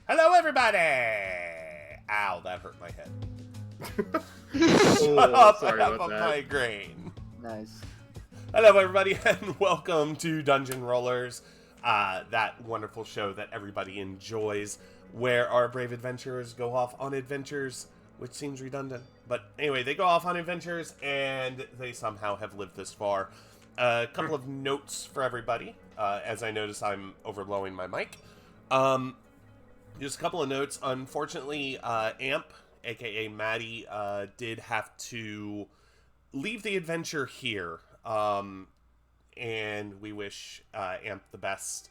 Hello, everybody! Ow, that hurt my head. Shut Oh, up, sorry I have about a that. migraine. Nice. Hello, everybody, and welcome to Dungeon Rollers, that wonderful show that everybody enjoys, where our brave adventurers go off on adventures, which seems redundant. But anyway, they go off on adventures, and they somehow have lived this far. A couple of notes for everybody, as I notice I'm overblowing my mic. Just a couple of notes. Unfortunately, Amp, aka Maddie, did have to leave the adventure here. And we wish Amp the best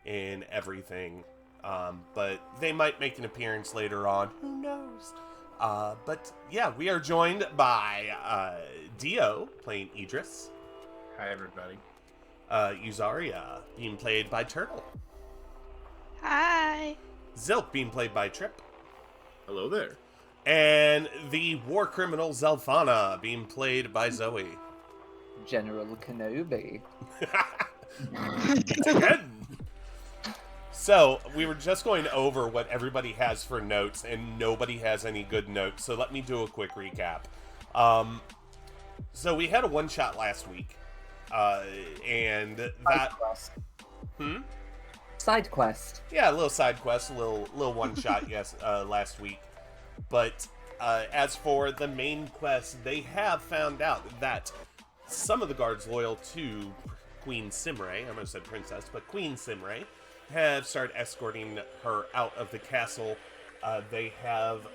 in everything. But they might make an appearance later on. Who knows? But yeah, we are joined by Dio playing Idris. Hi, everybody. Yuzaria being played by Turtle. Hi. Zilk being played by Trip. Hello there. And the war criminal Zelfana being played by Zoe. General Kenobi. Again. So, we were just going over what everybody has for notes, and nobody has any good notes, so let me do a quick recap. So we had a one-shot last week, and Side that... quest. Hmm? Side quest. Yeah, a little side quest, a little one-shot, yes, last week. But as for the main quest, they have found out that some of the guards loyal to Queen Simray, I almost said princess, but Queen Simray, have started escorting her out of the castle. They have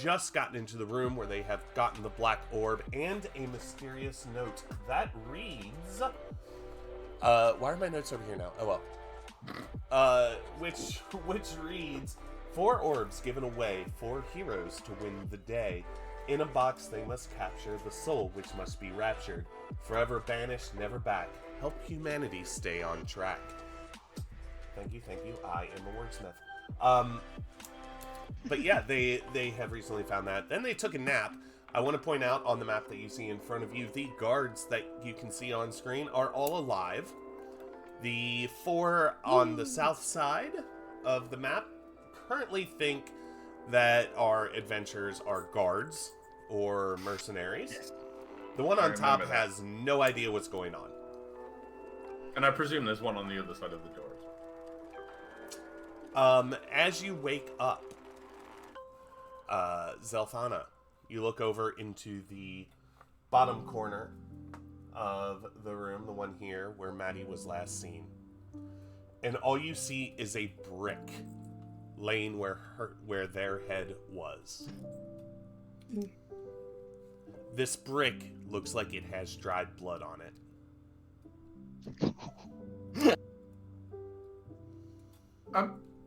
just gotten into the room where they have gotten the black orb and a mysterious note that reads... why are my notes over here now? Oh well. Which reads, 4 orbs given away, 4 heroes to win the day. In a box they must capture, the soul which must be raptured. Forever banished, never back. Help humanity stay on track. Thank you. I am a wordsmith. But yeah, they have recently found that. Then they took a nap. I want to point out on the map that you see in front of you, the guards that you can see on screen are all alive. The 4 on the south side of the map currently think that our adventurers are guards or mercenaries. The one on top remember that. has no idea what's going on. And I presume there's one on the other side of the doors. As you wake up, Zelfana, you look over into the bottom corner of the room, the one here where Maddie was last seen. And all you see is a brick laying where their head was. This brick looks like it has dried blood on it.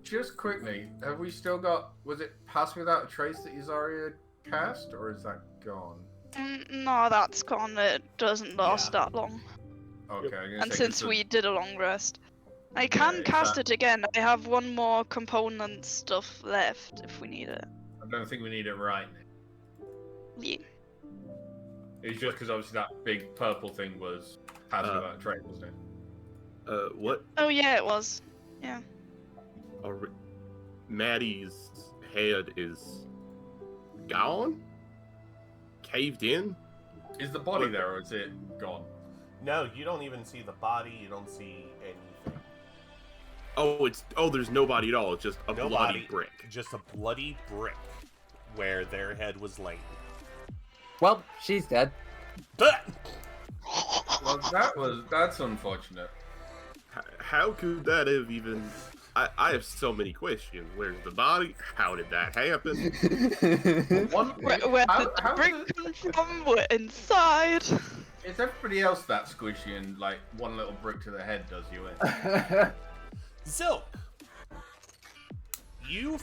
Just quickly, have we still got... Was it Pass Without a Trace that Yuzaria cast, or is that gone? No, that's gone. It doesn't last that long. Okay, I'm gonna And say, since 'cause we did a long rest, I can Yeah, cast that- it again. I have one more component stuff left if we need it. I don't think we need it right now. Yeah. It's just because obviously that big purple thing was Pass Without a Trace, wasn't it? What? Oh yeah, it was. Yeah. Maddie's head is gone? Caved in? Is the body there, or is it gone? No, you don't even see the body, you don't see anything. There's no body at all. It's just a No bloody body, brick. just a bloody brick where their head was laying. Well, she's dead. Well, that's unfortunate. How could that have even... I have so many questions. Where's the body? How did that happen? Where did the brick come from? We're inside. It's everybody else that squishy, and like one little brick to the head does you in. Zilk, you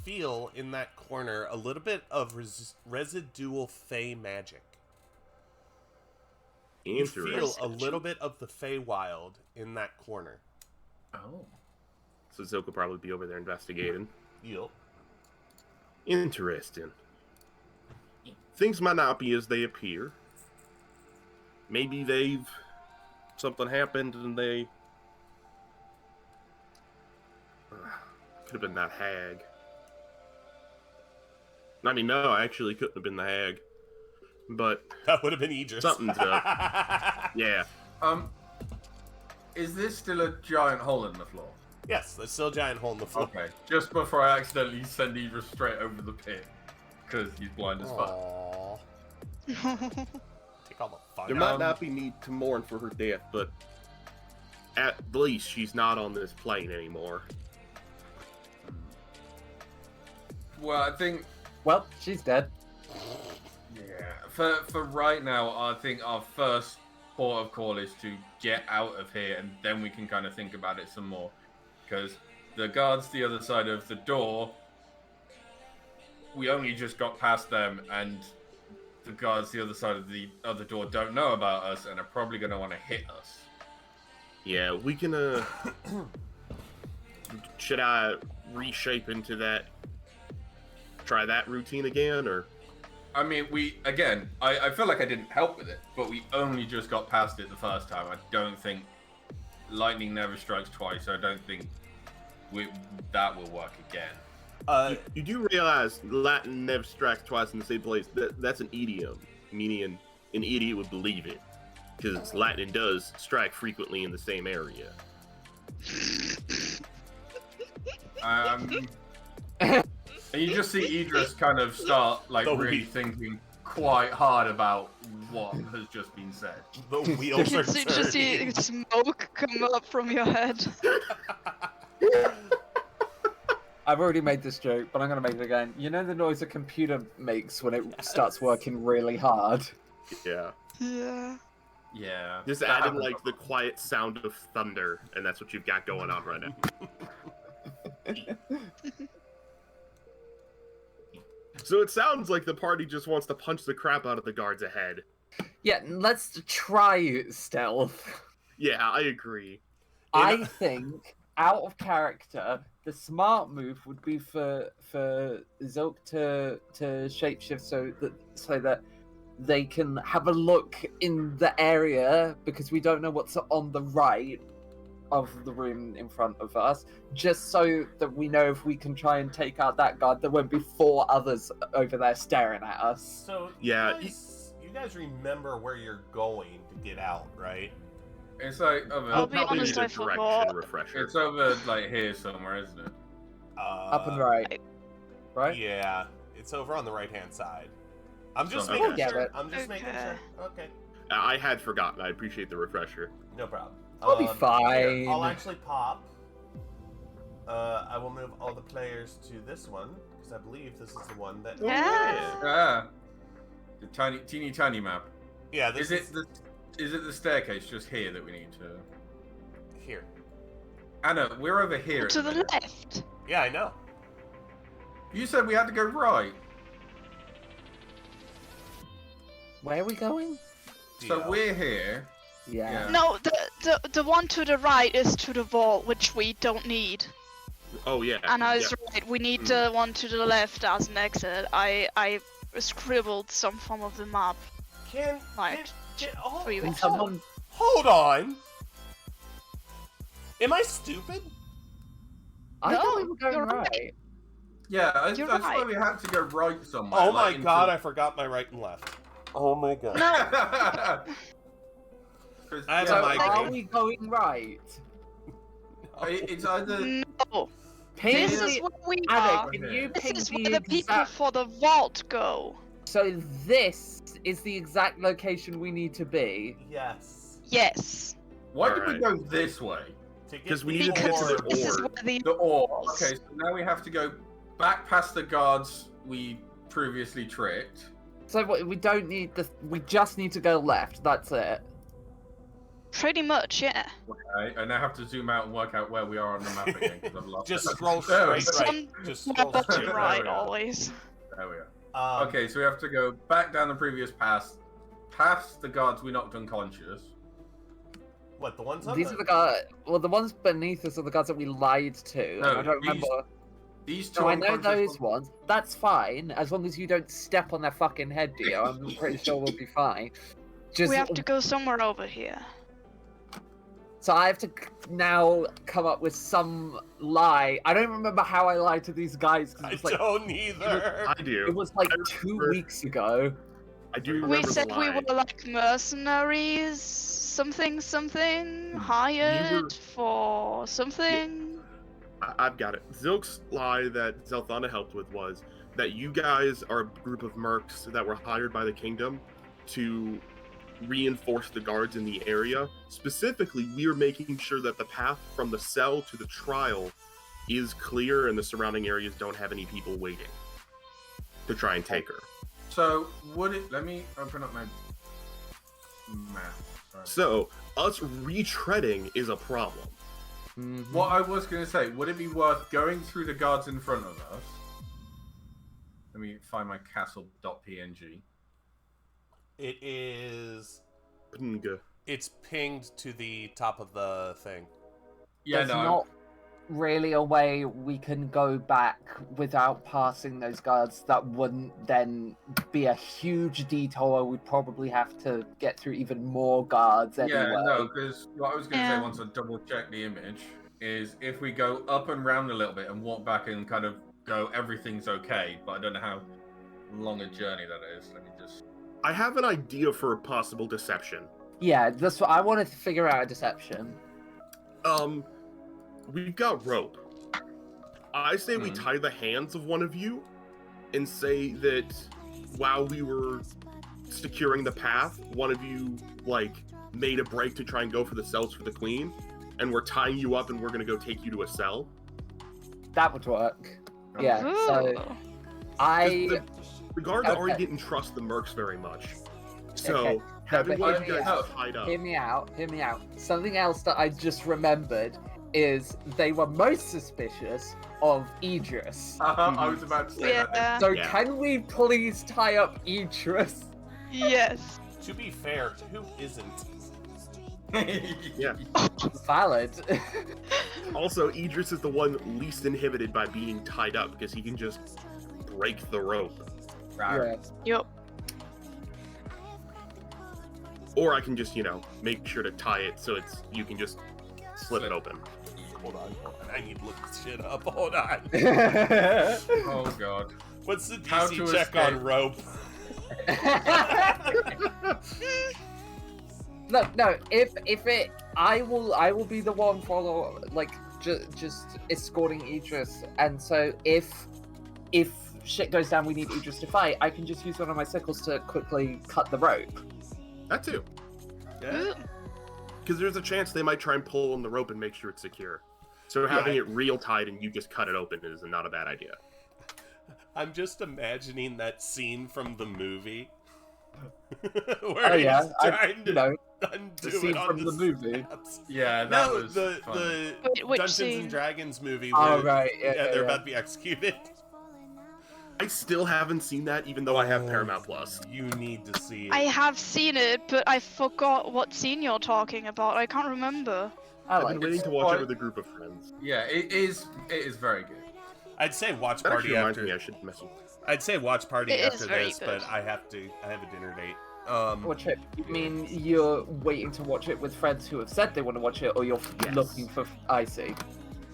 feel in that corner a little bit of residual fey magic. You Interesting. feel a little bit of the Feywild in that corner. Oh. So Zilk will probably be over there investigating. Yup. Interesting. Things might not be as they appear. Maybe something happened and they Could have been that hag. I mean, no, actually, couldn't have been the hag. But That would have been Idris. Something's up. yeah, Is this still a giant hole in the floor? Yes, there's still a giant hole in the floor. Okay. Just before I accidentally send Idris straight over the pit. Because he's blind as fuck. Aww. Take all the fun. there might not be need to mourn for her death, but at least she's not on this plane anymore. Well, I think Well, she's dead. for right now, I think our first port of call is to get out of here, and then we can kind of think about it some more. Because the guards the other side of the door, we only just got past them, and the guards the other side of the other door don't know about us, and are probably going to want to hit us. Yeah, we can, should I reshape into that? Try that routine again, or? I mean, I feel like I didn't help with it, but we only just got past it the first time. I don't think lightning never strikes twice, so I don't think that will work again. You do realize Latin never strikes twice in the same place. That's an idiom, meaning an idiot would believe it. Because Latin does strike frequently in the same area. And you just see Idris kind of start, like, really thinking quite hard about what has just been said. The wheels are You just see turning. smoke come up from your head. I've already made this joke, but I'm gonna make it again. You know the noise a computer makes when it starts working really hard? Yeah. Yeah. Yeah. Just that add in, happens. like, the quiet sound of thunder, and that's what you've got going on right now. So it sounds like the party just wants to punch the crap out of the guards ahead. Yeah, let's try stealth. Yeah, I agree. I think, out of character, the smart move would be for Zilk to shapeshift so that they can have a look in the area, because we don't know what's on the right of the room in front of us, just so that we know if we can try and take out that guard, there won't be 4 others over there staring at us. So Yeah, you guys remember where you're going to get out, right? It's like over. I'll be Probably honest, need a I direction forgot. refresher. It's over, like, here somewhere, isn't it? Up and right. Right? Yeah, it's over on the right-hand side. I'm just So- making We'll get sure. it. I'm just making Okay. sure. Okay, I had forgotten. I appreciate the refresher. no problem. We'll be Here, fine. I'll actually pop. I will move all the players to this one because I believe this is the one that. Yeah. Ah. The teeny tiny map. Yeah. This Is it the staircase just here that we need to? here? Anna, we're over here. at To the minute. left. Yeah, I know. You said we had to go right. Where are we going? So Deal. we're here. Yeah. No, the one to the right is to the vault, which we don't need. Oh, yeah. And I was yeah. right. We need the one to the left as an exit. I scribbled some form of the map. Can Right. hold, For you. Can someone... hold on. Am I stupid? I No, thought we were going you're right. right. Yeah, I You're swear right. we had to go right somewhere. Oh my like, into- god, I forgot my right and left. Oh my god. No. 'Cause, I have So a migraine. are we going right? It's either. No. Ping This the- is where we Alec, are. can you This ping is the where the people exact... for the vault go. So this is the exact location we need to be. Yes. Yes. Why did we Alright. go this way? To get 'Cause we the need to get to the orb. This is orb. where the The ore. Okay, so now we have to go back past the guards we previously tricked. So we don't need the... We just need to go left. That's it. pretty much, yeah. Okay, I now have to zoom out and work out where we are on the map again because I've lost Just it. scroll There we straight go. right. Just Yeah, scroll bottom straight There right we are. always. There we are. Um, Okay, so we have to go back down the previous pass, past the guards we knocked unconscious. What, the ones on These are the guards... Well, the ones beneath us are the guards that we lied to. No, and I don't these remember... These two No, I know unconscious those ones. That's fine, as long as you don't step on their fucking head, Dio. I'm pretty sure we'll be fine. Just We have to go somewhere over here. So I have to now come up with some lie. I don't remember how I lied to these guys. 'Cause I it was like, don't either. I do. it was like I 2 remember- weeks ago. I do remember We the said we line. were like mercenaries, something, hired for something. I've got it. Zilk's lie that Zelthana helped with was that you guys are a group of mercs that were hired by the kingdom to reinforce the guards in the area. Specifically, we are making sure that the path from the cell to the trial is clear and the surrounding areas don't have any people waiting to try and take her. So would it? Let me open up my map. Sorry. So, us retreading is a problem. What I was going to say, would it be worth going through the guards in front of us? Let me find my castle.png. It is. Pnga. It's pinged to the top of the thing. Yeah, There's no. not really a way we can go back without passing those guards. That wouldn't then be a huge detour. We'd probably have to get through even more guards anyway. Yeah, no, because what I was going to say Yeah. once I double check the image is if we go up and round a little bit and walk back and kind of go, everything's okay, but I don't know how long a journey that is. Let me just. I have an idea for a possible deception. Yeah, that's what I wanted to figure out a deception. We've got rope. I say we Mhm. tie the hands of one of you and say that while we were securing the path, one of you, like, made a break to try and go for the cells for the queen, and we're tying you up and we're gonna go take you to a cell. That would work. Yeah, so Ooh. I The guards Okay. already didn't trust the mercs very much. So, Okay. having No, one but of you hear guys me out. tied up. Hear me out, hear me out. Something else that I just remembered is they were most suspicious of Idris. I was about to say that. Then. Yeah. So Yeah. can we please tie up Idris? Yes. To be fair, who isn't? Yeah. Valid. Also, Idris is the one least inhibited by being tied up because he can just break the rope. Right. Yeah. Yup. Or I can just, make sure to tie it so you can just slip it open. Hold on. I need to look this shit up. Hold on. Oh god. What's the How DC to check on escape. rope? No. If it, I will be the one follow, like just escorting Idris, and so if shit goes down, we need Idris to fight. I can just use one of my sickles to quickly cut the rope. That too. Yeah. Ooh. Because there's a chance they might try and pull on the rope and make sure it's secure. So having it real tight and you just cut it open is not a bad idea. I'm just imagining that scene from the movie. Oh Where yeah, he's trying to undo the scene it on from the movie. steps. Yeah, that No, was the fun. the Which Dungeons scene? and Dragons movie. Oh, where, right, yeah, they're yeah. about to be executed. I still haven't seen that, even though I have Paramount Plus. You need to see it. I have seen it, but I forgot what scene you're talking about. I can't remember. I I've like been it. waiting to watch quite- it with a group of friends. Yeah, it is very good. I'd say watch That party actually reminds after. me I should message. I'd say watch party It is after very this, good. but I have a dinner date. Watch it. You mean you're waiting to watch it with friends who have said they want to watch it, or you're Yes. looking for? I see.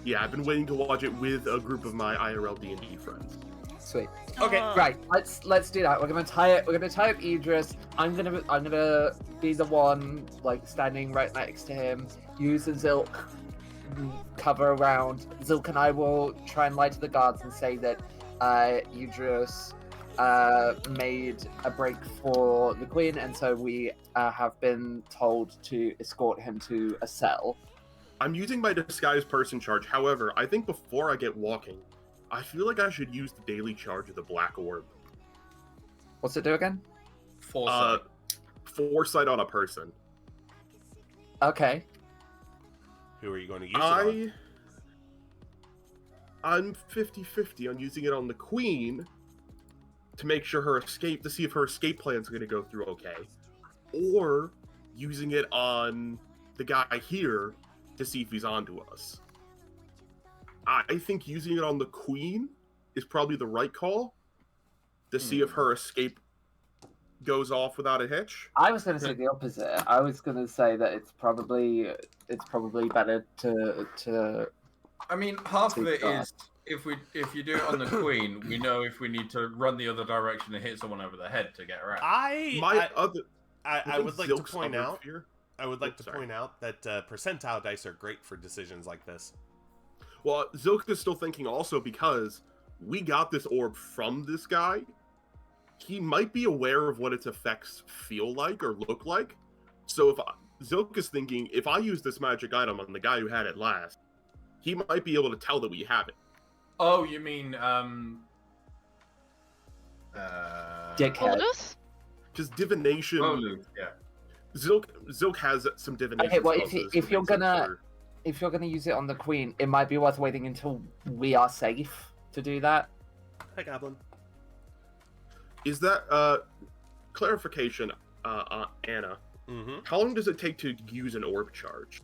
Yeah, I've been waiting to watch it with a group of my IRL D&D friends. Sweet. Okay, Right. Let's do that. We're gonna tie it. We're gonna tie up Idris. I'm gonna be the one like standing right next to him. Use a Zilk cover around. Zilk and I will try and lie to the guards and say that Idris made a break for the queen, and so we have been told to escort him to a cell. I'm using my disguised person charge. However, I think before I get walking, I feel like I should use the daily charge of the Black Orb. What's it do again? Foresight. Foresight on a person. Okay. who are you going to use it on? I'm 50-50 on using it on the queen to make sure to see if her escape plan's going to go through okay, or using it on the guy here to see if he's onto us. I think using it on the queen is probably the right call to see if her escape goes off without a hitch. I was going to say the opposite. I was going to say that it's probably better to. I mean, half of it Take is if you do it on the queen, we know if we need to run the other direction and hit someone over the head to get her out. I would like to Zilk's point other out. fear- I would like to Sorry. point out that percentile dice are great for decisions like this. Well, Zilk is still thinking also because we got this orb from this guy. He might be aware of what its effects feel like or look like. So if Zilk is thinking, if I use this magic item on the guy who had it last, he might be able to tell that we have it. Oh, you mean Dickhead. Boluth? Because divination, Boluth, yeah. Zilk has some divination. Okay, well, spells if you're that makes sense gonna- If you're going to use it on the queen, it might be worth waiting until we are safe to do that. Hi, Goblin. Is that clarification, Anna? Mm-hmm. How long does it take to use an orb charge?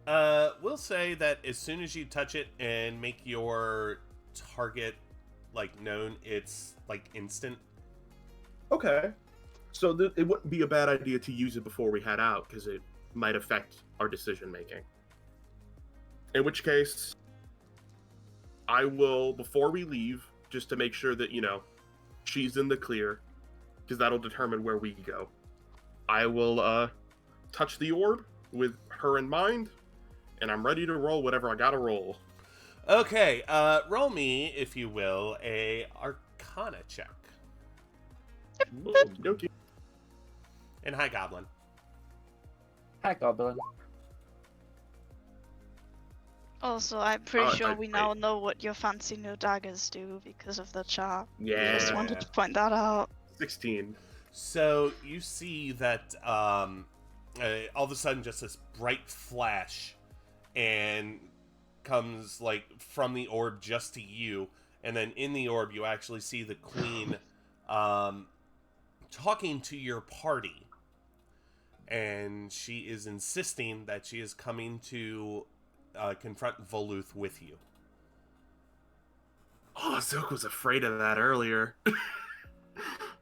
We'll say that as soon as you touch it and make your target known, it's instant. Okay. So it wouldn't be a bad idea to use it before we head out, because it might affect our decision making. In which case, I will, before we leave, just to make sure that, she's in the clear, because that'll determine where we go, I will touch the orb with her in mind, and I'm ready to roll whatever I gotta roll. Okay, roll me, if you will, a Arcana check. Okay. And hi, Goblin. Hi, Goblin. Also, I'm pretty sure we wait. now know what your fancy new daggers do because of the chart. Yeah. Just wanted to point that out. 16. So you see that all of a sudden just this bright flash and comes from the orb just to you, and then in the orb you actually see the queen talking to your party, and she is insisting that she is coming to confront Voluth with you. Oh, Zook was afraid of that earlier.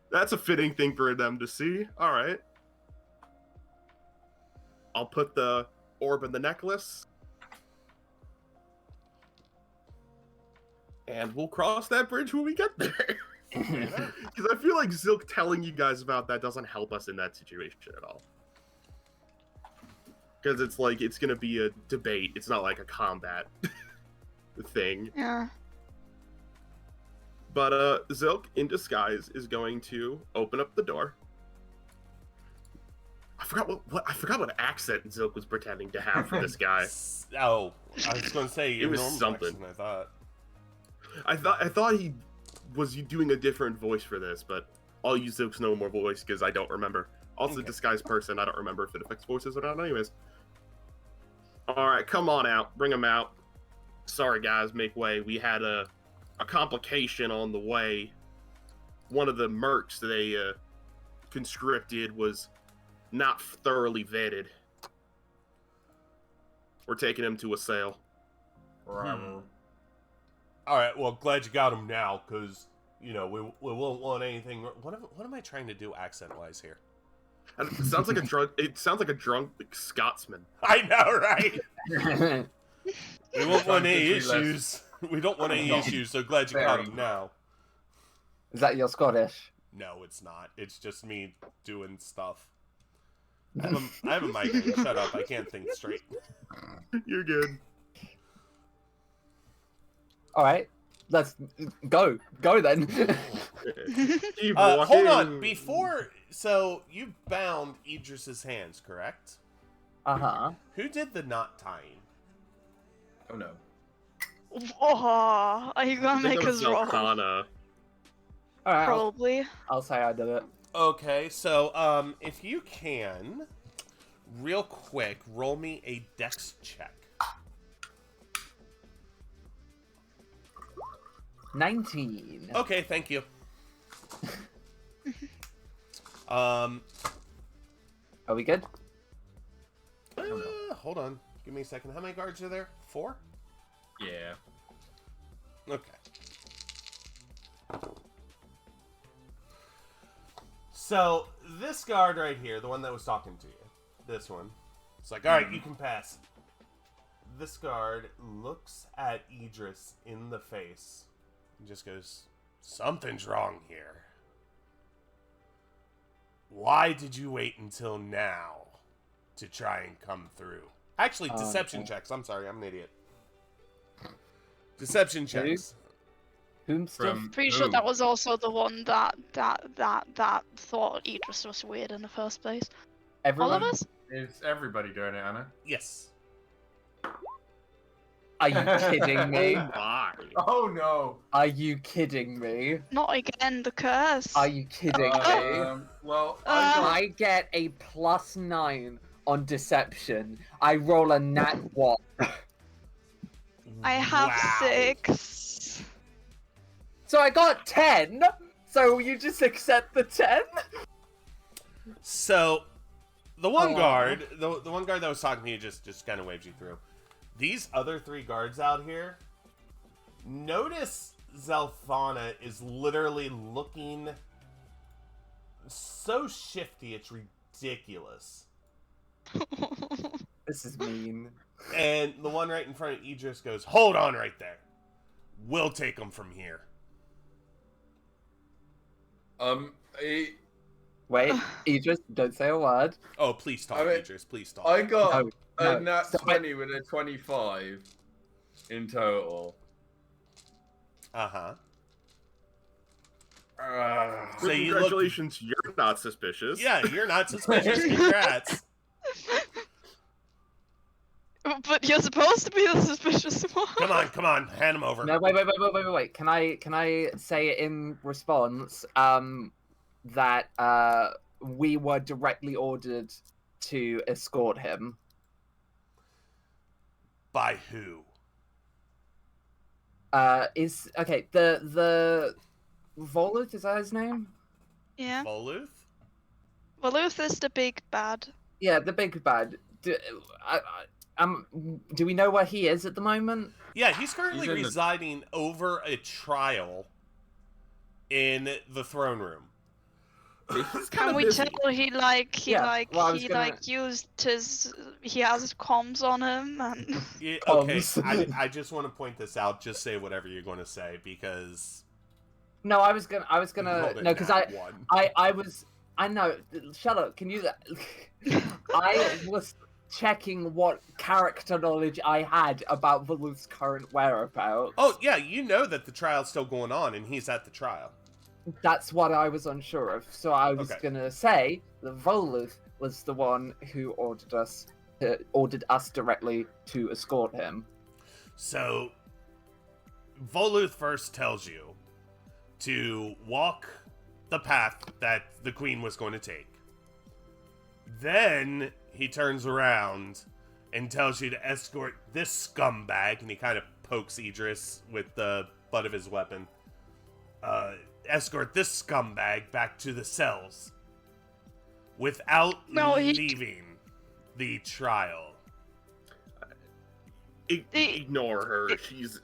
That's a fitting thing for them to see. All right. I'll put the orb in the necklace. And we'll cross that bridge when we get there. Because I feel like Zilk telling you guys about that doesn't help us in that situation at all. Because it's going to be a debate. It's not like a combat thing. Yeah. But Zilk, in disguise, is going to open up the door. I forgot what accent Zilk was pretending to have for this guy. Oh, I was going to say It was normal something. accent, I thought. I thought he was doing a different voice for this, but I'll use Zilk's normal voice because I don't remember. Also, Okay. disguised person, I don't remember if it affects voices or not. Anyways. Alright, come on out. Bring him out. Sorry, guys, make way. We had a complication on the way. One of the mercs they conscripted was not thoroughly vetted. We're taking him to a sale. Right. All right, well, glad you got him now, because we won't want anything. What am I trying to do accent-wise here? And it sounds like a drunk. It sounds like a drunk Scotsman. I know, right? We won't want any Drunk country issues. We don't want any No. issues, so glad you Very caught him now. Is that your Scottish? No, it's not. It's just me doing stuff. I have a migraine. Shut up. I can't think straight. You're good. All right, let's go. Go then. Keep Hold on. walking. Before... So, you bound Idris's hands, correct? Uh-huh. Who did the knot tying? Oh no. Oh, are you I gonna think make it was us roll? Zelkana. All right, Probably. I'll say I did it. Okay, so, if you can, real quick, roll me a dex check. 19. Okay, thank you. Are we good? Hold on. Give me a second. How many guards are there? 4? Yeah. Okay. So this guard right here, the one that was talking to you, this one, it's like, all right, you can pass. This guard looks at Idris in the face and just goes, something's wrong here. Why did you wait until now to try and come through? Actually, deception checks. I'm sorry, I'm an idiot. Deception checks. Pretty sure that was also the one that thought Idris was weird in the first place. Everyone? All of us? Is everybody doing it, Anna? Yes. Are you kidding me? Bye. Oh no! Are you kidding me? Not again, the curse. Are you kidding me? Well, I get a +9 on deception. I roll a nat 1. I have Wow. 6. So I got 10. So you just accept the 10? So, the one Oh. guard, the one guard that was talking to you just kind of waved you through. These other 3 guards out here, notice Zelfana is literally looking so shifty, it's ridiculous. This is mean. And the one right in front of Idris goes, hold on right there. We'll take them from here. Wait, Idris, don't say a word. Oh, please talk, I mean, Idris. Please talk. I got No, a no, nat stop it. 20 with a 25 in total. Uh-huh. Uh, So you look- Congratulations, you're not suspicious. Yeah, you're not suspicious. Congrats. But you're supposed to be the suspicious one. Come on. Hand them over. No, wait. Can I say in response that we were directly ordered to escort him? By who? Is okay, the Voluth, is that his name? Yeah. Voluth? Valuth is the big bad. Yeah, the big bad. Do we know where he is at the moment? Yeah, he's currently He's in the- residing over a trial in the throne room. He's kind Can of we busy. tell he was used his he has comms on him and Yeah, okay, Comms. I just want to point this out. Just say whatever you're going to say because No, I was you gonna rolled a no, because nat one. I know. Shut up. Can you? I was checking what character knowledge I had about Voluth's current whereabouts. Oh yeah, you know that the trial's still going on, and he's at the trial. That's what I was unsure of. So I was Okay. gonna say that Voluth was the one who ordered us directly to escort him. So, Voluth first tells you to walk the path that the queen was going to take. Then he turns around and tells you to escort this scumbag, and he kind of pokes Idris with the butt of his weapon. Escort this scumbag back to the cells without No, he- leaving the trial. Ignore her. She's.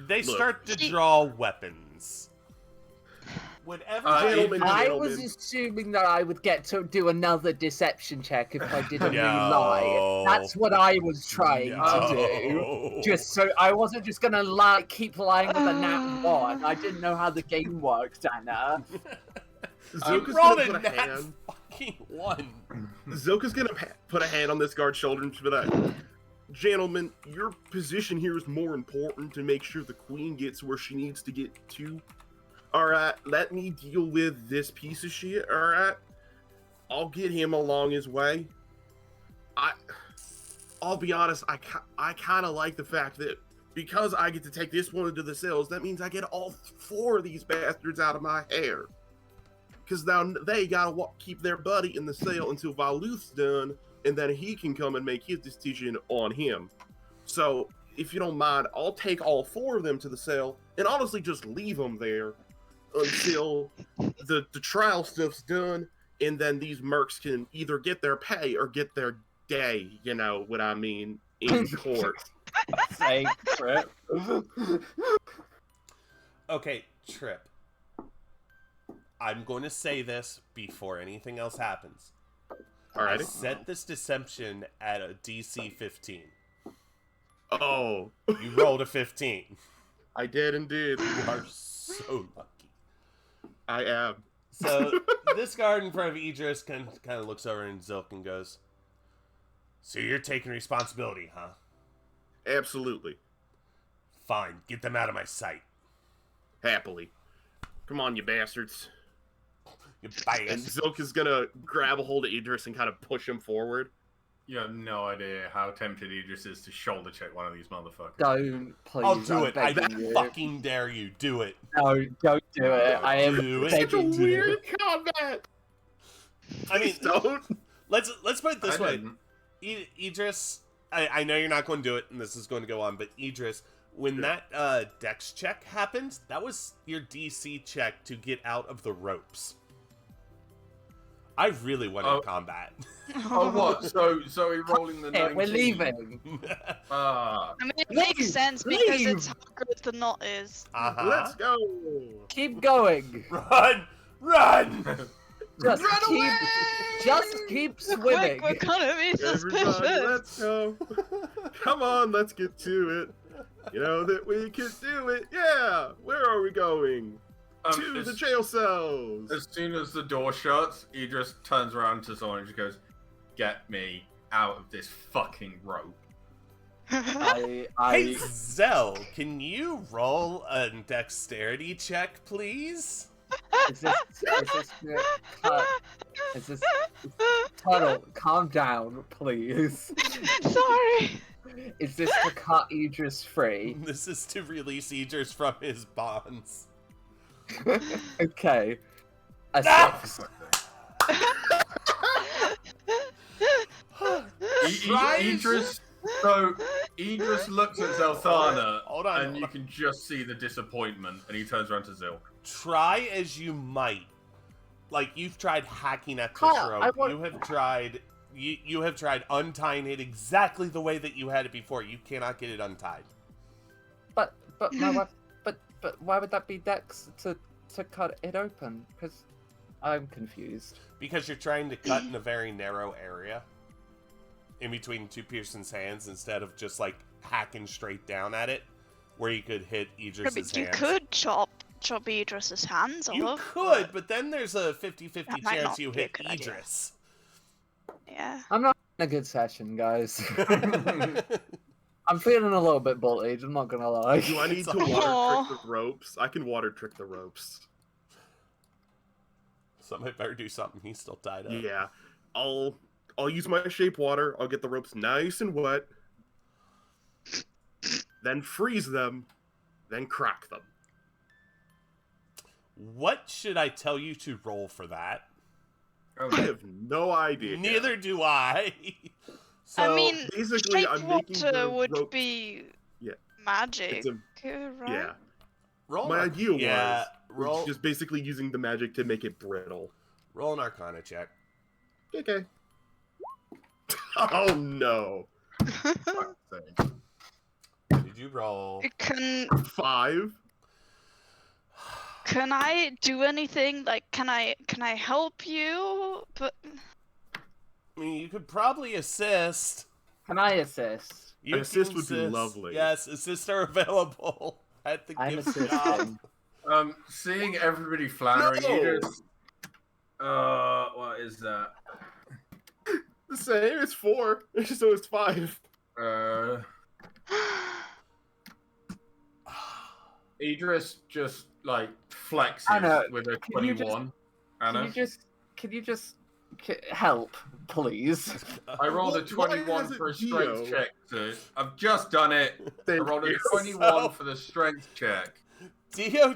They Look. start to She- draw weapons. Whatever. Gentlemen, I gentlemen. was assuming that I would get to do another deception check if I didn't really No. lie. That's what I was trying to do. No. Just so I wasn't just gonna keep lying with a nat 1. I didn't know how the game worked, Anna. Zoka's rolled gonna a put a nat hand. fucking one. Zoka's gonna put a hand on this guard's shoulder and be like, "Gentlemen, your position here is more important to make sure the queen gets where she needs to get to. All right, let me deal with this piece of shit. All right, I'll get him along his way. I'll be honest. I kind of like the fact that because I get to take this one into the cells, that means I get all 4 of these bastards out of my hair. Because now they gotta keep their buddy in the cell until Valuth's done, and then he can come and make his decision on him. So, if you don't mind, I'll take all 4 of them to the cell, and honestly just leave them there until the trial stuff's done, and then these mercs can either get their pay or get their day, you know what I mean, in court." Say, Trip. Okay, Trip. I'm going to say this before anything else happens. I Alrighty. set this deception at a DC 15. Oh, You rolled a 15. I did indeed. You are so lucky. I am. So this guard in front of Idris kind of looks over and Zilk and goes, "So you're taking responsibility, huh? Absolutely. Fine, get them out of my sight. Happily. Come on, you bastards. You And bias." Zilk is gonna grab a hold of Idris and kind of push him forward. You have no idea how tempted Idris is to shoulder check one of these motherfuckers. Don't, please. I'll do I'm it. I begging you. fucking dare you. Do it. No, don't do it. I am Do it. Such a begging you. weird combat. I mean, Don't. let's put it this I way. didn't. Idris, I know you're not going to do it, and this is going to go on, but Idris, when that dex check happened, that was your DC check to get out of the ropes. I really wanted combat. Oh, what? So he rolling the 19. We're leaving. Ah. I mean, it Leave, makes sense because leave. it's how good the knot is. Uh-huh. Let's go. Keep going. Run! Run! Just Run keep, away! just keep swimming. Quick, we're gonna be Everybody, suspicious. let's go. Come on, let's get to it. You know that we can do it. Yeah. Where are we going? To the jail cells. As soon as the door shuts, Idris turns around to someone and just goes, "Get me out of this fucking rope." Hey, I Zell, can you roll a dexterity check, please? is this Tuttle, calm down, please. Sorry. Is this to cut Idris free? This is to release Idris from his bonds. Okay. A Ah! 6. Idris. So Idris looks at Zelthana, Hold on, and hold you on. can just see the disappointment, and he turns around to Zilk. Try as you might. Like, you've tried hacking at this Kyle, I rope. want- You have tried... You have tried untying it exactly the way that you had it before. You cannot get it untied. But why would that be Dex to cut it open? Because I'm confused. Because you're trying to cut in a very narrow area. In between two Pearson's hands instead of just, like, hacking straight down at it. Where you could hit I Idris's mean, you hands. could chop Idris's hands You off. could, but then there's a 50-50 That might chance not you be a hit good idea. Idris. Yeah. I'm not in a good session, guys. I'm feeling a little bit bullied, I'm not gonna lie. Do I need It's to all- water trick the ropes? I can water trick the ropes. Somebody better do something. He's still tied up. Yeah. I'll use my shape water. I'll get the ropes nice and wet. Then freeze them. Then crack them. What should I tell you to roll for that? I have no idea. Neither do I. So, I mean, basically, shape I'm making water the would rope- be Yeah. magic, It's a, right? yeah. roll My an- idea yeah, was roll just basically using the magic to make it brittle. roll an Arcana check. Okay. Oh no. Did you roll? Can 5. I do anything? Like, can I help you? But I mean, you could probably assist. Can I assist? You Assist can would be lovely. Yes, assists are available at the I'm gift shop. assisting. Seeing everybody floundering, No! Idris. What is that? The same. It's 4. So it's 5. Idris just like flexes Anna, with a can you 21. Can Anna, you just help, please? I rolled a Why 21 has for a it strength Dio? check. So I've just done it. I Thank rolled a you. 21 for the strength check. Dio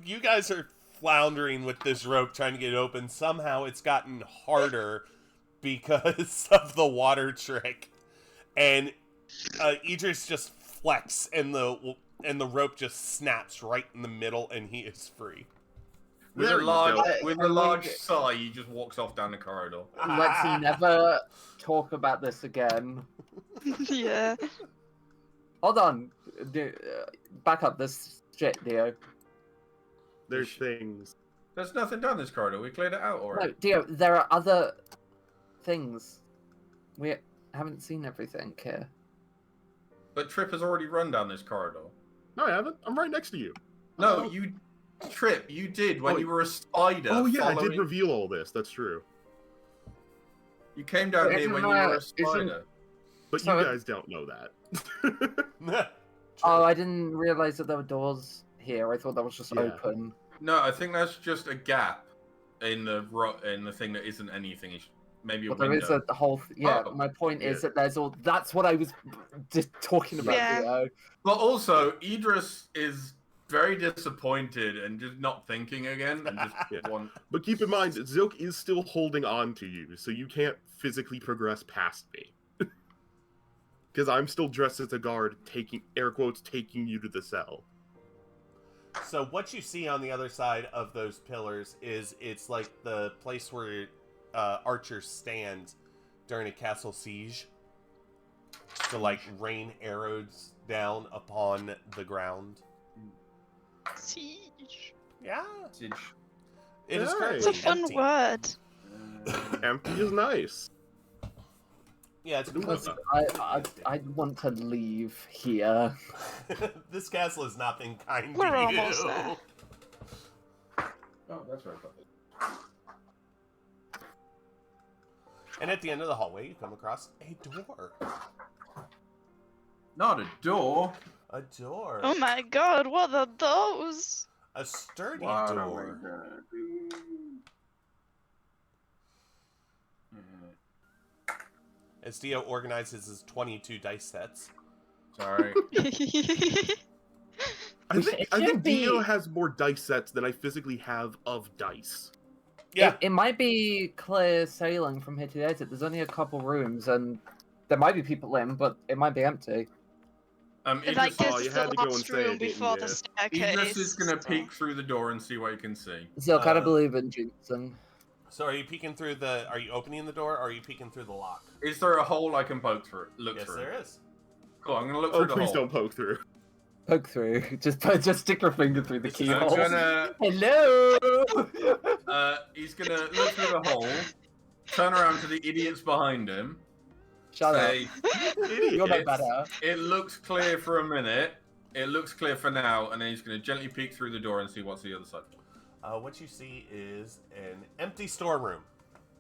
you guys are floundering with this rope trying to get it open. Somehow it's gotten harder because of the water trick. And Idris just flex and the rope just snaps right in the middle and he is free. With There a you large, go. with a large sigh, he just walks off down the corridor. Let's never talk about this again. yeah. Hold on. Back up this shit, Dio. There's things. There's nothing down this corridor. We cleared it out No, already. Dio, there are other things. We haven't seen everything here. But Trip has already run down this corridor. No, I haven't. I'm right next to you. No, you, Trip, you did when Oh, you were a spider. Oh yeah, I did following- reveal all this. That's true. You came down here when you were a Isn't- spider. But So you it- guys don't know that. Oh, I didn't realize that there were doors here. I thought that was just Yeah. open. No, I think that's just a gap in the thing that isn't anything. It's maybe a But there window. is a whole. Yeah, Oh. my point is Yeah. that there's all. That's what I was just talking about. Yeah. Dio. But also, Idris is very disappointed and just not thinking again, and just Yeah. want. But keep in mind, Zilk is still holding on to you, so you can't physically progress past me. Because I'm still dressed as a guard, taking air quotes, taking you to the cell. So what you see on the other side of those pillars is it's like the place where archers stand during a castle siege to like rain arrows down upon the ground. Siege. Yeah, Siege. it is Nice. currently It's a fun empty. word. Empty is nice. Yeah, it's Listen, completely I want to leave here. This castle has not been kind We're to almost you. there. Oh, that's right. And at the end of the hallway, you come across a door. Not a door. A door. Oh my god, what are those? A sturdy What are door. we gonna do? As Dio organizes his 22 dice sets. Sorry. I think It should Dio be- has more dice sets than I physically have of dice. Yeah, It might be clear sailing from here to the exit. There's only a couple rooms, and there might be people in, but it might be empty. Like Idris, Oh, this you is had the to go last and say room it, didn't before you? the staircase. Idris is gonna so- peek through the door and see what he can see. Zilk, I don't Uh, believe in jinxing. so are you peeking through the... Are you opening the door, or are you peeking through the lock? Is there a hole I can poke through? Look Yes, through. there is. Cool. I'm gonna look Oh, through the please hole. don't poke through. Poke through. Just stick your finger through the This is- I'm keyhole. gonna. Hello. He's gonna look through the hole, turn around to the idiots behind him, Shut say, You're no Idiots. better. "It looks clear for a minute. It looks clear for now," and then he's gonna gently peek through the door and see what's the other side. What you see is an empty storeroom.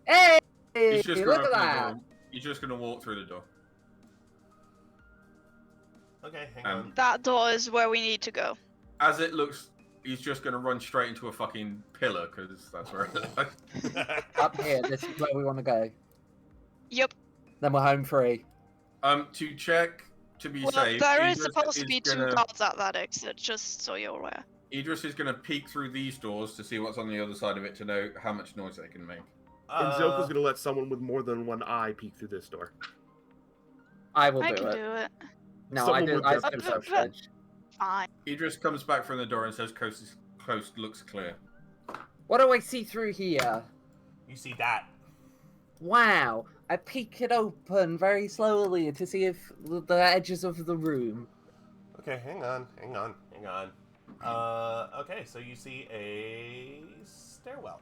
Hey, He's just look gonna at open the that. door. He's just gonna walk through the door. Okay, hang on. That door is where we need to go. As it looks, he's just gonna run straight into a fucking pillar because that's where. Up here. This is where we want to go. Yep. Then we're home free. To check to be Well, safe. there is Idris supposed to be two gonna- guards at that exit, just so you're aware. Idris is gonna peek through these doors to see what's on the other side of it to know how much noise they can make. And Zilk is going to let someone with more than one eye peek through this door. I will I do can it. do it. No, Someone I do. with I their do perception. perception. Fine. Idris comes back from the door and says, "Coast looks clear." What do I see through here? You see that. Wow. I peek it open very slowly to see if the edges of the room. Okay, hang on. Okay, so you see a stairwell.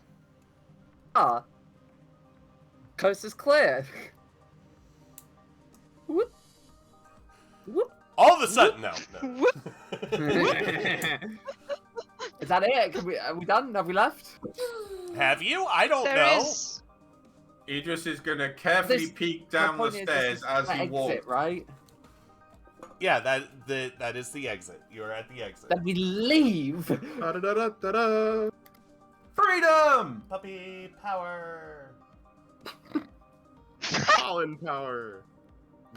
Ah. Coast is clear. Whoop. Whoop. All of a sudden, no. Is that it? Are we done? Have we left? Have you? I don't There know. is. Idris is gonna carefully This- peek My down the point is, this stairs is as the he exit, walks. right? Yeah, that is the exit. You are at the exit. Then we leave. Da-da-da-da-da-da. Freedom! Puppy power. Pollen power.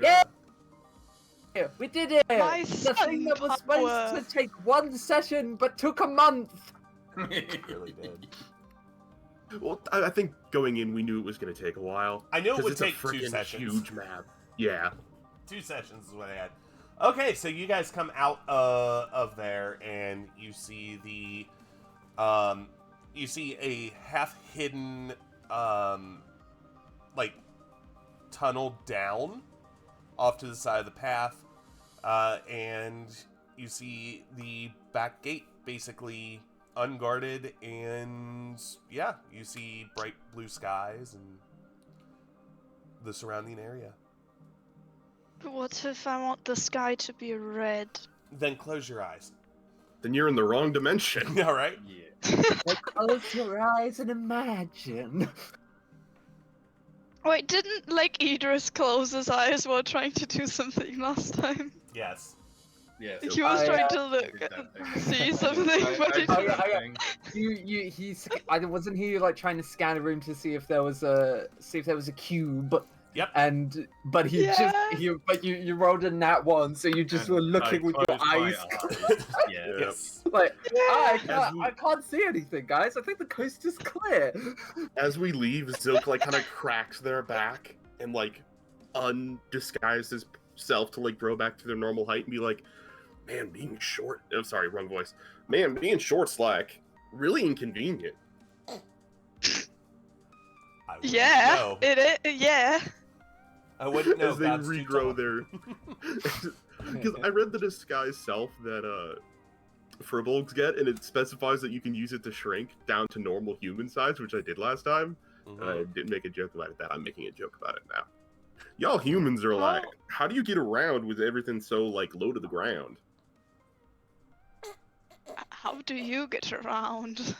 Yeah. We did it. My The thing that was sun supposed power. to take one session but took a month. It really did. Well, I think going in, we knew it was going to take a while. I knew it 'cause would it's a take 2 frickin' sessions. huge map. Yeah. 2 sessions is what I had. Okay, so you guys come out of there and you see the you see a half-hidden like tunnel down off to the side of the path, and you see the back gate basically unguarded, and yeah, you see bright blue skies and the surrounding area. But what if I want the sky to be red? Then close your eyes. Then you're in the wrong dimension. All right. Yeah. Now close your eyes and imagine. Wait, didn't like Idris close his eyes while trying to do something last time? Yes. Yeah. He was I, trying to I look did that and thing. see something, but he did Oh, didn't. yeah, that yeah. thing. Wasn't he like trying to scan a room to see if there was a cube? Yep. But Yeah. you rolled a nat one, so you just And were looking I with your closed my eyes. eyes. Yeah. Yes. Like, Yeah. I can't see anything, guys. I think the coast is clear. As we leave, Zilk like kind of cracks their back and like undisguised himself to like grow back to their normal height and be like, "Man, being short." I'm sorry, wrong voice. Man, being short's like really inconvenient. I wouldn't Yeah, know. yeah. I wouldn't know. As they God's too regrow tall. their. Because I read the disguise self that Firbolgs get, and it specifies that you can use it to shrink down to normal human size, which I did last time. Mhm. I didn't make a joke about it. That I'm making a joke about it now. Y'all humans are like, how do you get around with everything so like low to the ground? How do you get around?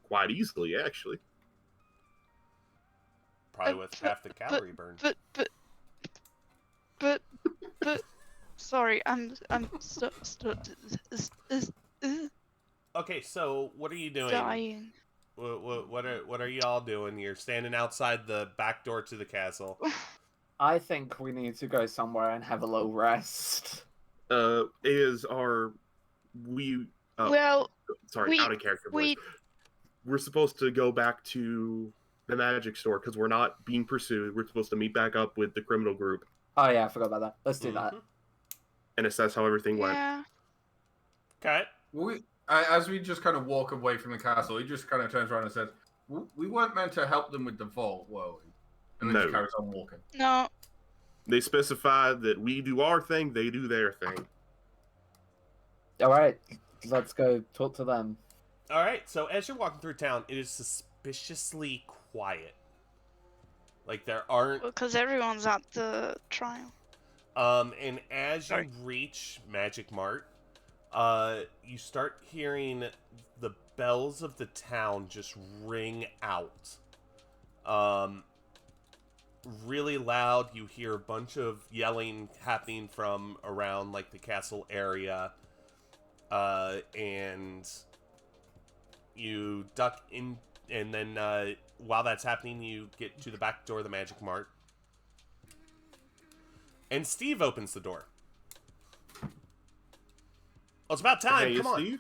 Quite easily, actually. Probably with half the calorie burn. But, sorry, I'm Okay, so what are you doing? dying. What are y'all doing? You're standing outside the back door to the castle. I think we need to go somewhere and have a little rest. Is our we Well, sorry, we- out of character voice. we- We're supposed to go back to the magic store because we're not being pursued. We're supposed to meet back up with the criminal group Oh yeah, I forgot about that. Let's do that. Mhm. and assess how everything went. yeah. Okay. As we just kind of walk away from the castle, he just kind of turns around and says, "We weren't meant to help them with the vault, were we?" And then No. just carries on walking. No, They specified that we do our thing, they do their thing. All right, let's go talk to them. All right. So as you're walking through town, it is suspiciously quiet. Like there aren't. because everyone's at the trial. And as you Sorry. reach Magic Mart, you start hearing the bells of the town just ring out. Really loud. You hear a bunch of yelling happening from around like the castle area. And you duck in, and then while that's happening, you get to the back door of the Magic Mart. And Steve opens the door. Well, it's about time. Hey, Come on. Steve?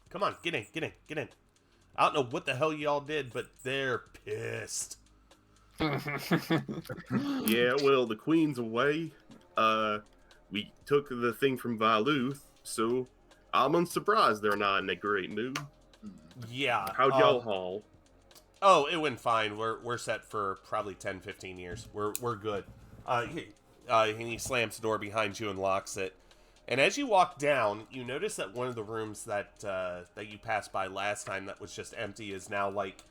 Come on. Get in. Get in. Get in. I don't know what the hell y'all did, but they're pissed. Yeah, well, the queen's away. We took the thing from Valuth, so I'm unsurprised they're not in a great mood. Yeah. How'd y'all haul? Oh, it went fine. We're set for probably 10, 15 years. We're good. And he slams the door behind you and locks it. And as you walk down, you notice that one of the rooms that that you passed by last time that was just empty is now like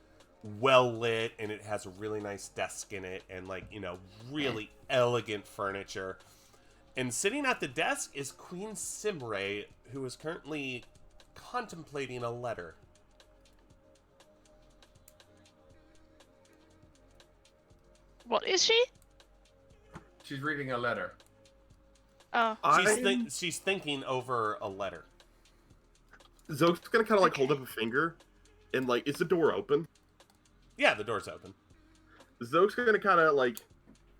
well lit, and it has a really nice desk in it, and like, you know, really elegant furniture. And sitting at the desk is Queen Simray, who is currently contemplating a letter. What is she? She's reading a letter. Oh, She's thinking over a letter. Zoke's gonna kind of like hold up a finger, and like, is the door open? Yeah, the door's open. Zoke's gonna kind of like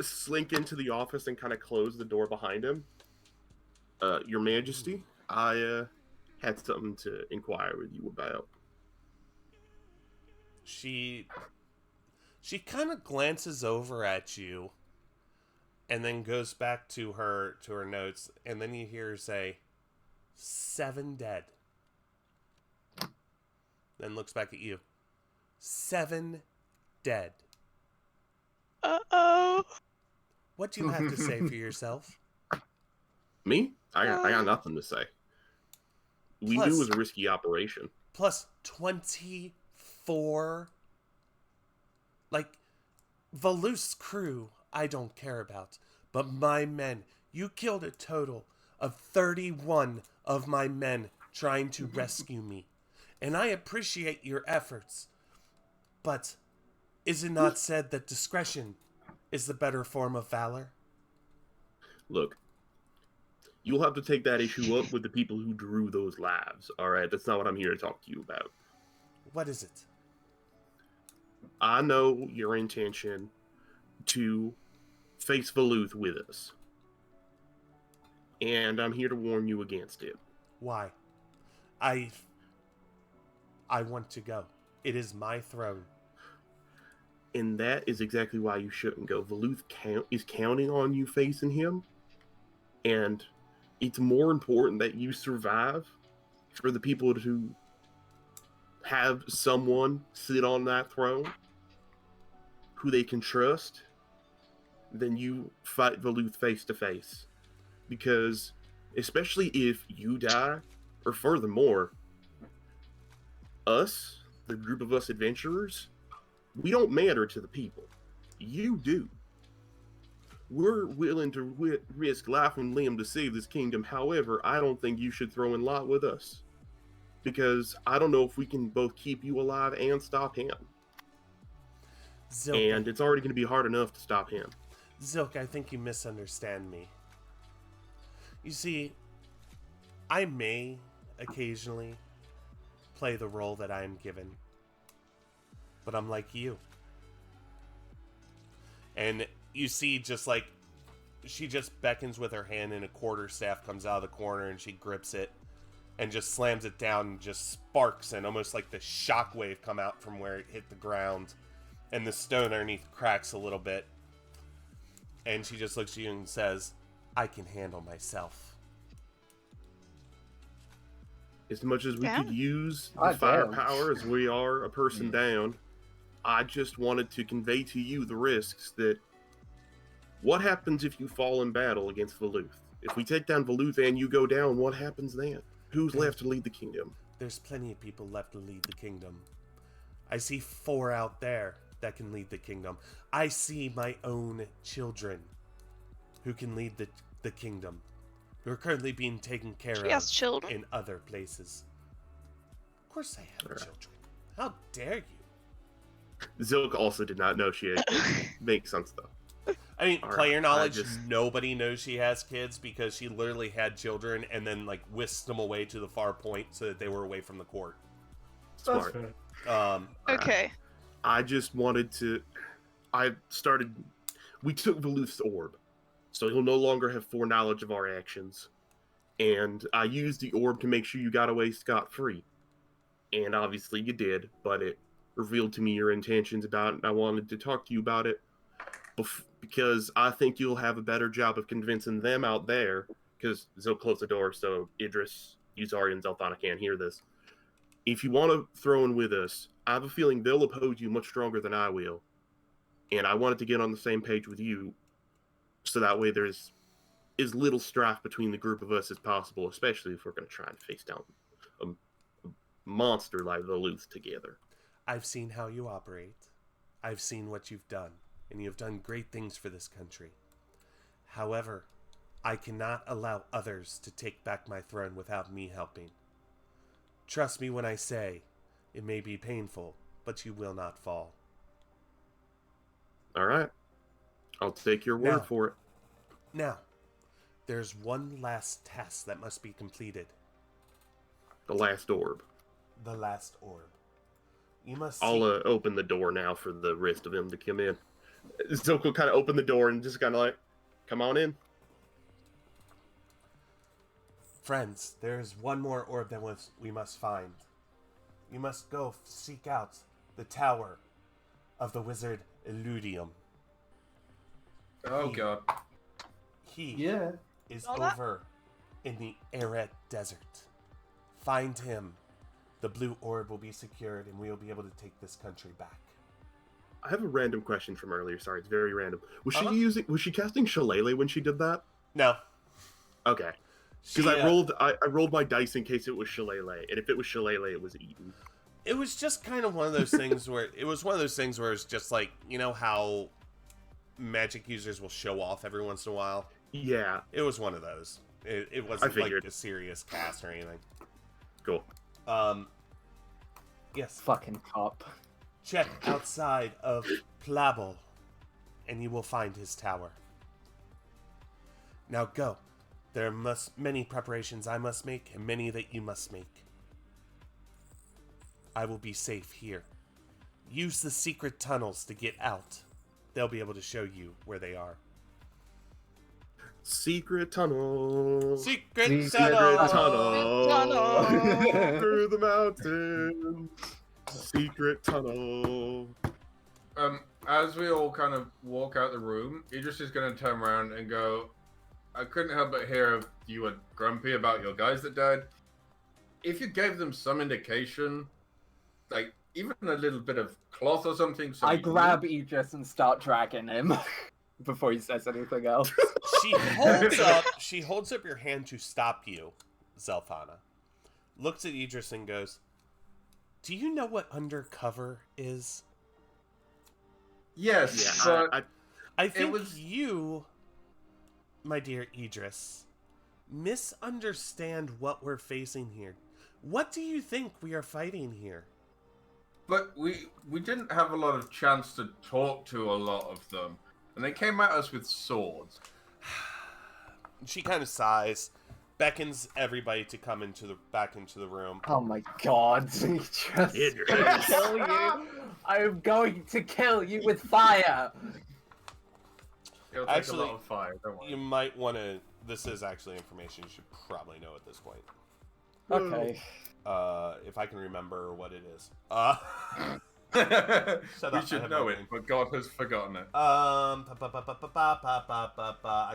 slink into the office and kind of close the door behind him. Your Majesty, I had something to inquire with you about. She kind of glances over at you and then goes back to her notes, and then you hear her say 7 dead. Then looks back at you. 7 dead. uh-oh. What do you have to say for yourself? Me? I got nothing to say. We knew it was a risky operation. Plus 24. Like, Valus's crew, I don't care about. But my men, you killed a total of 31 of my men trying to rescue me. And I appreciate your efforts. But is it not said that discretion is the better form of valor? Look, you'll have to take that issue up with the people who drew those lives, alright? That's not what I'm here to talk to you about. What is it? I know your intention to face Valuth with us. And I'm here to warn you against it. Why? I want to go. It is my throne. And that is exactly why you shouldn't go. Valuth is counting on you facing him. And it's more important that you survive for the people to have someone sit on that throne who they can trust than you fight Valuth face to face. Because especially if you die, or furthermore, us, the group of us adventurers, we don't matter to the people. You do. We're willing to risk life and limb to save this kingdom. However, I don't think you should throw in lot with us. Because I don't know if we can both keep you alive and stop him. Zilk, And it's already going to be hard enough to stop him. Zilk, I think you misunderstand me. You see, I may occasionally play the role that I am given. But I'm like you. And you see, just like, she just beckons with her hand and a quarterstaff comes out of the corner and she grips it and just slams it down and just sparks and almost like the shockwave come out from where it hit the ground. And the stone underneath cracks a little bit. And she just looks at you and says, I can handle myself. As much as we Damn. could use Ah, the damn. firepower as we are a person down, I just wanted to convey to you the risks that what happens if you fall in battle against Valuth? If we take down Valuth and you go down, what happens then? Who's left to lead the kingdom? There's plenty of people left to lead the kingdom. I see 4 out there that can lead the kingdom. I see my own children who can lead the kingdom, who are currently being taken care She has of children. in other places. Of course I have Alright. children. How dare you? Zilk also did not know she had kids. Makes sense though. I mean, Alright, player knowledge, I just- nobody knows she has kids because she literally had children and then like whisked them away to the far point so that they were away from the court. Smart. Okay. I just wanted to. We took Valuth's orb, so he'll no longer have foreknowledge of our actions. And I used the orb to make sure you got away scot-free. And obviously you did, but it revealed to me your intentions about it, and I wanted to talk to you about it because I think you'll have a better job of convincing them out there, because they'll close the door so Idris, Yuzari, and Zelthana can't hear this. If you want to throw in with us, I have a feeling they'll oppose you much stronger than I will. And I wanted to get on the same page with you, so that way there's as little strife between the group of us as possible, especially if we're going to try and face down a monster like Valuth together. I've seen how you operate. I've seen what you've done, and you've done great things for this country. However, I cannot allow others to take back my throne without me helping. Trust me when I say, it may be painful, but you will not fall. All right. I'll take your word Now. for it. Now, there's one last task that must be completed. The last orb. The last orb. You must I'll see- open the door now for the rest of them to come in. Zoke will kind of open the door and just kind of like, come on in. Friends, there is one more orb that we must find. You must go seek out the tower of the wizard Illudium. Oh god. He Yeah. is All that? over in the Eret Desert. Find him. The blue orb will be secured and we will be able to take this country back. I have a random question from earlier. Sorry, it's very random. Was Uh-huh. she casting Shillelagh when she did that? No, Okay. Because I rolled my dice in case it was Shillelagh, and if it was Shillelagh, it was eaten. It was just kind of one of those things where it's just like, you know how magic users will show off every once in a while? Yeah. It was one of those. It wasn't like a serious cast or anything. Cool. Yes. Fucking cop. Check outside of Plabble, and you will find his tower. Now go. There must many preparations I must make, and many that you must make. I will be safe here. Use the secret tunnels to get out. They'll be able to show you where they are. Secret tunnel. Secret tunnel. Tunnel. Through the mountain. Secret tunnel. As we all kind of walk out the room, Idris is going to turn around and go, I couldn't help but hear you were grumpy about your guys that died. If you gave them some indication, like even a little bit of cloth or something. So I grab Idris and start dragging him before he says anything else. She holds up your hand to stop you, Zelthana. Looks at Idris and goes, do you know what undercover is? Yes, Yeah, but I think you, my dear Idris, misunderstand what we're facing here. What do you think we are fighting here? But we didn't have a lot of chance to talk to a lot of them, and they came at us with swords. She kind of sighs, beckons everybody to come back into the room. Oh my god, Idris. I'm gonna kill you. I'm going to kill you with fire. It'll take Actually, a lot of fire, don't worry. You might want to. This is actually information you should probably know at this point. Okay. If I can remember what it is. We should know it, but God has forgotten it. I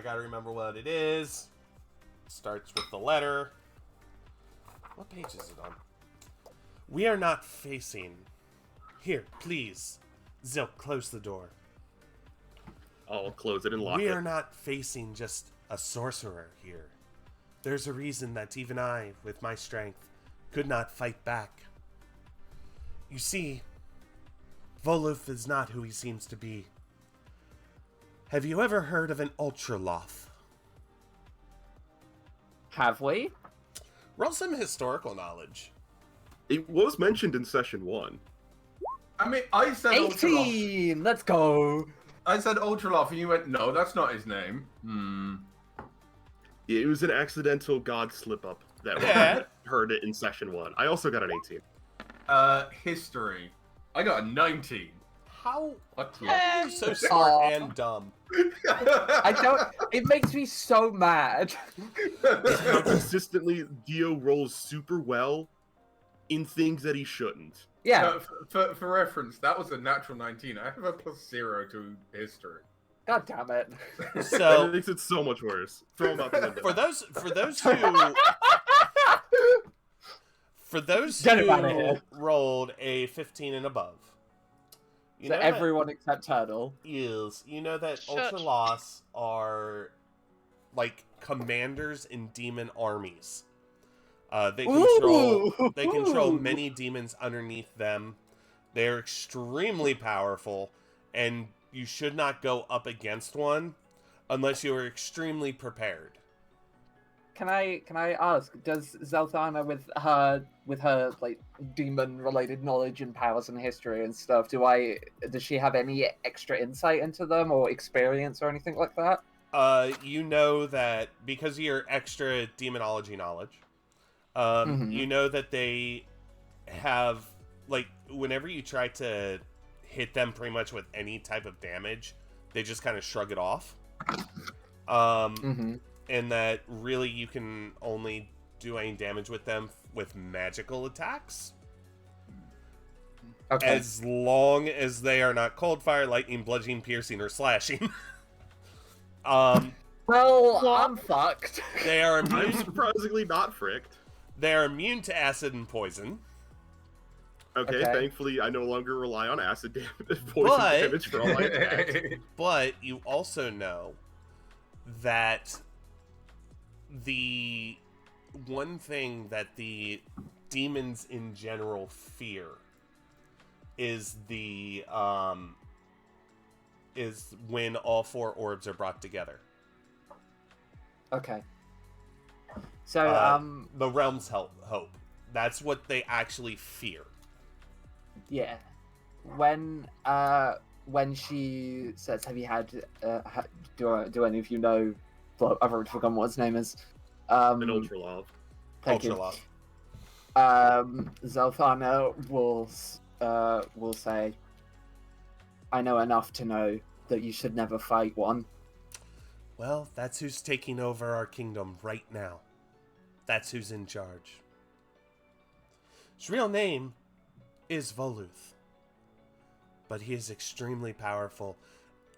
gotta remember what it is. Starts with the letter. What page is it on? We are not facing. Here, please. Zilk, close the door. I'll close it and lock We it. are not facing just a sorcerer here. There's a reason that even I, with my strength, could not fight back. You see, Voluf is not who he seems to be. Have you ever heard of an Ultraloth? Have we? Roll some historical knowledge. It was mentioned in session 1. I mean, I said Ultraloth. 18! Let's go! I said Ultraloth, and you went, no, that's not his name. It was an accidental god slip up that Yeah. heard it in session 1. I also got an 18. History. I got a 19. How What? are you so smart and dumb? I don't. It makes me so mad. How consistently Dio rolls super well in things that he shouldn't. Yeah. For reference, that was a natural 19. I have a +0 to history. God damn it. That So makes it so much worse. Throw him out the window. for those Get him outta who here. rolled a 15 and above. You So know that- everyone except Turtle. is you know that Shush. Ultraloths are like commanders in demon armies. They control many demons underneath them. They're extremely powerful, and you should not go up against one unless you are extremely prepared. Can I ask? Does Zelthana, with her like demon related knowledge and powers and history and stuff, does she have any extra insight into them or experience or anything like that? You know that because of your extra demonology knowledge, you know that they have, like, whenever you try to hit them pretty much with any type of damage, they just kind of shrug it off. And that really you can only do any damage with them with magical attacks. Okay. As long as they are not cold fire, lightning, bludgeoning, piercing, or slashing. Well, What? I'm fucked. They are I'm immune. surprisingly not fricked. They are immune to acid and poison. Okay, Okay. thankfully I no longer rely on acid damage, poison But- damage for all my attacks. But you also know that the one thing that the demons in general fear is is when all 4 orbs are brought together. Okay. So, the realm's hope. That's what they actually fear. yeah. When she says, "Have you had? Do any of you know?" Well, I've already forgotten what his name is. An Ultralov. Thank you. Ultralov. Zelthana will say, "I know enough to know that you should never fight one." Well, that's who's taking over our kingdom right now. That's who's in charge. His real name is Voluth. But he is extremely powerful,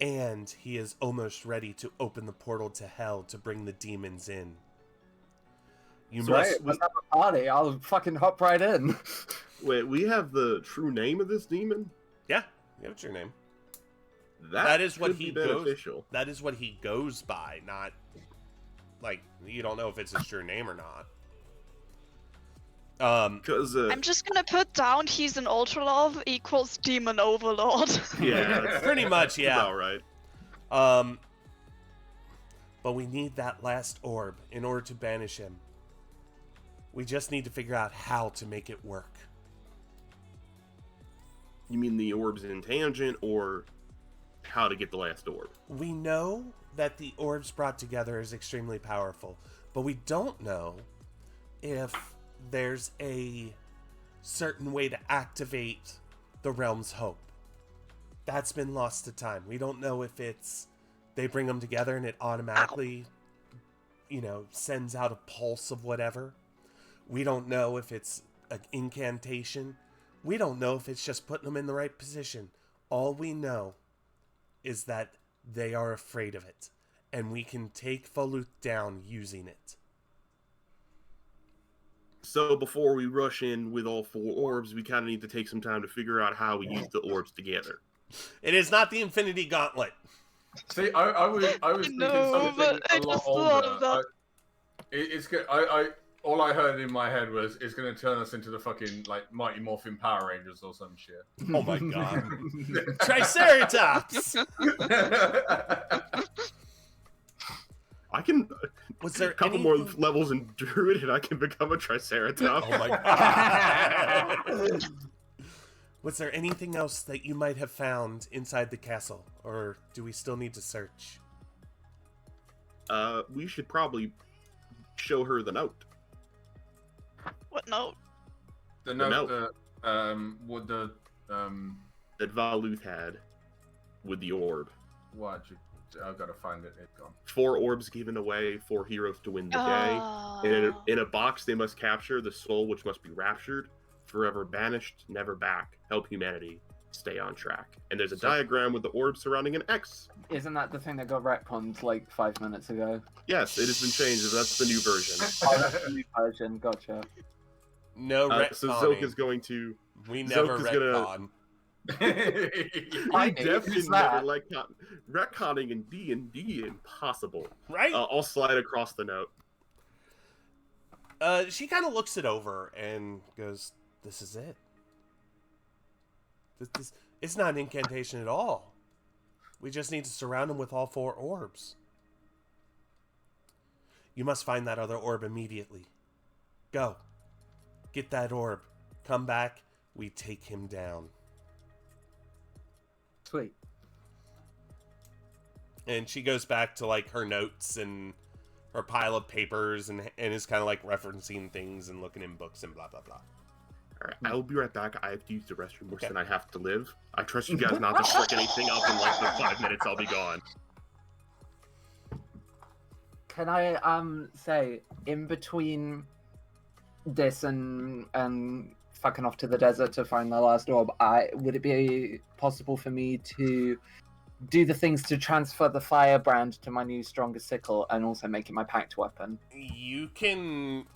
and he is almost ready to open the portal to hell to bring the demons in. You So must... Let's have a party. I'll fucking hop right in. Wait, we have the true name of this demon? Yeah, what's your name? That, That is what could he be beneficial. That is what he goes by, not... Like, you don't know if it's his true name or not. Because I'm just gonna put down he's an Ultralove equals Demon Overlord. yeah, that's pretty much, yeah. about right. But we need that last orb in order to banish him. We just need to figure out how to make it work. You mean the orbs in Tangent, or how to get the last orb? We know that the orbs brought together is extremely powerful, but we don't know if there's a certain way to activate the realm's hope. That's been lost to time. We don't know if it's they bring them together and it automatically, sends out a pulse of whatever. We don't know if it's an incantation. We don't know if it's just putting them in the right position. All we know is that they are afraid of it, and we can take Voluth down using it. So before we rush in with all 4 orbs, we kind of need to take some time to figure out how we use the orbs together. It is not the Infinity Gauntlet. See, I was thinking No, something but I a lot just thought of older. that. It's good. All I heard in my head was it's going to turn us into the fucking Mighty Morphin Power Rangers or some shit. Oh my god. Triceratops! I can... Was there a couple more levels in Druid and I can become a Triceratops. Oh my god. Was there anything else that you might have found inside the castle? Or do we still need to search? We should probably show her the note. What note? The note. note That Voluth had with the orb. What? I've got to find it. It's gone. 4 orbs given away, 4 heroes to win the day. And in a box they must capture the soul which must be raptured, forever banished, never back, help humanity, stay on track. And there's a diagram with the orb surrounding an X. Isn't that the thing that got retconned like 5 minutes ago? Yes, it has been changed. That's the new version. Oh, that's the new version. Gotcha. No retconning. So Zilk is going to... We never Zilk is retcon. I We knew definitely it was that. never like retconning in D&D impossible. Right? I'll slide across the note. She kind of looks it over and goes, "This is it. This it's not an incantation at all. We just need to surround him with all 4 orbs. You must find that other orb immediately. Go. Get that orb. Come back. We take him down." Sweet. And she goes back to her notes and her pile of papers and is kind of referencing things and looking in books and blah blah blah. All right, I will be right back. I have to use the restroom worse than I have to live. I trust you guys not to frick anything up in the 5 minutes I'll be gone. Can I say in between this and fucking off to the desert to find the last orb, would it be possible for me to do the things to transfer the firebrand to my new stronger sickle and also make it my pact weapon? You can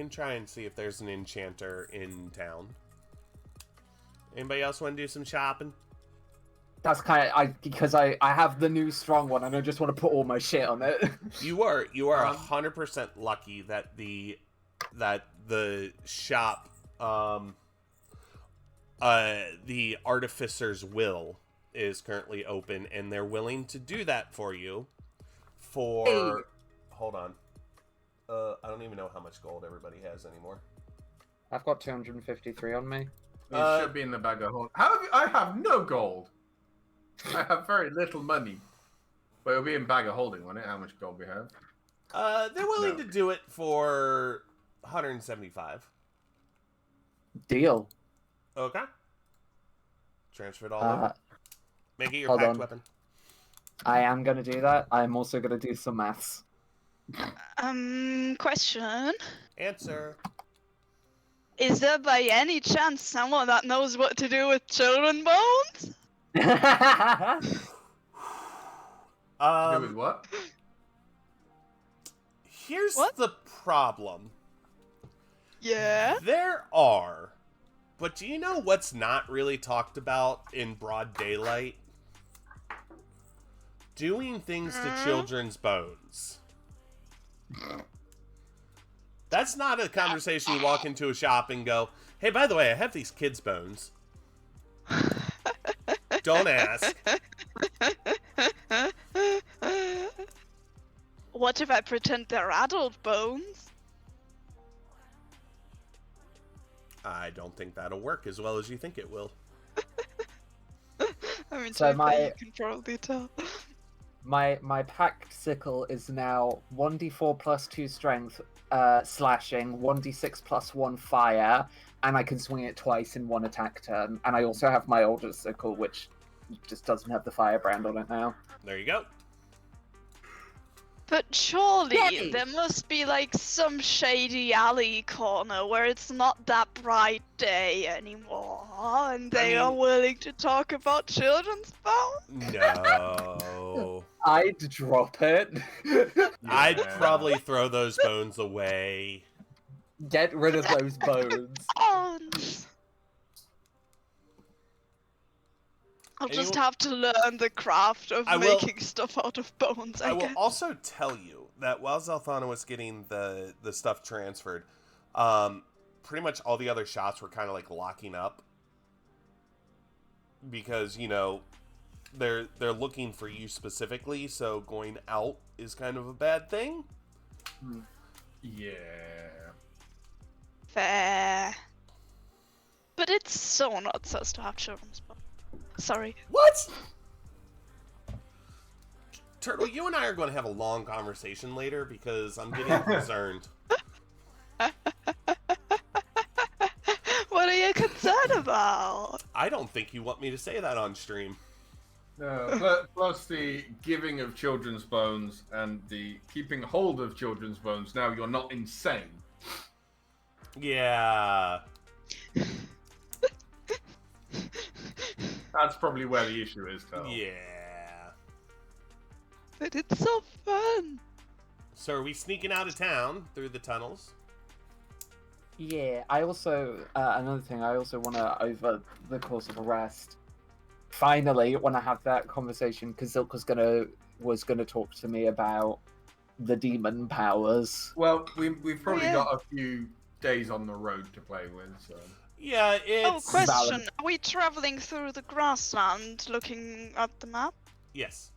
try and see if there's an enchanter in town. Anybody else want to do some shopping? That's kind of because I have the new strong one and I just want to put all my shit on it. You are 100% lucky that the shop, the Artificer's Will is currently open, and they're willing to do that for you. Hey. Hold on. I don't even know how much gold everybody has anymore. I've got 253 on me. It should be in the bag of holding. I have no gold. I have very little money. But it'll be in bag of holding, won't it? How much gold we have? They're willing to do it for 175. Deal. Okay. Transfer it all over. Make it your hold packed on. weapon. I am going to do that. I'm also going to do some maths. Question. Answer. Is there by any chance someone that knows what to do with children bones? Do with what? Here's What? the problem. Yeah. There are, but do you know what's not really talked about in broad daylight? Doing things to children's bones. That's not a conversation you walk into a shop and go, hey, by the way, I have these kids' bones. Don't ask. What if I pretend they're adult bones? I don't think that'll work as well as you think it will. I mean, So so my- you can probably tell. My packed sickle is now 1d4 plus 2 strength, slashing, 1d6 plus 1 fire, and I can swing it twice in one attack turn. And I also have my older sickle, which just doesn't have the firebrand on it now. There you go. But surely Yay! there must be like some shady alley corner where it's not that bright day anymore, and they are mean- willing to talk about children's bones. No. I'd drop it. I'd Yeah. probably throw those bones away. Get rid of those bones. Bones. I'll just Anyone- have to learn the craft of I will- making stuff out of bones. I I will guess. also tell you that while Zelthana was getting the stuff transferred, pretty much all the other shots were kind of like locking up because they're looking for you specifically, so going out is kind of a bad thing. Yeah. Fair. But it's so not sus to have children's bones. Sorry. What? Turtle, you and I are going to have a long conversation later because I'm getting concerned. What are you concerned about? I don't think you want me to say that on stream. No, plus the giving of children's bones and the keeping hold of children's bones. Now you're not insane. Yeah. That's probably where the issue is, Carl. Yeah. But it's so fun. So are we sneaking out of town through the tunnels? Yeah, I also, another thing, I also want to, over the course of a rest, finally, when I have that conversation, because Zilk was gonna talk to me about the demon powers. Well, we've probably Yeah. got a few days on the road to play with, so. Yeah, Oh, it's... question. Are we traveling through the grassland looking at the map? Yes.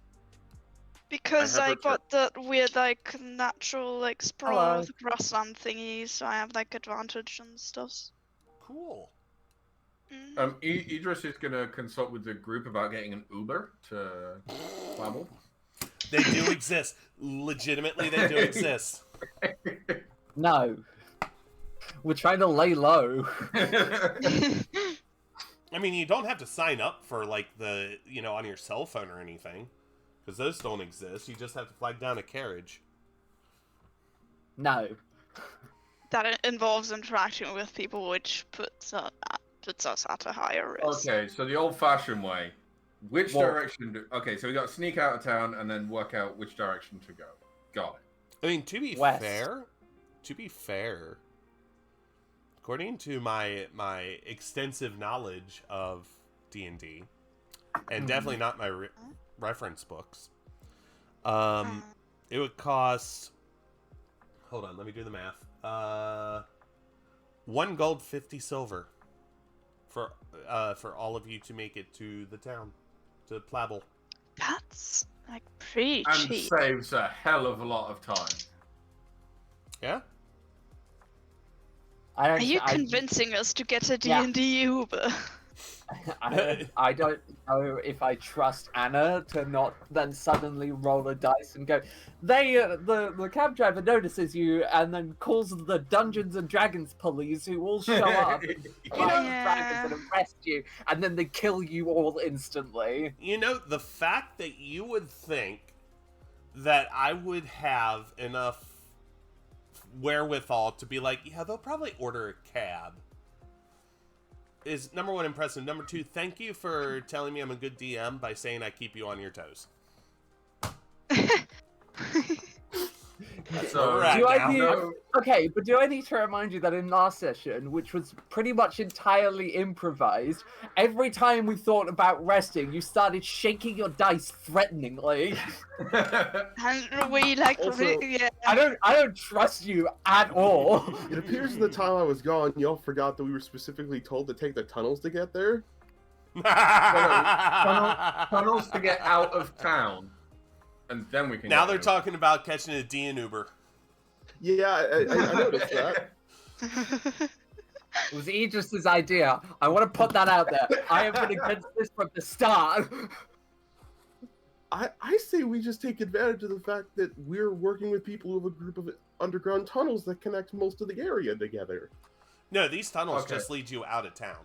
Because I have I a got that weird, like, natural explorer Hello. of the grassland thingy, so I have, like, advantage and stuff. Cool. Mm. Idris is going to consult with the group about getting an Uber to Flabble. They do exist. Legitimately, they do exist. No. We're trying to lay low. I mean, you don't have to sign up for, like, on your cell phone or anything. Because those don't exist. You just have to flag down a carriage. No. That involves interacting with people, which puts us at a higher risk. Okay, so the old-fashioned way. Which Well- direction do... Okay, so we got to sneak out of town and then work out which direction to go. Got it. I mean, to be West. fair, according to my extensive knowledge of D&D, and definitely not my reference books. It would cost. Hold on, let me do the math. 1 gold, 50 silver, for all of you to make it to the town, to Plabble. That's like pretty And cheap. saves a hell of a lot of time. Yeah. Are you convincing us to get a Yeah. D&D Uber? I don't know if I trust Anna to not then suddenly roll a dice and go. The cab driver notices you and then calls the Dungeons and Dragons police, who all show up and Yeah. and arrest you, and then they kill you all instantly. You know, the fact that you would think that I would have enough wherewithal to be like, yeah, they'll probably order a cab, is number one, impressive. Number two, thank you for telling me I'm a good DM by saying I keep you on your toes. That's where we're at Do I now. need, okay, but do I need to remind you that in last session, which was pretty much entirely improvised, every time we thought about resting, you started shaking your dice threateningly. And we like, Also- yeah. I don't trust you at all. It appears in the time I was gone, y'all forgot that we were specifically told to take the tunnels to get there. Tunnels to get out of town, and then we can. Now get they're there. talking about catching a D in Uber. Yeah, I noticed that. It was Aegis's idea. I want to put that out there. I have been against this from the start. I say we just take advantage of the fact that we're working with people who have a group of underground tunnels that connect most of the area together. No, these tunnels Okay. just lead you out of town.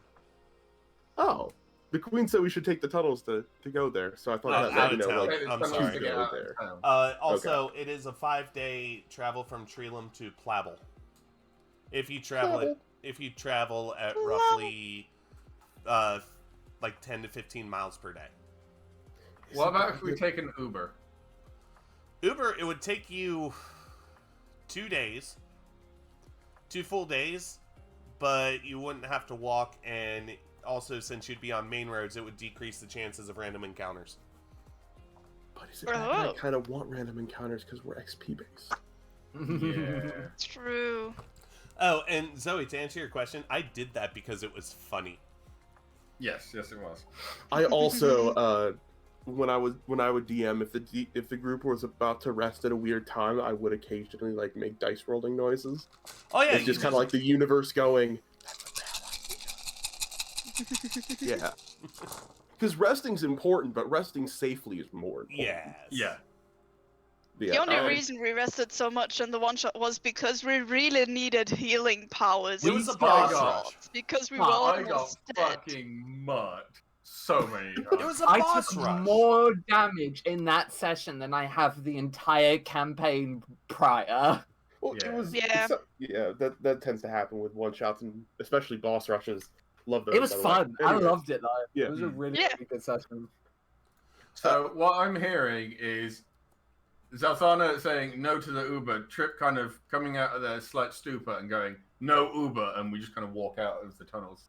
Oh, the queen said we should take the tunnels to go there, so I thought Out that let of you know, town. like, I'm Tunnels sorry. to get go out there. of town. Also, it is a 5-day travel from Treelum to Plabble. If you travel at roughly like 10 to 15 miles per day. What about if we take an Uber? Uber, it would take you 2 days, 2 full days, but you wouldn't have to walk, and also since you'd be on main roads, it would decrease the chances of random encounters. But is it that I Oh. kind of want random encounters because we're XP based? Yeah. True. Oh, and Zoe, to answer your question, I did that because it was funny. Yes, it was. I also, when I would DM, if the group was about to rest at a weird time, I would occasionally like make dice rolling noises. Oh yeah, It's you just kind of like the universe going. Yeah. Because resting's important, but resting safely is more important. Yes. Yeah. The only reason we rested so much in the one shot was because we really needed healing powers. It was a in boss spell rush. slots, because we Oh, were I got almost dead. fucking mugged so many It times. was a I boss took rush. more damage in that session than I have the entire campaign prior. Well, Yeah. it was. Yeah. Yeah. That tends to happen with one shots and especially boss rushes. Love those. It was by the fun. way. I Anyway, loved it though. Yeah. It was a really, Yeah. really good session. So what I'm hearing is Zalthana saying no to the Uber, Trip kind of coming out of their slight stupor and going, no Uber, and we just kind of walk out of the tunnels.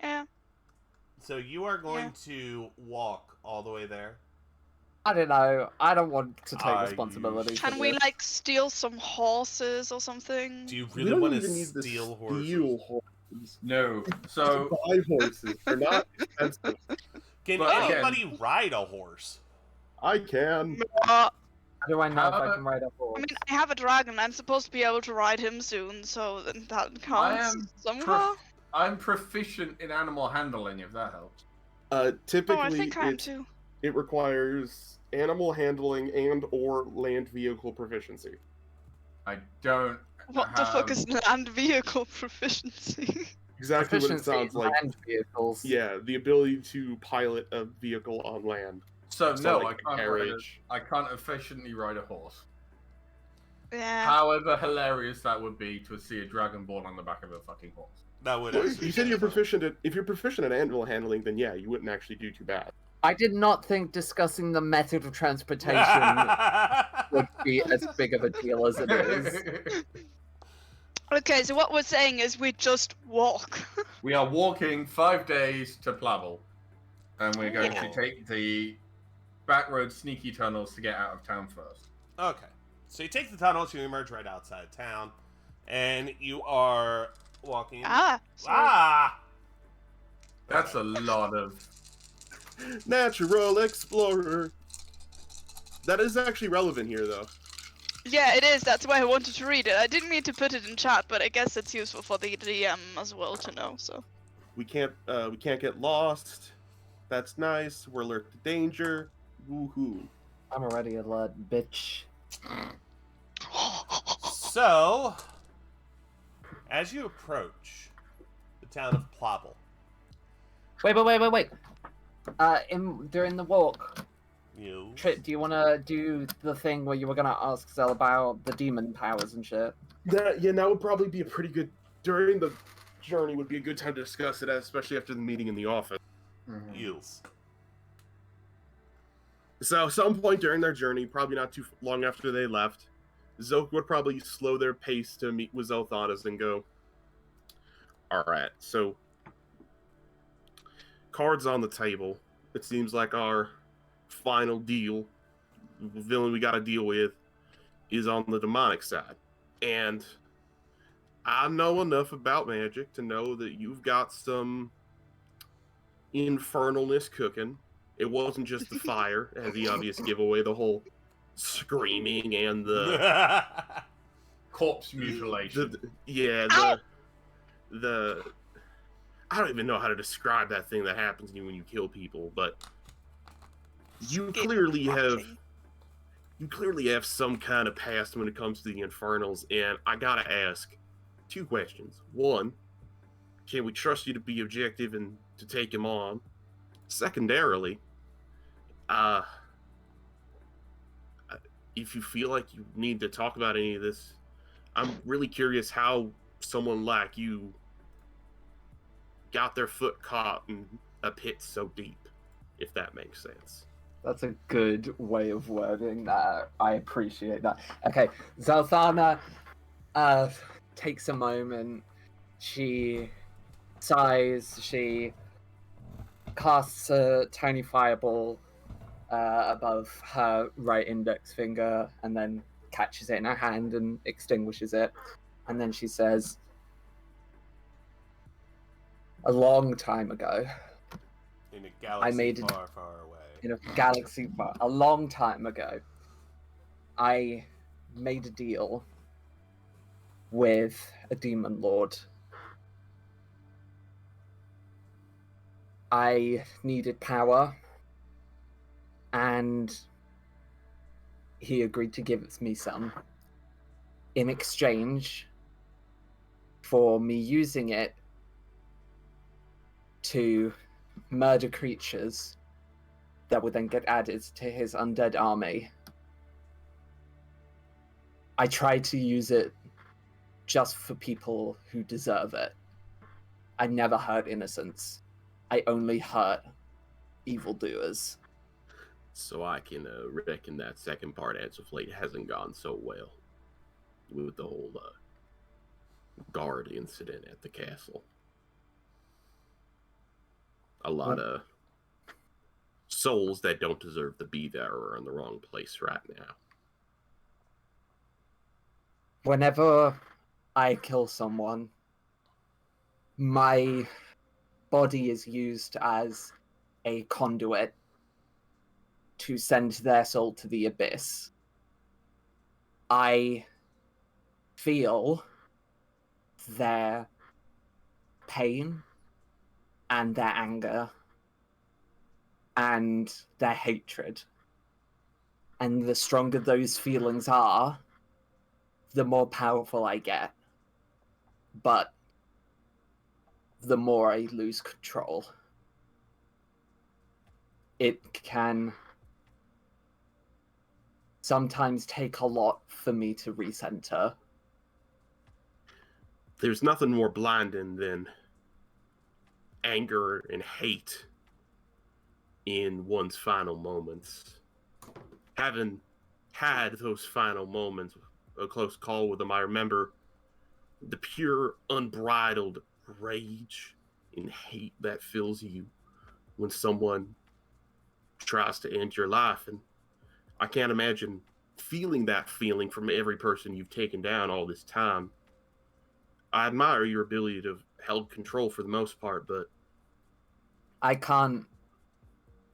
Yeah. So you are going to walk all the way there. I don't know. I don't want to take Are you responsibility. Can for we this. like steal some horses or something? Do you We really don't want to even need to steal horses? steal horses. No. So Buy horses. They're not expensive. Can But again- anybody ride a horse? I can. Uh, How do I know if I How can ride a horse? I mean, I have a dragon. I'm supposed to be able to ride him soon, so then that counts am somehow. I'm proficient in animal handling, if that helps. Typically, Oh, I think I am too. it requires animal handling and/or land vehicle proficiency. I don't. What the fuck have- is land vehicle proficiency? Exactly what it Proficiency sounds in like. land vehicles. Yeah, the ability to pilot a vehicle on land. So So, no, like, I a can't. carriage. I can't efficiently ride a horse. Yeah. However hilarious that would be to see a dragonborn on the back of a fucking horse. That would. Well, actually you said be you're fun. proficient at. If you're proficient at animal handling, then yeah, you wouldn't actually do too bad. I did not think discussing the method of transportation would be as big of a deal as it is. Okay, so what we're saying is we just walk. We are walking 5 days to Plabble. And we're going Oh. to take the back road sneaky tunnels to get out of town first. Okay. So you take the tunnels, you emerge right outside town, and you are walking. Ah, sorry. Ah! That's a lot of. Natural explorer. That is actually relevant here, though. Yeah, it is. That's why I wanted to read it. I didn't mean to put it in chat, but I guess it's useful for the DM as well to know. So. We can't get lost. That's nice. We're alert to danger. Woohoo! I'm already alert, bitch. So, as you approach the town of Plobble, Wait. During the walk, you Trip, do you want to do the thing where you were gonna ask Zell about the demon powers and shit? That would probably be a pretty good during the journey. Would be a good time to discuss it, especially after the meeting in the office. Eels. So, at some point during their journey, probably not too long after they left, Zoke would probably slow their pace to meet with Zelthanas and go, alright, so cards on the table. It seems like our final deal, the villain we gotta deal with, is on the demonic side. And I know enough about magic to know that you've got some infernalness cooking. It wasn't just the fire, as the obvious giveaway, the whole screaming and the Corpse mutilation. the I don't even know how to describe that thing that happens to you when you kill people, but you clearly have some kind of past when it comes to the infernals, and I gotta ask two questions. One, can we trust you to be objective and to take him on? Secondarily, if you feel like you need to talk about any of this, I'm really curious how someone like you got their foot caught in a pit so deep, if that makes sense. That's a good way of wording that. I appreciate that. Okay, Zelthana takes a moment. She sighs. She casts a tiny fireball above her right index finger and then catches it in her hand and extinguishes it. And then she says, a long time ago, in a galaxy made it- far, far away. in a galaxy far, a long time ago, I made a deal with a demon lord. I needed power, and he agreed to give me some in exchange for me using it to murder creatures that would then get added to his undead army. I tried to use it just for people who deserve it. I never hurt innocents. I only hurt evildoers. So I can reckon that second part as of late hasn't gone so well with the whole guard incident at the castle. A lot of souls that don't deserve to be there are in the wrong place right now. Whenever I kill someone, my body is used as a conduit to send their soul to the abyss. I feel their pain and their anger and their hatred. And the stronger those feelings are, the more powerful I get. But the more I lose control. It can sometimes take a lot for me to recenter. There's nothing more blinding than anger and hate in one's final moments. Having had those final moments, a close call with them, I remember the pure, unbridled rage and hate that fills you when someone tries to end your life. And I can't imagine feeling that feeling from every person you've taken down all this time. I admire your ability to hold control for the most part, but I can't.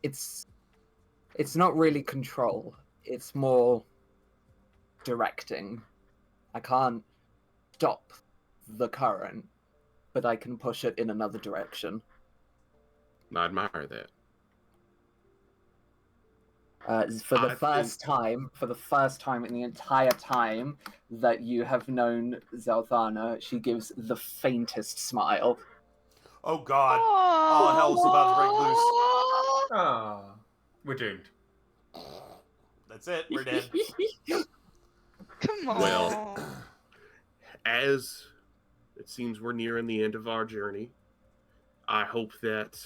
It's not really control. It's more directing. I can't stop the current, but I can push it in another direction. I admire that. For the I first time in the entire time that you have known Zelthana, she gives the faintest smile. Oh God! All hell's about to break loose. Ah, we're doomed. That's it. We're dead. Come on. Well, as it seems we're nearing the end of our journey, I hope that,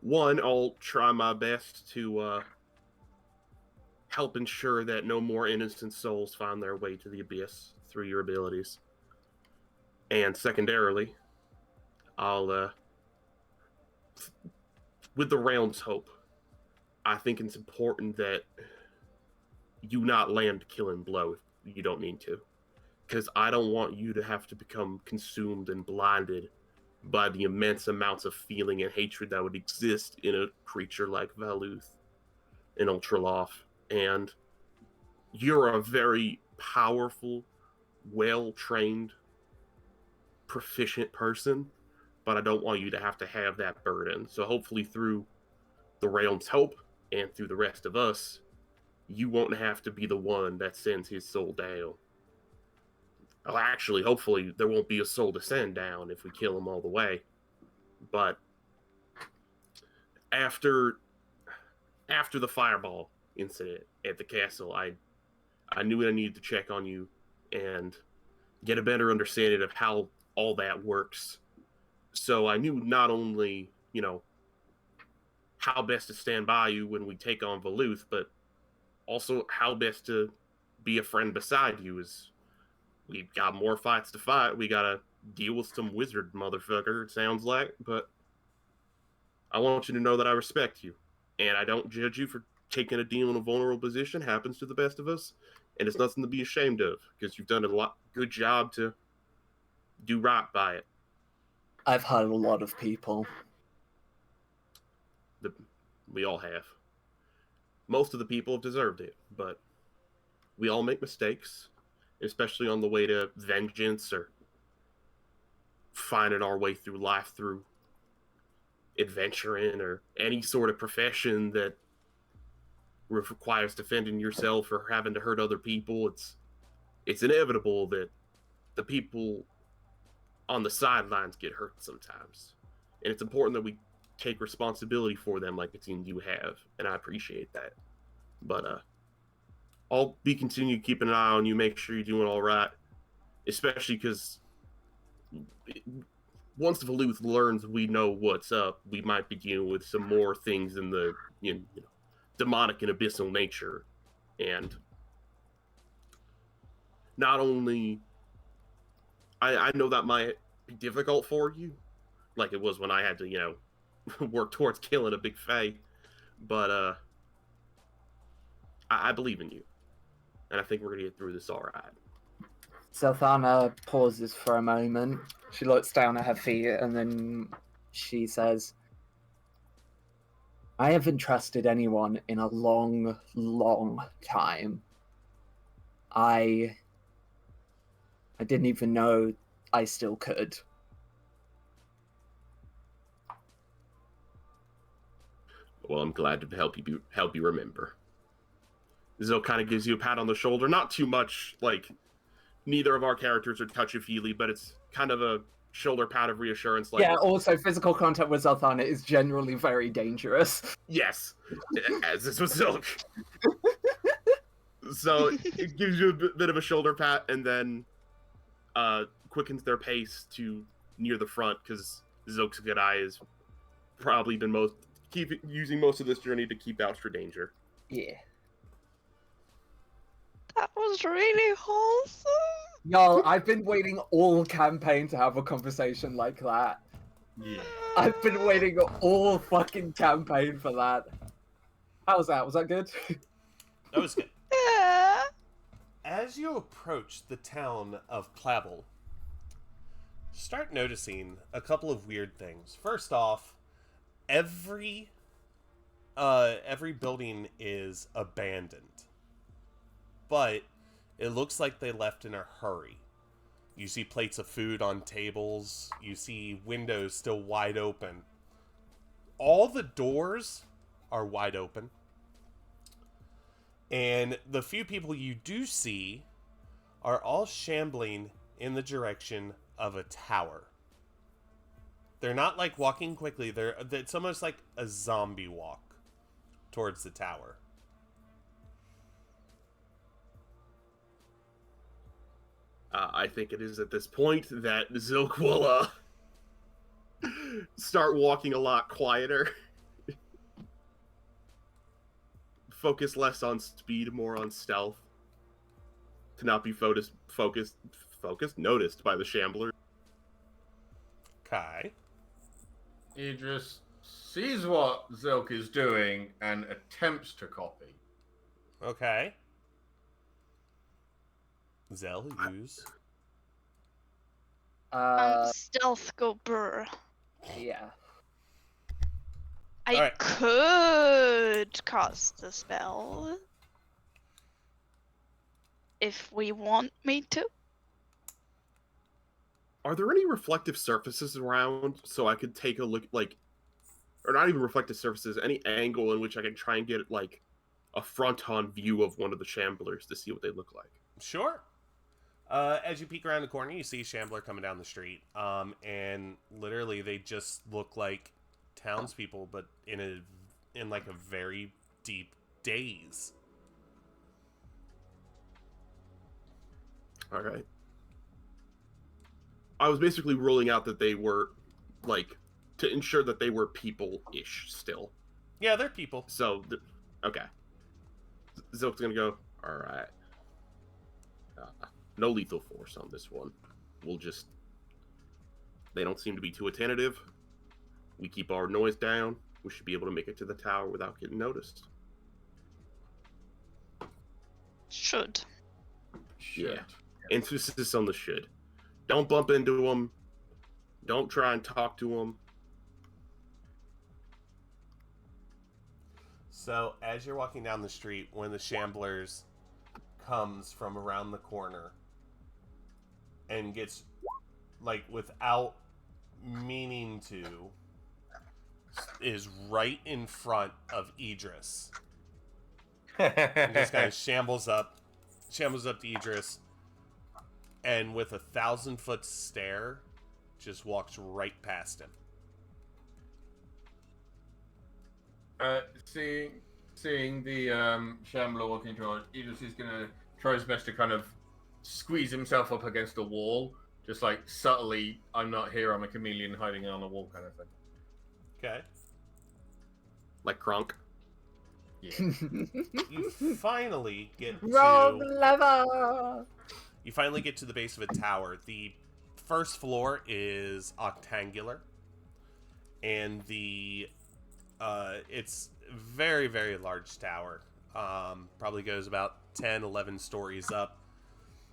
one, I'll try my best to help ensure that no more innocent souls find their way to the abyss through your abilities. And secondarily, I'll, with the realm's hope, I think it's important that you not land a killing blow if you don't need to. Because I don't want you to have to become consumed and blinded by the immense amounts of feeling and hatred that would exist in a creature like Valuth in Ultraloth. And you're a very powerful, well-trained, proficient person, but I don't want you to have that burden. So hopefully through the realm's hope and through the rest of us, you won't have to be the one that sends his soul down. Well, actually, hopefully there won't be a soul to send down if we kill him all the way. But after the fireball incident at the castle, I knew I needed to check on you and get a better understanding of how all that works. So I knew not only, how best to stand by you when we take on Valuth, but also how best to be a friend beside you. As we've got more fights to fight. We gotta deal with some wizard motherfucker, it sounds like, but I want you to know that I respect you, and I don't judge you for taking a deal in a vulnerable position. Happens to the best of us, and it's nothing to be ashamed of, because you've done a good job to do right by it. I've hurt a lot of people. We all have. Most of the people have deserved it, but we all make mistakes, especially on the way to vengeance or finding our way through life through adventuring or any sort of profession that requires defending yourself or having to hurt other people. It's inevitable that the people on the sidelines get hurt sometimes, and it's important that we take responsibility for them like it seems you have, and I appreciate that. But I'll be continue keeping an eye on you, make sure you're doing all right, especially because once Valuth learns we know what's up, we might be dealing with some more things in the demonic and abyssal nature. And not only I know that might be difficult for you, like it was when I had to work towards killing a big fae, but I believe in you, and I think we're gonna get through this all right. Zelthana pauses for a moment. She looks down at her feet and then she says, I haven't trusted anyone in a long, long time. I didn't even know I still could. Well, I'm glad to help you remember. Zil kind of gives you a pat on the shoulder, not too much, like neither of our characters are touchy-feely, but it's kind of a shoulder pat of reassurance. Like, yeah, also physical contact with Zelthana is generally very dangerous. Yes, as this was Zilk. So it gives you a bit of a shoulder pat, and then quickens their pace to near the front, because Zilk's good eye has probably been using most of this journey to keep out for danger. Yeah. That was really wholesome. Y'all, I've been waiting all campaign to have a conversation like that. Yeah. I've been waiting all fucking campaign for that. How was that? Was that good? That was good. Yeah. As you approach the town of Plavel, start noticing a couple of weird things. First off, every building is abandoned, but it looks like they left in a hurry. You see plates of food on tables. You see windows still wide open. All the doors are wide open. And the few people you do see are all shambling in the direction of a tower. They're not like walking quickly. It's almost like a zombie walk towards the tower. I think it is at this point that Zilk will start walking a lot quieter. Focus less on speed, more on stealth. To not be noticed by the Shambler. Kai. Idris sees what Zilk is doing and attempts to copy. Okay. Zell, use. Stealth go brr. Yeah. I Alright. could cast the spell. If we want me to. Are there any reflective surfaces around so I could take a look, like, or not even reflective surfaces, any angle in which I can try and get, like, a front-on view of one of the Shamblers to see what they look like? Sure. As you peek around the corner, you see Shambler coming down the street. And literally they just look like townspeople, but in like a very deep daze. Alright. I was basically ruling out that they were, like, to ensure that they were people-ish still. Yeah, they're people. So, okay. Zilk's gonna go, alright. No lethal force on this one. We'll just... They don't seem to be too attentive. We keep our noise down. We should be able to make it to the tower without getting noticed. Should. Yeah. Emphasis on the should. Don't bump into them. Don't try and talk to them. So, as you're walking down the street, one of the Shamblers comes from around the corner and gets, like, without meaning to, is right in front of Idris. And just kind of shambles up to Idris, and with a 1,000-foot stare, just walks right past him. Seeing the Shambler walking towards, Idris is gonna try his best to kind of squeeze himself up against a wall, just like subtly, I'm not here, I'm a chameleon hiding on a wall kind of thing. Okay. Like Kronk. Yeah. You finally get Wrong to... lever! You finally get to the base of a tower. The first floor is octangular, and it's very, very large tower. Probably goes about 10, 11 stories up.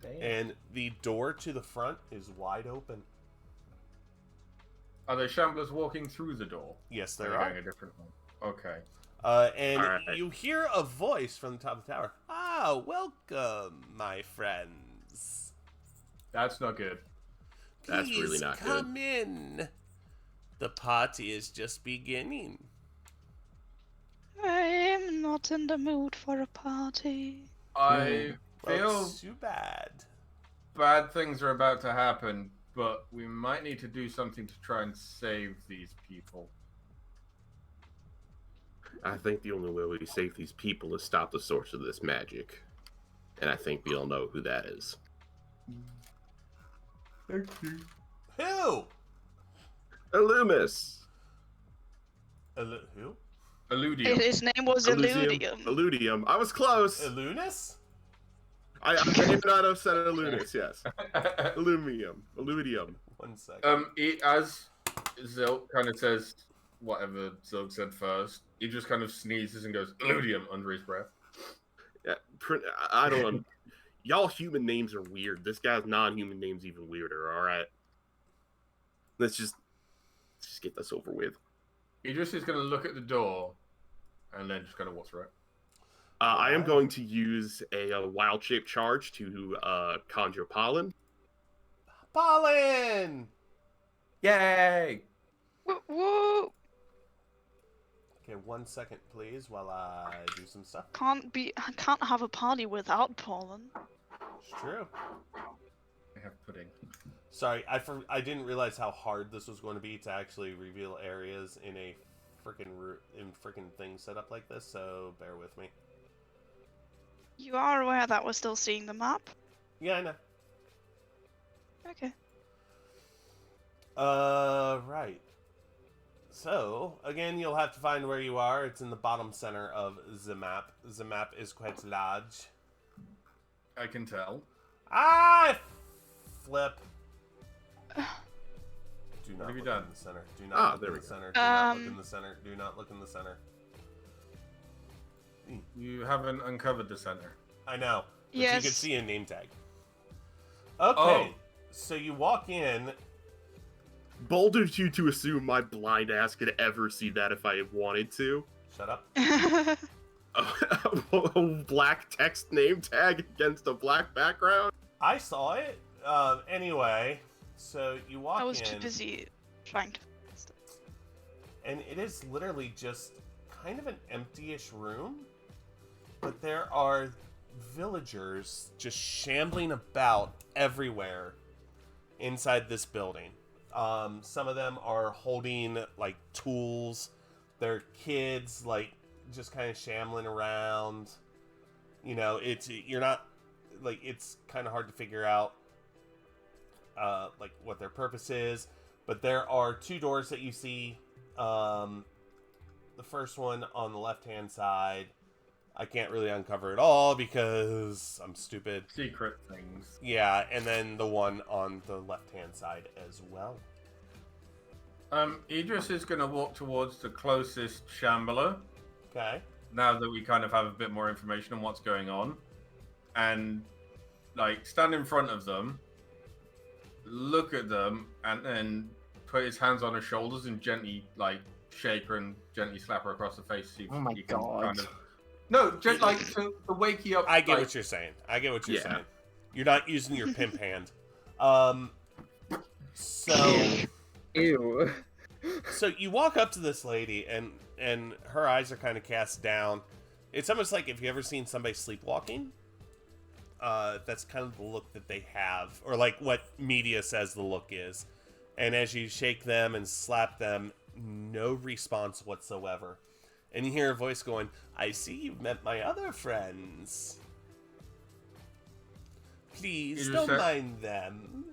Damn. And the door to the front is wide open. Are there Shamblers walking through the door? Yes, Or there going are. a different one? Okay. And Alright. you hear a voice from the top of the tower. Ah, welcome, my friends. That's not good. That's really Please not good. come in. The party is just beginning. I am not in the mood for a party. I Well, feel too bad. bad things are about to happen, but we might need to do something to try and save these people. I think the only way we save these people is stop the source of this magic. And I think we all know who that is. Thank you. Who? Illumis! Who? Illudium. His name was Illudium. Illudium. I was close. Illunis? I may not have said Illumis, yes. Illumium. Illudium. 1 second. As Zilk kind of says whatever Zilk said first. He just kind of sneezes and goes, Illudium, under his breath. Yeah, I don't. Y'all human names are weird. This guy's non-human name's even weirder. All right, let's just get this over with. Idris is going to look at the door and then just kind of walk through it. I am going to use a wild shape charge to conjure pollen. Pollen! Yay! Woo woo! Okay, 1 second, please, while I do some stuff. I can't have a party without pollen. It's true. I have pudding. Sorry, I didn't realize how hard this was going to be to actually reveal areas in a freaking thing set up like this, so bear with me. You are aware that we're still seeing the map? Yeah, I know. Okay. Right. So, again, you'll have to find where you are. It's in the bottom center of the map. The map is quite large. I can tell. Ah! Flip. Do not have you look done? in the center. Do not look there in we the go. center. Do not look in the center. Do not look in the center. You haven't uncovered the center. I know. But Yes. you can see a name tag. Okay. Oh. So you walk in. Bold of you to assume my blind ass could ever see that if I wanted to. Shut up. A black text name tag against a black background. I saw it. Anyway, so you walk I was in. too busy trying to. And it is literally just kind of an empty-ish room, but there are villagers just shambling about everywhere inside this building. Some of them are holding like tools. Their kids like just kind of shambling around. You know, it's kind of hard to figure out like what their purpose is. But there are two doors that you see. The first one on the left-hand side, I can't really uncover it all because I'm stupid. Secret things. Yeah, and then the one on the left-hand side as well. Idris is going to walk towards the closest shambler, Okay. now that we kind of have a bit more information on what's going on. And, like, stand in front of them, look at them, and then put his hands on her shoulders and gently, like, shake her and gently slap her across the face. See if Oh my he can God. Kind of... No, just like to wake you up. I get like... what you're saying. I get what you're Yeah. saying. You're not using your pimp hand. So Ew. so you walk up to this lady and her eyes are kind of cast down. It's almost like if you ever seen somebody sleepwalking. That's kind of the look that they have, or like what media says the look is. And as you shake them and slap them, no response whatsoever. And you hear a voice going, "I see you've met my other friends. Please You don't just said- mind them.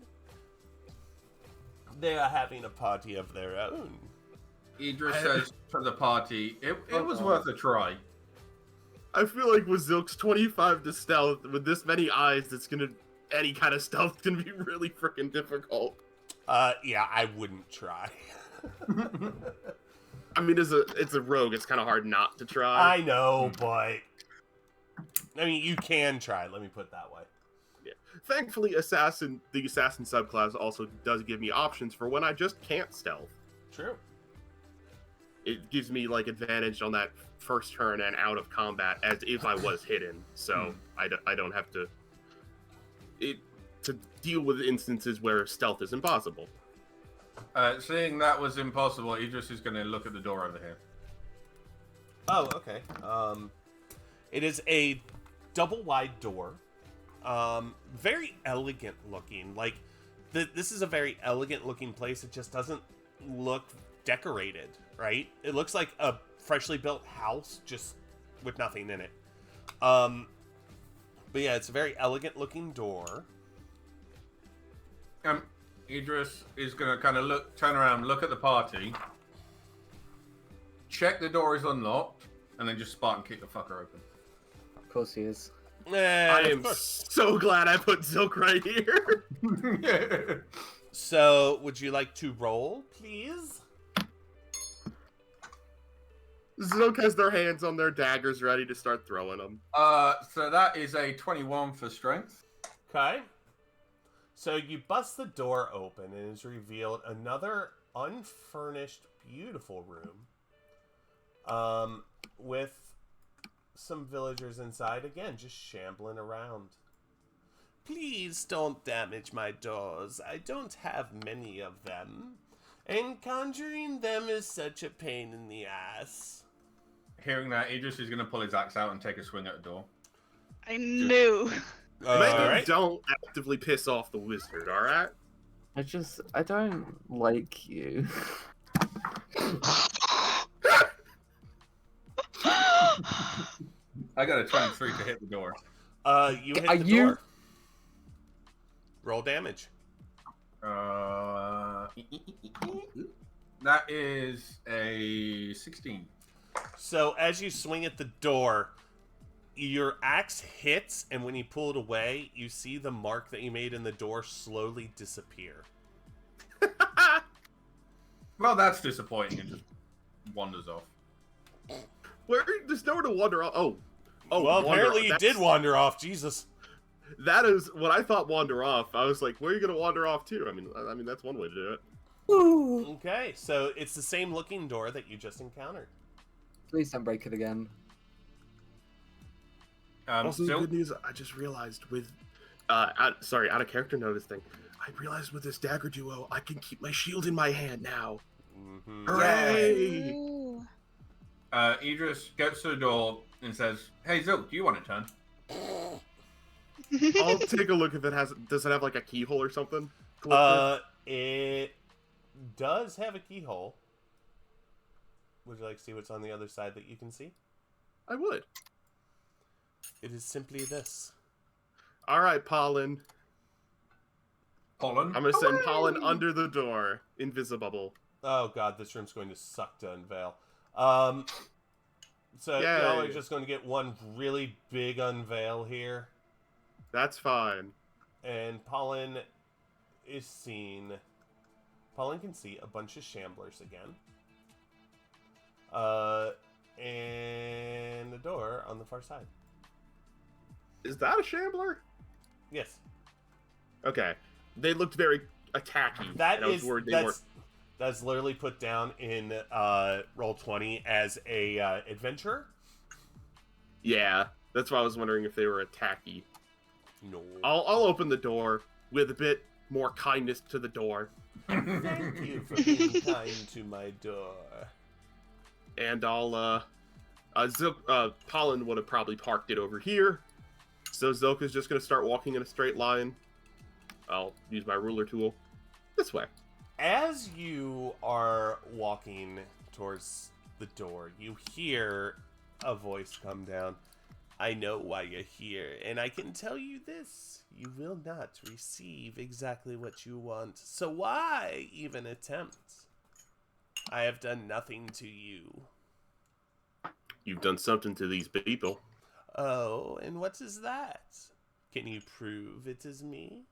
They are having a party of their own." Idris says to the party, it was worth a try. I feel like with Zilk's 25 to stealth, with this many eyes, any kind of stealth can be really freaking difficult. Yeah, I wouldn't try. I mean, it's a rogue. It's kind of hard not to try. I know, but I mean, you can try. Let me put it that way. Thankfully, the assassin subclass also does give me options for when I just can't stealth. True. It gives me like advantage on that first turn and out of combat as if I was hidden, so I don't have to deal with instances where stealth is impossible. Seeing that was impossible, Idris is going to look at the door over here. Oh, okay. It is a double wide door. Very elegant looking. Like, this is a very elegant looking place. It just doesn't look decorated, right? It looks like a freshly built house, just with nothing in it. But yeah, it's a very elegant looking door. Idris is going to kind of turn around, look at the party, check the door is unlocked, and then just Spartan kick the fucker open. Of course he is. I am so glad I put Zilk right here. So, would you like to roll, please? Zook has their hands on their daggers ready to start throwing them. So that is a 21 for strength. Okay. So you bust the door open and is revealed another unfurnished, beautiful room. With some villagers inside again, just shambling around. Please don't damage my doors. I don't have many of them. And conjuring them is such a pain in the ass. Hearing that, Idris is going to pull his axe out and take a swing at the door. I knew. Maybe Alright. don't actively piss off the wizard, alright? I don't like you. I got a 23 to hit the door. You hit Are the you- door. Roll damage. That is a 16. So as you swing at the door, your axe hits, and when you pull it away, you see the mark that you made in the door slowly disappear. Well, that's disappointing and just wanders off. Where there's nowhere to wander off. Oh, well, wander apparently off. you That's- did wander off. Jesus. That is what I thought. Wander off. I was like, where are you gonna wander off to? I mean, that's one way to do it. Okay, so it's the same looking door that you just encountered. Please don't break it again. Also, the Zilk, good news, I just realized with, out of character notice thing, I realized with this dagger duo, I can keep my shield in my hand now. Mm-hmm. Hooray! Ooh. Idris gets to the door and says, "Hey, Zilk, do you want a turn?" I'll take a look if it has. Does it have like a keyhole or something? Clip It does have a keyhole. Would you like to see what's on the other side that you can see? I would. It is simply this. All right, Pollen. Pollen. I'm gonna send Pollen under the door, invisible. Oh god, this room's going to suck to unveil. So Yay. y'all are just going to get one really big unveil here, That's fine. and Pollen is seen. Pollen can see a bunch of shamblers again. And the door on the far side. Is that a shambler? Yes, Okay. They looked very attacky. that and I was is worried they weren't. that's literally put down in Roll20 as a adventurer. Yeah, that's why I was wondering if they were attacky. No. I'll open the door with a bit more kindness to the door, Thank you for being kind to my door. and I'll Pollen would have probably parked it over here. So Zilka's just gonna start walking in a straight line. I'll use my ruler tool this way. As you are walking towards the door, you hear a voice come down. I know why you're here, and I can tell you this. You will not receive exactly what you want, so why even attempt? I have done nothing to you. You've done something to these people. Oh, and what is that? Can you prove it is me?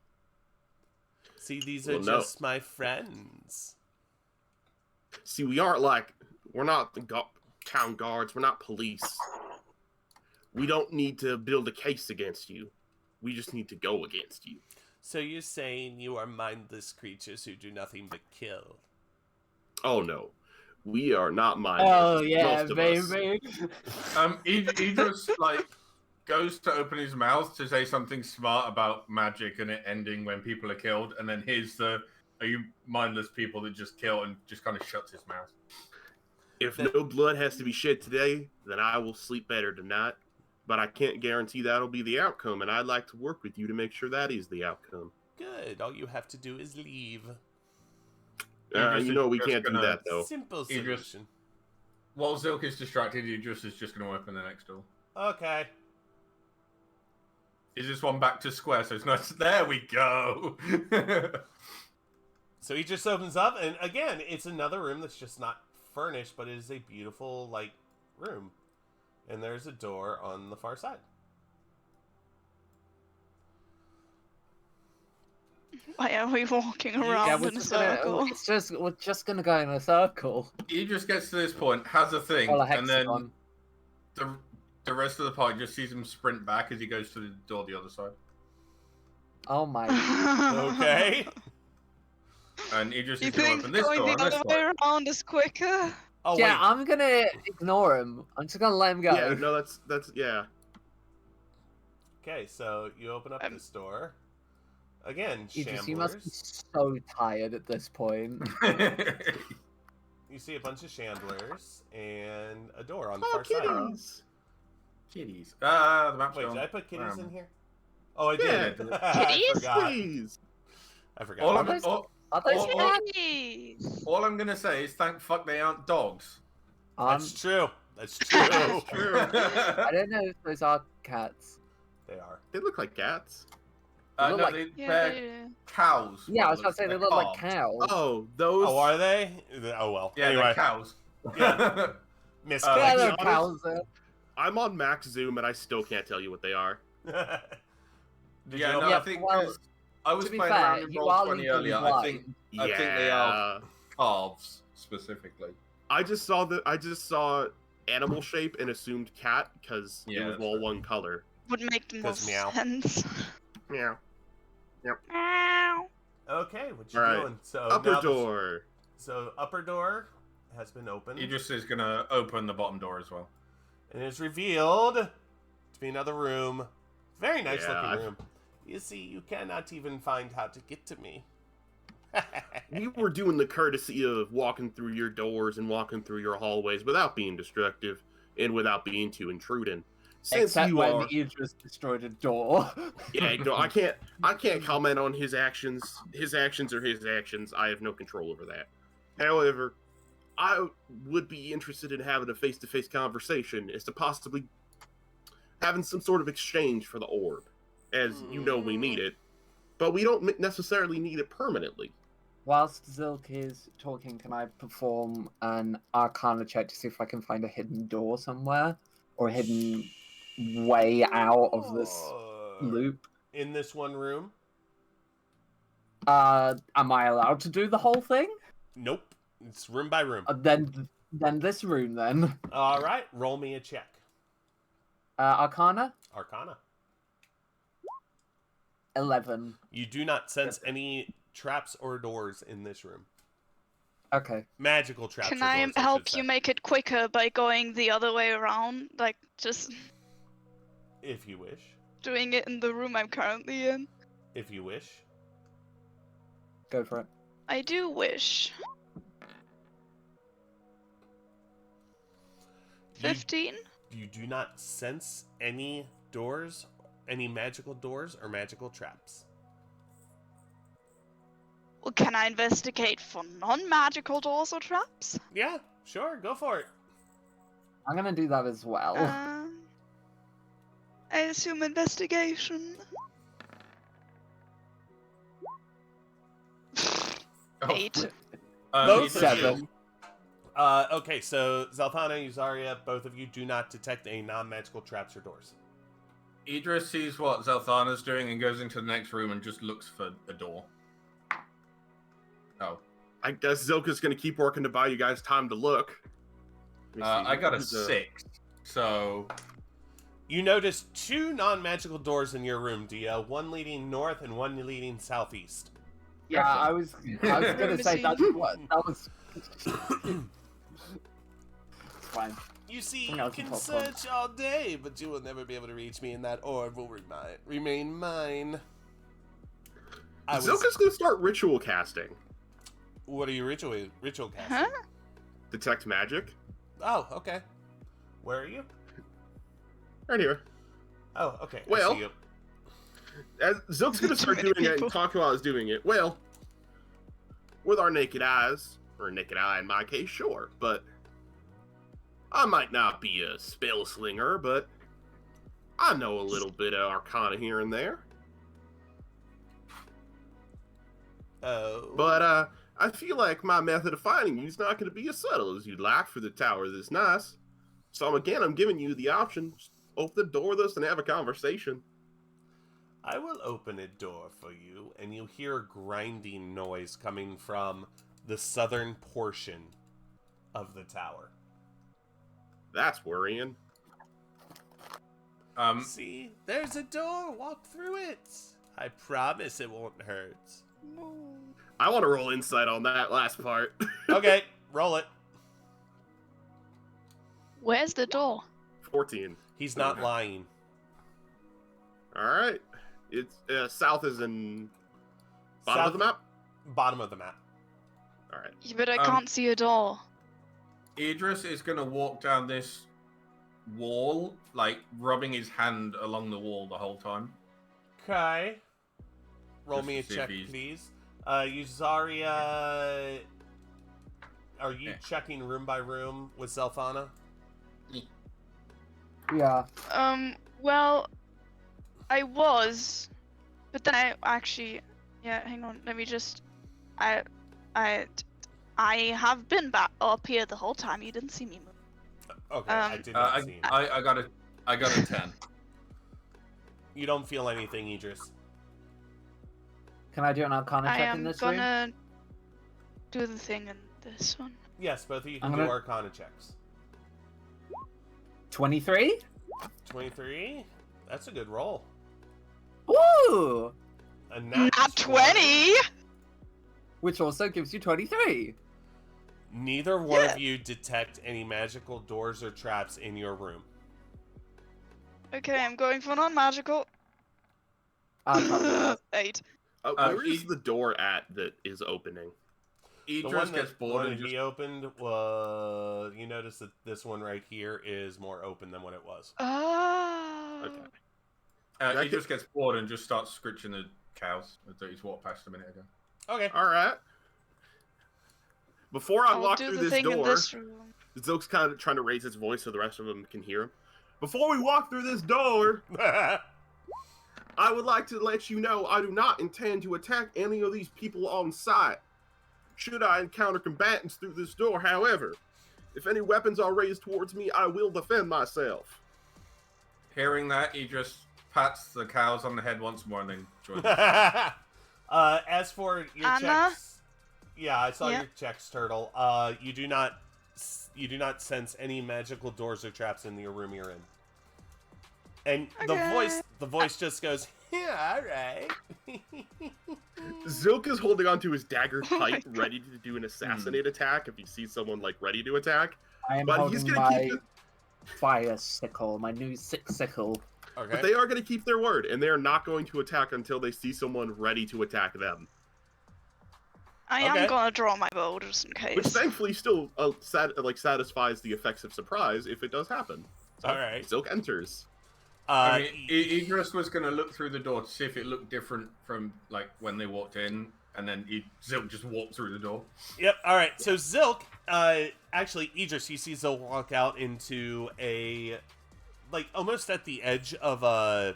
See, these are Well, no. just my friends. See, we're not the town guards. We're not police. We don't need to build a case against you. We just need to go against you. So you're saying you are mindless creatures who do nothing but kill? Oh no, we are not mindless. Oh yeah, most of us. baby. Idris goes to open his mouth to say something smart about magic and it ending when people are killed, and then are you mindless people that just kill, and just kind of shuts his mouth. If no blood has to be shed today, then I will sleep better tonight. But I can't guarantee that'll be the outcome, and I'd like to work with you to make sure that is the outcome. Good. All you have to do is leave. Idris You is know we just can't do gonna- that though. Simple Idris. solution. While Zilk is distracted, Idris is just going to open the next door. Okay. Is this one back to square? So it's nice. There we go. So he just opens up, and again, it's another room that's just not furnished, but it is a beautiful, room. And there's a door on the far side. Why are we walking Yeah, around we're in a just gonna, circle? we're just gonna go in a circle. Idris gets to this point, has a thing, Well, a and then hexagon. the rest of the party just sees him sprint back as he goes to the door the other side. Oh my. Okay. And Idris You is going to think open this going door the and this other way one. around is quicker? Oh Yeah, wait. I'm gonna ignore him. I'm just gonna let him go. Yeah, no, that's yeah. Okay, so you open up this door. Again, Idris, you must be shamblers. so tired at this point. You see a bunch of shamblers and a door on the Oh, far side. kitties. Kitties. Ah, the map's Wait, gone. did I put kitties Um, in here? Oh, I Yeah. did. I Kitties? forgot. Please. I forgot. All Are I'm, those- all, Are those Oh, cats? Kitties! all I'm going to say is thank fuck they aren't dogs. That's true. That's true. That's true. I don't know if those are cats. They are. They look like cats. They look No, like- Yeah, they're they do. cows. Yeah, I was What gonna say they they're look like calves. cows. Oh, those. Oh, are they? Oh well. Yeah, anyway, they're cows. Yeah. Miss Uh, Yeah, Kitty. they're honest- cows. I'm on max zoom and I still can't tell you what they are. Did Yeah, you no, open Yeah, I up? think well, 'cause I was to be playing fair, around with you Roll are 20 legally earlier. I blind. think Yeah. I think they are calves specifically. I just saw animal shape and assumed cat because Yeah, it was that's all fair. one color. Would make the most 'Cause meow. sense. Meow. Meow. Okay, what you Alright. doing? So Upper now the- door. So upper door has been opened. Idris is going to open the bottom door as well. And is revealed to be another room. Very nice Yeah, looking I've- room. You see, you cannot even find how to get to me. We were doing the courtesy of walking through your doors and walking through your hallways without being destructive and without being too intruding. Since Except you when are, Idris destroyed a door. yeah, no, I can't comment on his actions. His actions are his actions. I have no control over that. However, I would be interested in having a face-to-face conversation as to possibly having some sort of exchange for the orb, as you know we need it, but we don't necessarily need it permanently. Whilst Zilk is talking, can I perform an Arcana check to see if I can find a hidden door somewhere? Or a hidden way out of this loop? In this one room? Am I allowed to do the whole thing? Nope. It's room by room. Then this room then. All right, roll me a check. Arcana? Arcana. 11. You do not sense any traps or doors in this room. Okay. Magical traps. Can or I doors, should help say. you make it quicker by going the other way around? Like, just If you wish. doing it in the room I'm currently in? If you wish. Go for it. I do wish. You- 15? You do not sense any doors, any magical doors or magical traps. Well, can I investigate for non-magical doors or traps? Yeah, sure, go for it. I'm gonna do that as well. I assume investigation. Oh, 8. Both Idris- of you. 7. Okay, so Zalthana, Yuzaria, both of you do not detect any non-magical traps or doors. Idris sees what Zelthana's doing and goes into the next room and just looks for a door. Oh. I guess Zilka's gonna keep working to buy you guys time to look. Let me see. I got a Who's, 6. So, You notice 2 non-magical doors in your room, Dia. One leading north and one leading southeast. Yeah, I was gonna say that's what that was. Fine. You see, Yeah, you it's can popcorn. search all day, but you will never be able to reach me, and that orb will remain mine. I was. Zilka's gonna start ritual casting. What are you ritual casting? Huh? Detect magic. Oh, okay. Where are you? Right here. Oh, okay. I Well, see you. As Zilk's gonna Too start many doing it people. and talk while I was doing it. Well, with our naked eyes, or a naked eye in my case, sure, but I might not be a spell slinger, but I know a little bit of arcana here and there. Oh. But I feel like my method of finding you is not going to be as subtle as you'd like for the tower this nice. So I'm giving you the option. Just open the door with us and have a conversation. I will open a door for you, and you hear a grinding noise coming from the southern portion of the tower. That's worrying. See, there's a door. Walk through it. I promise it won't hurt. I want to roll insight on that last part. Okay, roll it. Where's the door? 14. He's not lying. All right. It's south is in bottom of the map. Bottom of the map. All right. Yeah, but I can't see a door. Idris is gonna walk down this wall, like rubbing his hand along the wall the whole time. Okay. Roll Just me a to see if check, he's- please. Yuzaria, are you Yeah. checking room by room with Zelthana? Yeah. Well, I was, but then I actually, yeah, hang on, let me just, I have been back up here the whole time. You didn't see me move. Okay, I did not see him. I got a 10. You don't feel anything, Idris. Can I do an Arcana I check in am this room? gonna do the thing in this one. Yes, both of you I'm can do gonna- Arcana checks. 23? 23? That's a good roll. Woo! A Not nat 20! Which also gives you 23. Neither one of you detect any magical doors or traps in your room. Okay, I'm going for non-magical. Arcana. 8. Where is the door at that is opening? The Idris one gets that bored wanted and to just be opened, you notice that this one right here is more open than what it was. Oh. Okay. Idris gets bored and just starts scritching the cows that he's walked past a minute ago. Okay. All right. Before I I'll walk do through the this thing in door, this room. Zoke's kind of trying to raise his voice so the rest of them can hear him. Before we walk through this door, I would like to let you know I do not intend to attack any of these people on site. Should I encounter combatants through this door, however, if any weapons are raised towards me, I will defend myself. Hearing that, he just pats the cows on the head once more and then joins. As for your Anna? checks, yeah, I saw Yeah. your checks, Turtle. You do not sense any magical doors or traps in your room you're in. And Okay. the voice just goes, yeah, all right. Zilk is holding onto his dagger Oh my tight, God. ready to do an assassinate attack if he sees someone like ready to attack. I am But he's holding gonna my keep it. fire sickle, my new sickle. Okay. But they are going to keep their word, and they are not going to attack until they see someone ready to attack them. I Okay. am gonna draw my bow just in Which case. thankfully still satisfies the effects of surprise if it does happen. So, All right. Zilk enters. I mean, Idris was going to look through the door to see if it looked different from like when they walked in, and then Zilk just walked through the door. Yep. All right. So Zilk, actually, Idris, you see Zilk walk out into a, like, almost at the edge of a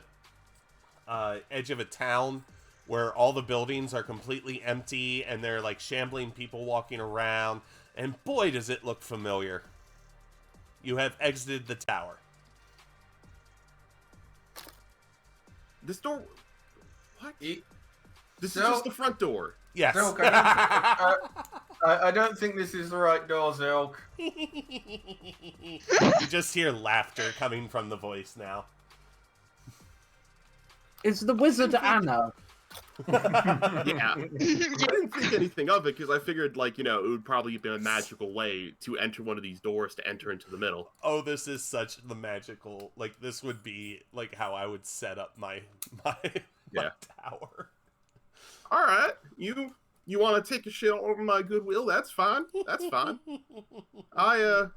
town where all the buildings are completely empty and they're like shambling people walking around. And boy, does it look familiar. You have exited the tower. This door. What? He- This is Zilk- just the front door. Yes. Zilk, I don't think this is the right door, Zilk. You just hear laughter coming from the voice now. It's the wizard Anna. Yeah. I didn't think anything of it because I figured, like, it would probably be a magical way to enter one of these doors to enter into the middle. Oh, this is such the magical, like, this would be like how I would set up my Yeah. tower. All right, you want to take a shit on my goodwill? That's fine. That's fine. I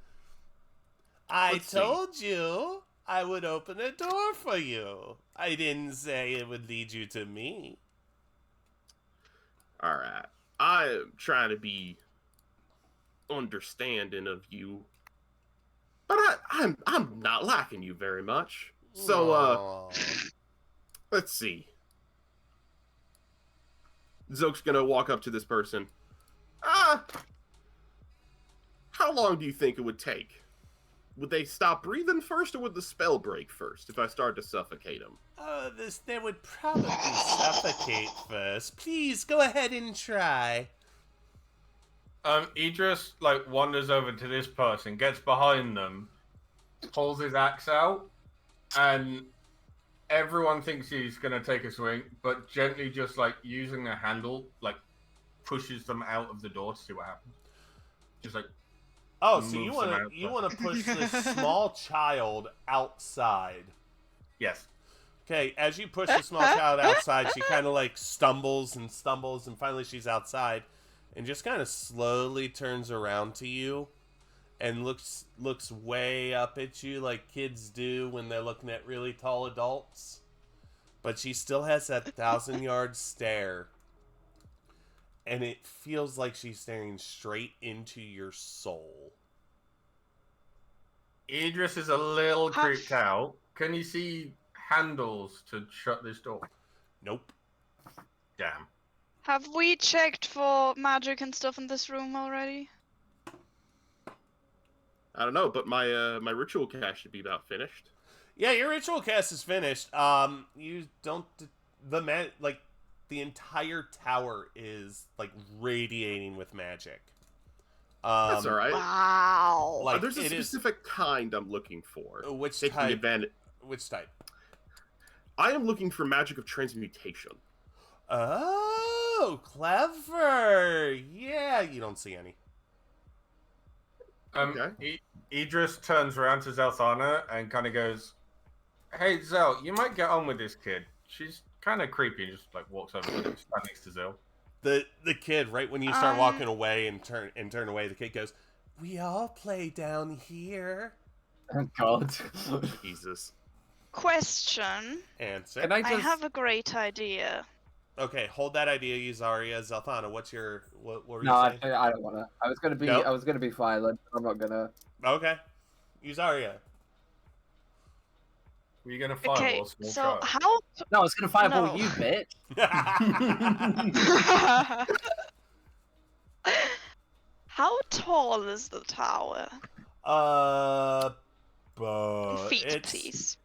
Let's see. told you I would open a door for you. I didn't say it would lead you to me. All right. I am trying to be understanding of you, but I'm not liking you very much. So Aw. let's see. Zilk's gonna walk up to this person. How long do you think it would take would they stop breathing first, or would the spell break first if I started to suffocate them? They would probably suffocate first. Please, go ahead and try. Idris like wanders over to this person, gets behind them, pulls his axe out, and everyone thinks he's gonna take a swing, but gently just like using a handle, like pushes them out of the door to see what happens. Just like Oh, so moves you them want to outside. push this small child outside. Yes. Okay, as you push the small child outside, she kind of like stumbles, and finally she's outside, and just kind of slowly turns around to you, and looks way up at you like kids do when they're looking at really tall adults. But she still has that 1,000-yard stare, and it feels like she's staring straight into your soul. Idris is a little creeped out. Can you see handles to shut this door? Nope. Damn. Have we checked for magic and stuff in this room already? I don't know, but my ritual cast should be about finished. Yeah, your ritual cast is finished. You don't the entire tower is like radiating with magic. That's all right. Wow. Like There's a it is- specific kind I'm looking for. Which Taking type? advantage. Which type? I am looking for magic of transmutation. Oh, clever. Yeah, you don't see any. Okay. Idris turns around to Zelthana and kind of goes, "Hey, Zel, you might get on with this kid. She's kind of creepy." And just like walks over to him, stand next to Zel. The kid, right when you start walking away and turn away, the kid goes, "We all play down here." Oh God. Jesus. Question. Answer. Can I I just? have a great idea. Okay, hold that idea, Yuzaria. Zelthana, what were you No, saying? I don't wanna. I was gonna be. Nope. I was gonna be violent. I'm not gonna. Okay. Yuzaria. Were you gonna Okay, fireball a small so child? how? No, I was gonna fireball No. you, bitch. How tall is the tower? But Feet, it's- please.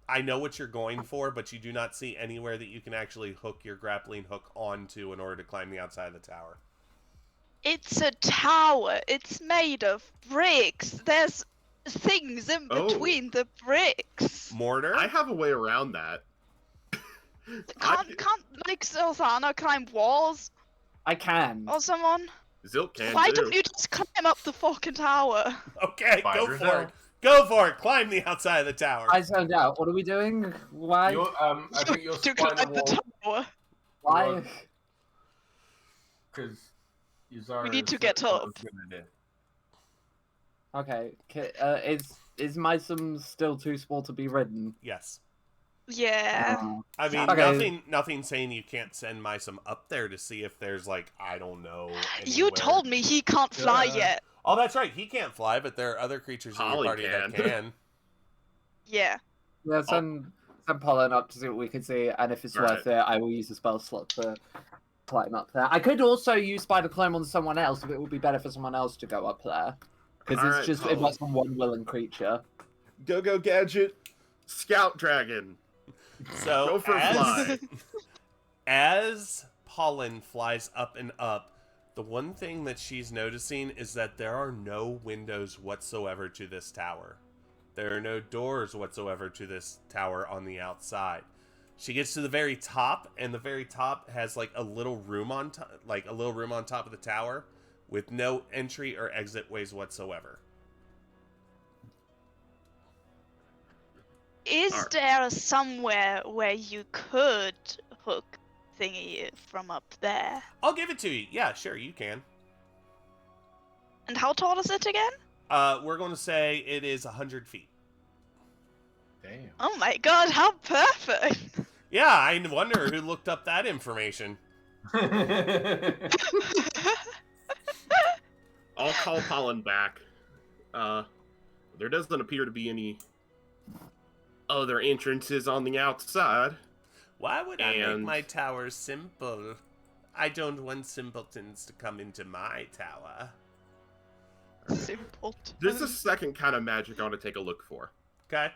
I know what you're going for, but you do not see anywhere that you can actually hook your grappling hook onto in order to climb the outside of the tower. It's a tower. It's made of bricks. There's things in Oh. between the bricks. Mortar? I have a way around that. Can't like Zelthana climb walls I can. or someone? Zilk can Why too. don't you just climb up the fucking tower? Okay, By go for yourself. it. Go for it. Climb the outside of the tower. I zoned out. What are we doing? Why? I think you're to spine climb the wall tower. Why? because Yuzara We need is to get what I up. was gonna do. Okay. Is Mysum still too small to be ridden? Yes. Yeah. I mean, Okay. nothing saying you can't send Mysum up there to see if there's like, I don't know. You anywhere. told me he can't fly Yeah. yet. Oh, that's right. He can't fly, but there are other creatures in your Polly party that can. can. Yeah. Yeah, send Pollen up to see what we can see, and if it's Alright. worth it, I will use a spell slot to climb up there. I could also use Spider Climb on someone else if it would be better for someone else to go up there. Because Alright, it's just, it Pollen. was on one willing creature. Go gadget. Scout dragon. So Go for a fly. as Pollen flies up and up, the one thing that she's noticing is that there are no windows whatsoever to this tower. There are no doors whatsoever to this tower on the outside. She gets to the very top, and the very top has like a little room on top, of the tower, with no entry or exit ways whatsoever. Is Alright. there somewhere where you could hook thingy from up there? I'll give it to you. Yeah, sure, you can. And how tall is it again? We're going to say it is 100 feet. Damn. Oh my god, how perfect! Yeah, I wonder who looked up that information. I'll call Pollen back. There doesn't appear to be any other entrances on the outside. Why would I make And- my tower simple? I don't want simpletons to come into my tower. Simple. There's a second kind of magic I want to take a look for. Okay.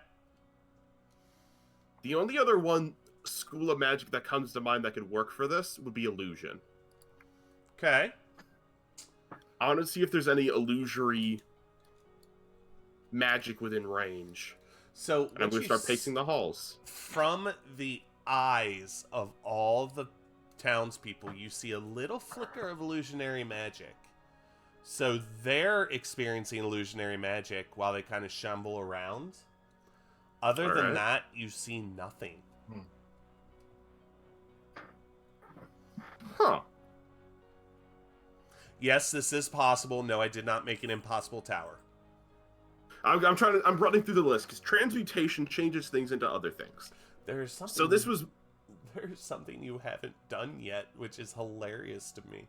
The only other one school of magic that comes to mind that could work for this would be illusion. Okay. I want to see if there's any illusory magic within range. So And I'm going to start pacing the halls. From the eyes of all the townspeople, you see a little flicker of illusionary magic. So they're experiencing illusionary magic while they kind of shamble around. Other than Alright. that, you see nothing. Huh. Yes, this is possible. No, I did not make an impossible tower. I'm running through the list because transmutation changes things into other things. There's something. So this was There's something you haven't done yet, which is hilarious to me.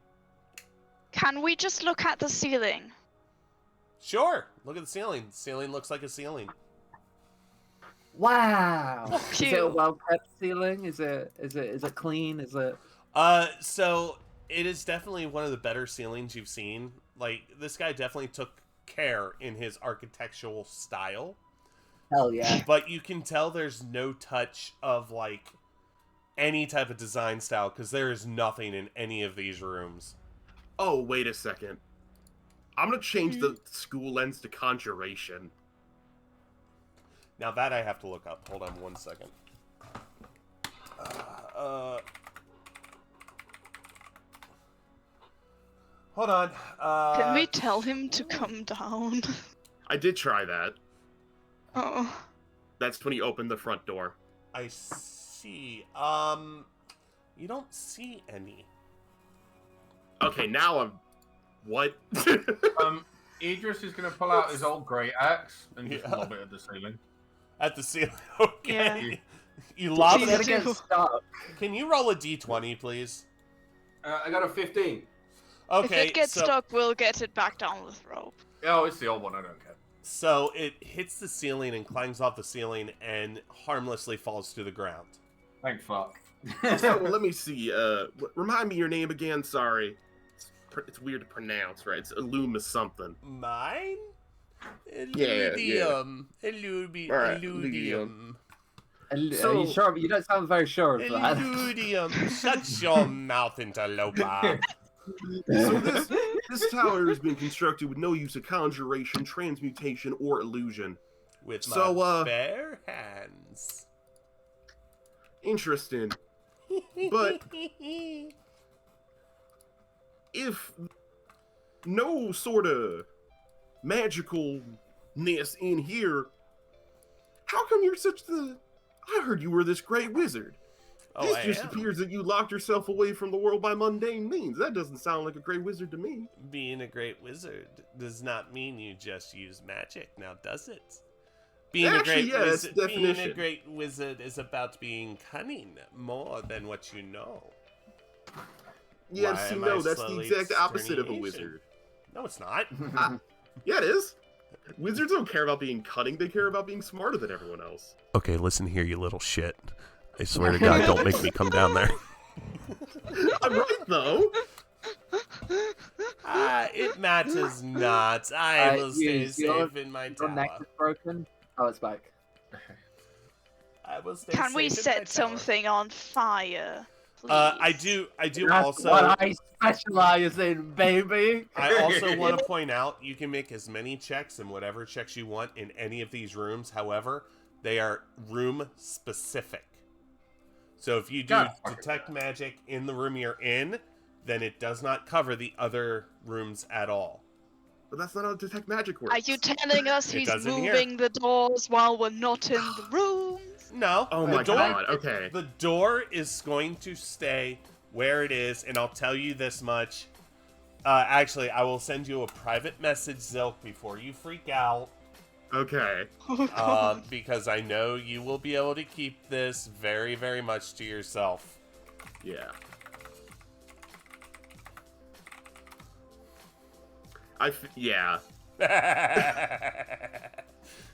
Can we just look at the ceiling? Sure. Look at the ceiling. The ceiling looks like a ceiling. Wow. Fuck Is it a you. well kept ceiling? Is it clean? Is it? So it is definitely one of the better ceilings you've seen. Like, this guy definitely took care in his architectural style, Hell yeah. but you can tell there's no touch of like any type of design style because there is nothing in any of these rooms. Oh, wait a second. I'm gonna change the school lens to conjuration. Now that I have to look up. Hold on 1 second. Hold on. Can we tell him to come down? I did try that. Oh. That's when he opened the front door. I see. You don't see any. Okay, now I'm... What? Idris is going to pull out his old great axe and just Yeah. lob it at the ceiling. At the ceiling. Okay. Yeah. You lob He's Please it. gonna At... get stuck. Can you roll a d20, please? I got a 15. Okay. If it gets so, stuck, we'll get it back down with rope. Oh, it's the old one. I don't care. So it hits the ceiling and climbs off the ceiling and harmlessly falls to the ground. Thank fuck. So, let me see. Remind me your name again. Sorry. It's weird to pronounce, right? It's Illuma something. Mine? Yeah. Illudium. Alright, Illudium. Are So- you sure? You don't sound very sure of that. Illudium. Shut your mouth, interloper. So this tower has been constructed with no use of conjuration, transmutation, or illusion. With my So, bare hands. Interesting. But- If no sort of magicalness in here, how come you're such the... I heard you were this great wizard. Oh, This I just am. appears that you locked yourself away from the world by mundane means. That doesn't sound like a great wizard to me. Being a great wizard does not mean you just use magic, now does it? Being Actually, yeah, it's being a definition. great wizard is about being cunning more than what you know. Yeah, Why see, am no, I that's the slowly exact opposite of a turning wizard. No, it's not. Yeah, it is. Wizards don't care about being cunning, they care about being smarter than everyone else. Okay, listen here, you little shit. I swear to God, don't make me come down there. I'm right, though. It matters not. I will stay you- your- safe in my Your neck tower. is broken. Oh, it's back. I will stay Can we safe in my set tower. something on fire? Please? I do That's also. what I specialize in, baby. I also want to point out you can make as many checks and whatever checks you want in any of these rooms. However, they are room specific. So if you do God. detect magic in the room you're in, then it does not cover the other rooms at all. But that's not how detect magic works. Are you telling us It he's doesn't here. moving the doors while we're not in the rooms? No. Oh the my door, god, okay. The door is going to stay where it is, and I'll tell you this much. Actually, I will send you a private message, Zilk, before you freak out. Okay. Because I know you will be able to keep this very, very much to yourself. Yeah. Yeah.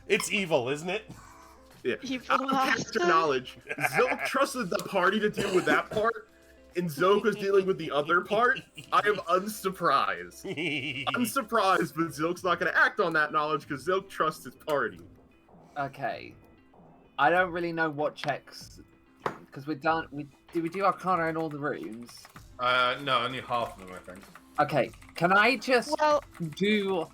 It's evil, isn't it? Yeah. Evil Out of character bastard. knowledge, Zilk trusted the party to deal with that part, and Zilk was dealing with the other part, I am unsurprised. Unsurprised, but Zilk's not going to act on that knowledge because Zilk trusts his party. Okay. I don't really know what checks, because did we do Arcana in all the rooms? No, only half of them, I think. Okay, can I just Well, do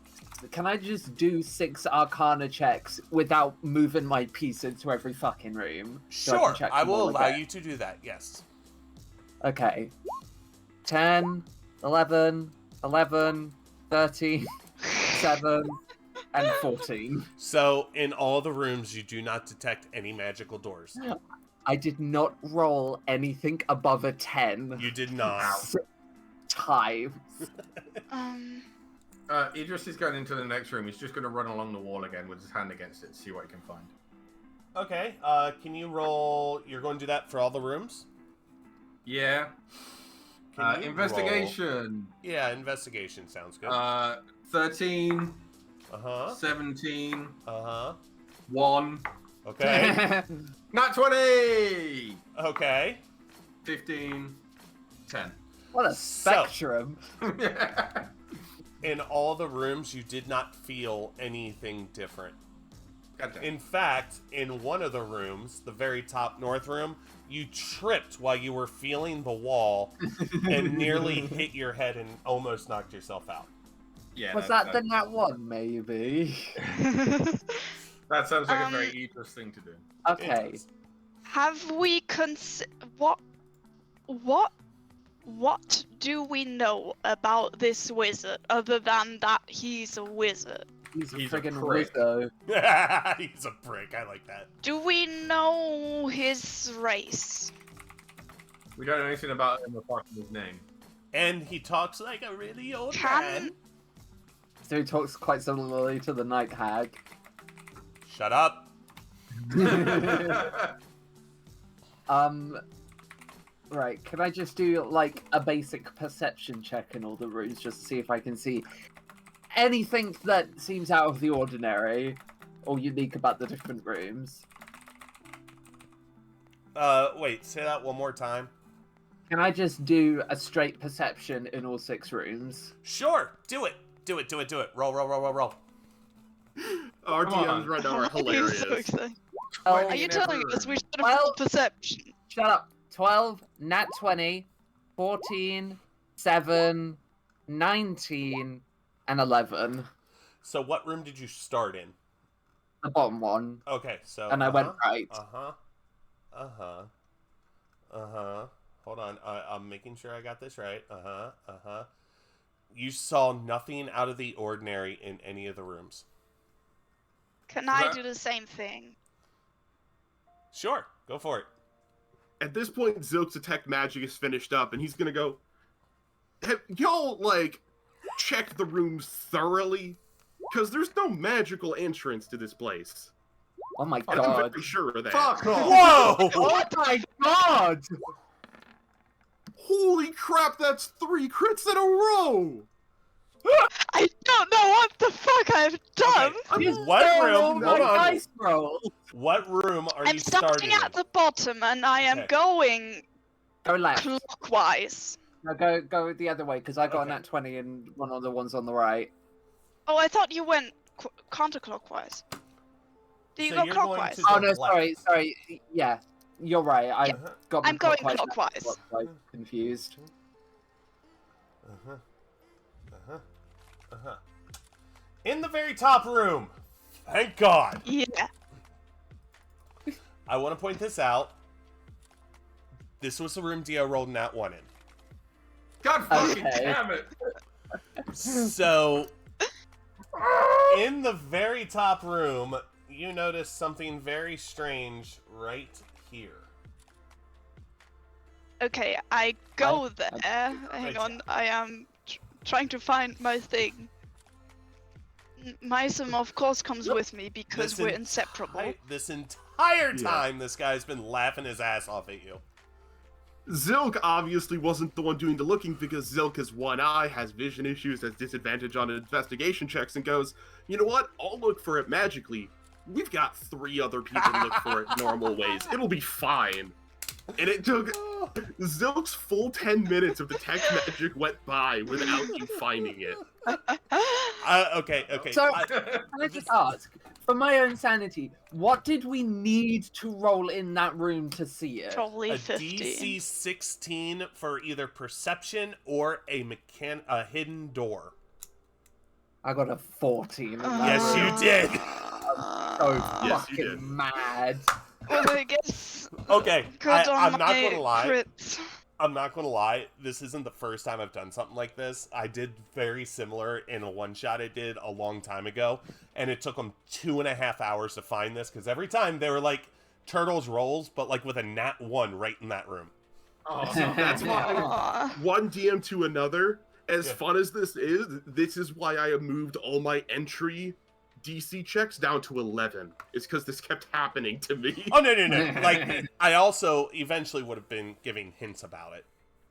6 Arcana checks without moving my piece into every fucking room? So Sure, can check I them all will allow again? you to do that. Yes. Okay. 10, 11, 13, 7, and 14. So in all the rooms, you do not detect any magical doors. I did not roll anything above a 10 You did not. times. Idris is going into the next room. He's just going to run along the wall again with his hand against it, see what he can find. Okay. Can you roll? You're going to do that for all the rooms? Yeah. Can you Investigation. roll? Yeah, investigation sounds good. 13, Uh-huh. 17, Uh-huh. 1. Okay. Nat 20! Okay. 15, 10. What a spectrum. In all the rooms, you did not feel anything different. Goddamn. In fact, in one of the rooms, the very top north room, you tripped while you were feeling the wall and nearly hit your head and almost knocked yourself out. Yeah, Was that the Nat 1, maybe? That sounds like a very Idris thing to do. Okay. have we what do we know about this wizard other than that he's a wizard? He's a He's a friggin' prick. wizzo. He's a prick. I like that. Do we know his race? We don't know anything about him apart from his name. And he talks like a really old Can- man. So he talks quite similarly to the Night Hag. Shut up. Right, can I just do, like, a basic perception check in all the rooms just to see if I can see anything that seems out of the ordinary or unique about the different rooms? Wait, say that one more time. Can I just do a straight perception in all 6 rooms? Sure, do it. Do it. Roll. Our Come on. DMs right now are You're hilarious. so excited. Oh, Are you in telling every us room. we should have Well- rolled perception? shut up. 12, nat 20, 14, 7, 19, and 11. So what room did you start in? The bottom one. Okay, so... And I went right. Hold on, I'm making sure I got this right. You saw nothing out of the ordinary in any of the rooms. Can I Right. do the same thing? Sure, go for it. At this point, Zilk's detect magic is finished up, and he's gonna go. Have y'all like checked the rooms thoroughly? Because there's no magical entrance to this place. Oh my I'm god. very sure of that. Fuck off! Whoa! Oh my god! Holy crap! That's 3 crits in a row. I don't know what the fuck I've done. Okay, what room? Hold on. Dice roll. What room are I'm you starting starting at the bottom and I am Okay. going Go left. clockwise. No, go the other way because I got a nat 20 and one of the ones on the right. Oh, I thought you went counterclockwise. Do you So go you're going clockwise? to- Oh the no, left. sorry. Yeah, you're right. I Yeah, got I'm going clockwise. clockwise. I'm confused. In the very top room. Thank God. Yeah. I want to point this out. This was the room Dio rolled nat 1 in. God fucking Okay. damn it! So, in the very top room, you notice something very strange right here. Okay, I go Right. there. Hang Right, on, yeah. I am trying to find my thing. Mysum, of course, comes with me because This we're en- inseparable. This entire Yeah. time, this guy's been laughing his ass off at you. Zilk obviously wasn't the one doing the looking because Zilk has one eye, has vision issues, has disadvantage on investigation checks, and goes, you know what? I'll look for it magically. We've got 3 other people to look for it normal ways. It'll be fine. And it took Zilk's full 10 minutes of detect magic went by without you finding it. Okay. So, can I just ask, for my own sanity, what did we need to roll in that room to see it? Probably a 15. DC 16 for either perception or a hidden door. I got a 14. in that Yes, room. you did. So Yes, you fucking did. mad. Well, I guess. Okay, Good on I'm not my gonna lie. crits. I'm not gonna lie. This isn't the first time I've done something like this. I did very similar in a one shot I did a long time ago, and it took them 2.5 hours to find this because every time they were like turtles rolls, but like with a nat 1 right in that room. Oh, so that's why Aw. one DM to another. As Yeah. fun as this is why I have moved all my entry DC checks down to 11. It's because this kept happening to me. Oh no. Like I also eventually would have been giving hints about it.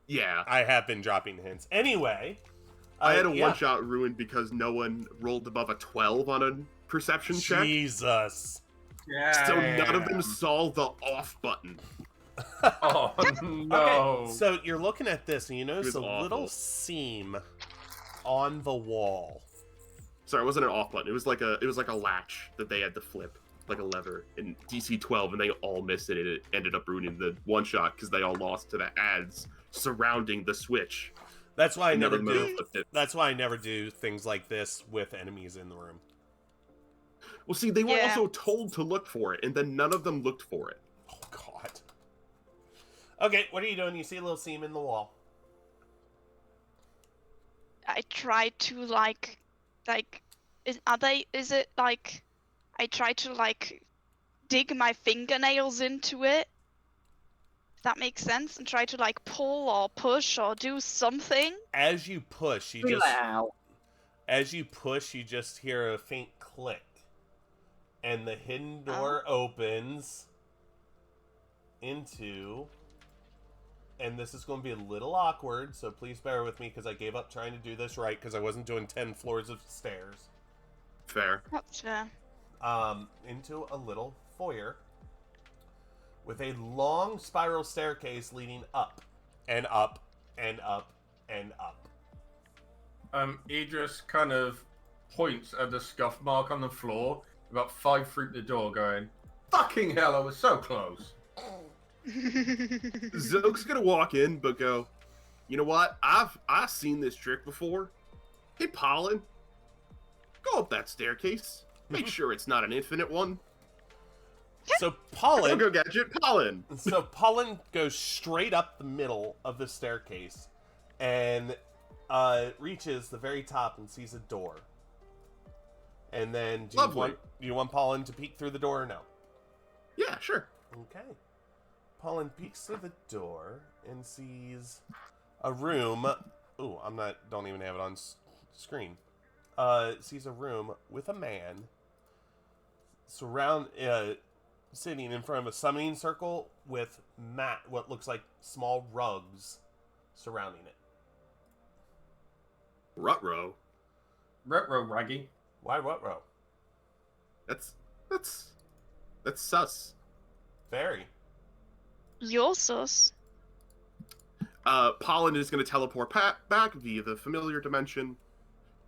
Yeah. I have been dropping hints. Anyway, I had a yeah. one-shot ruined because no one rolled above a 12 on a perception check. Jesus. So none of them saw the off button. Oh no. Okay, so you're looking at this and you notice was a little awful. seam on the wall. Sorry, it wasn't an off button. It was like a latch that they had to flip, like a lever in DC 12, and they all missed it. And it ended up ruining the one shot because they all lost to the ads surrounding the switch. That's why I And never none of them do. flipped it. That's why I never do things like this with enemies in the room. Well, see, they were Yeah. also told to look for it, and then none of them looked for it. Oh God. Okay, what are you doing? You see a little seam in the wall. I try to is it like I try to like dig my fingernails into it? If that makes sense, and try to like pull or push or do something. As you push, you Feel just it out. hear a faint click, and the hidden door opens into. And this is going to be a little awkward, so please bear with me because I gave up trying to do this right because I wasn't doing 10 floors of stairs. Fair. That's fair. Into a little foyer with a long spiral staircase leading up and up and up and up. Idris kind of points at the scuff mark on the floor about 5 feet the door, going, "Fucking hell, I was so close." Zoke's gonna walk in, but go, you know what? I've seen this trick before. Hey, Pollen, go up that staircase. Make sure it's not an infinite one. So Pollen, Go Gadget, Pollen. so Pollen goes straight up the middle of the staircase and reaches the very top and sees a door. And then do Lovely. you want Pollen to peek through the door or no? Yeah, sure. Okay. Pollen peeks through the door and sees a room. Ooh, don't even have it on screen. Sees a room with a man sitting in front of a summoning circle with what looks like small rugs surrounding it. Rutro. Retro raggy. Why what row? That's sus. Very. You're sus. Pollen is going to teleport back via the familiar dimension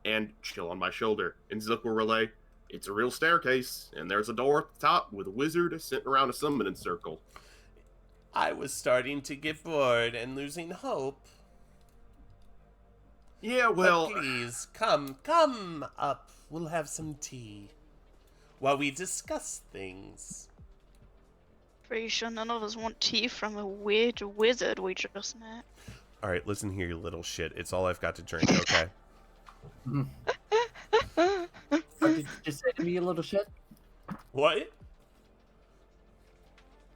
and chill on my shoulder. And Zook will relay, it's a real staircase, and there's a door at the top with a wizard sitting around a summoning circle. I was starting to get bored and losing hope. Yeah, But well, please, come up. We'll have some tea while we discuss things. Pretty sure none of us want tea from a weird wizard we just met. All right, listen here, you little shit. It's all I've got to drink, okay? What did you just say to me, you little shit? What?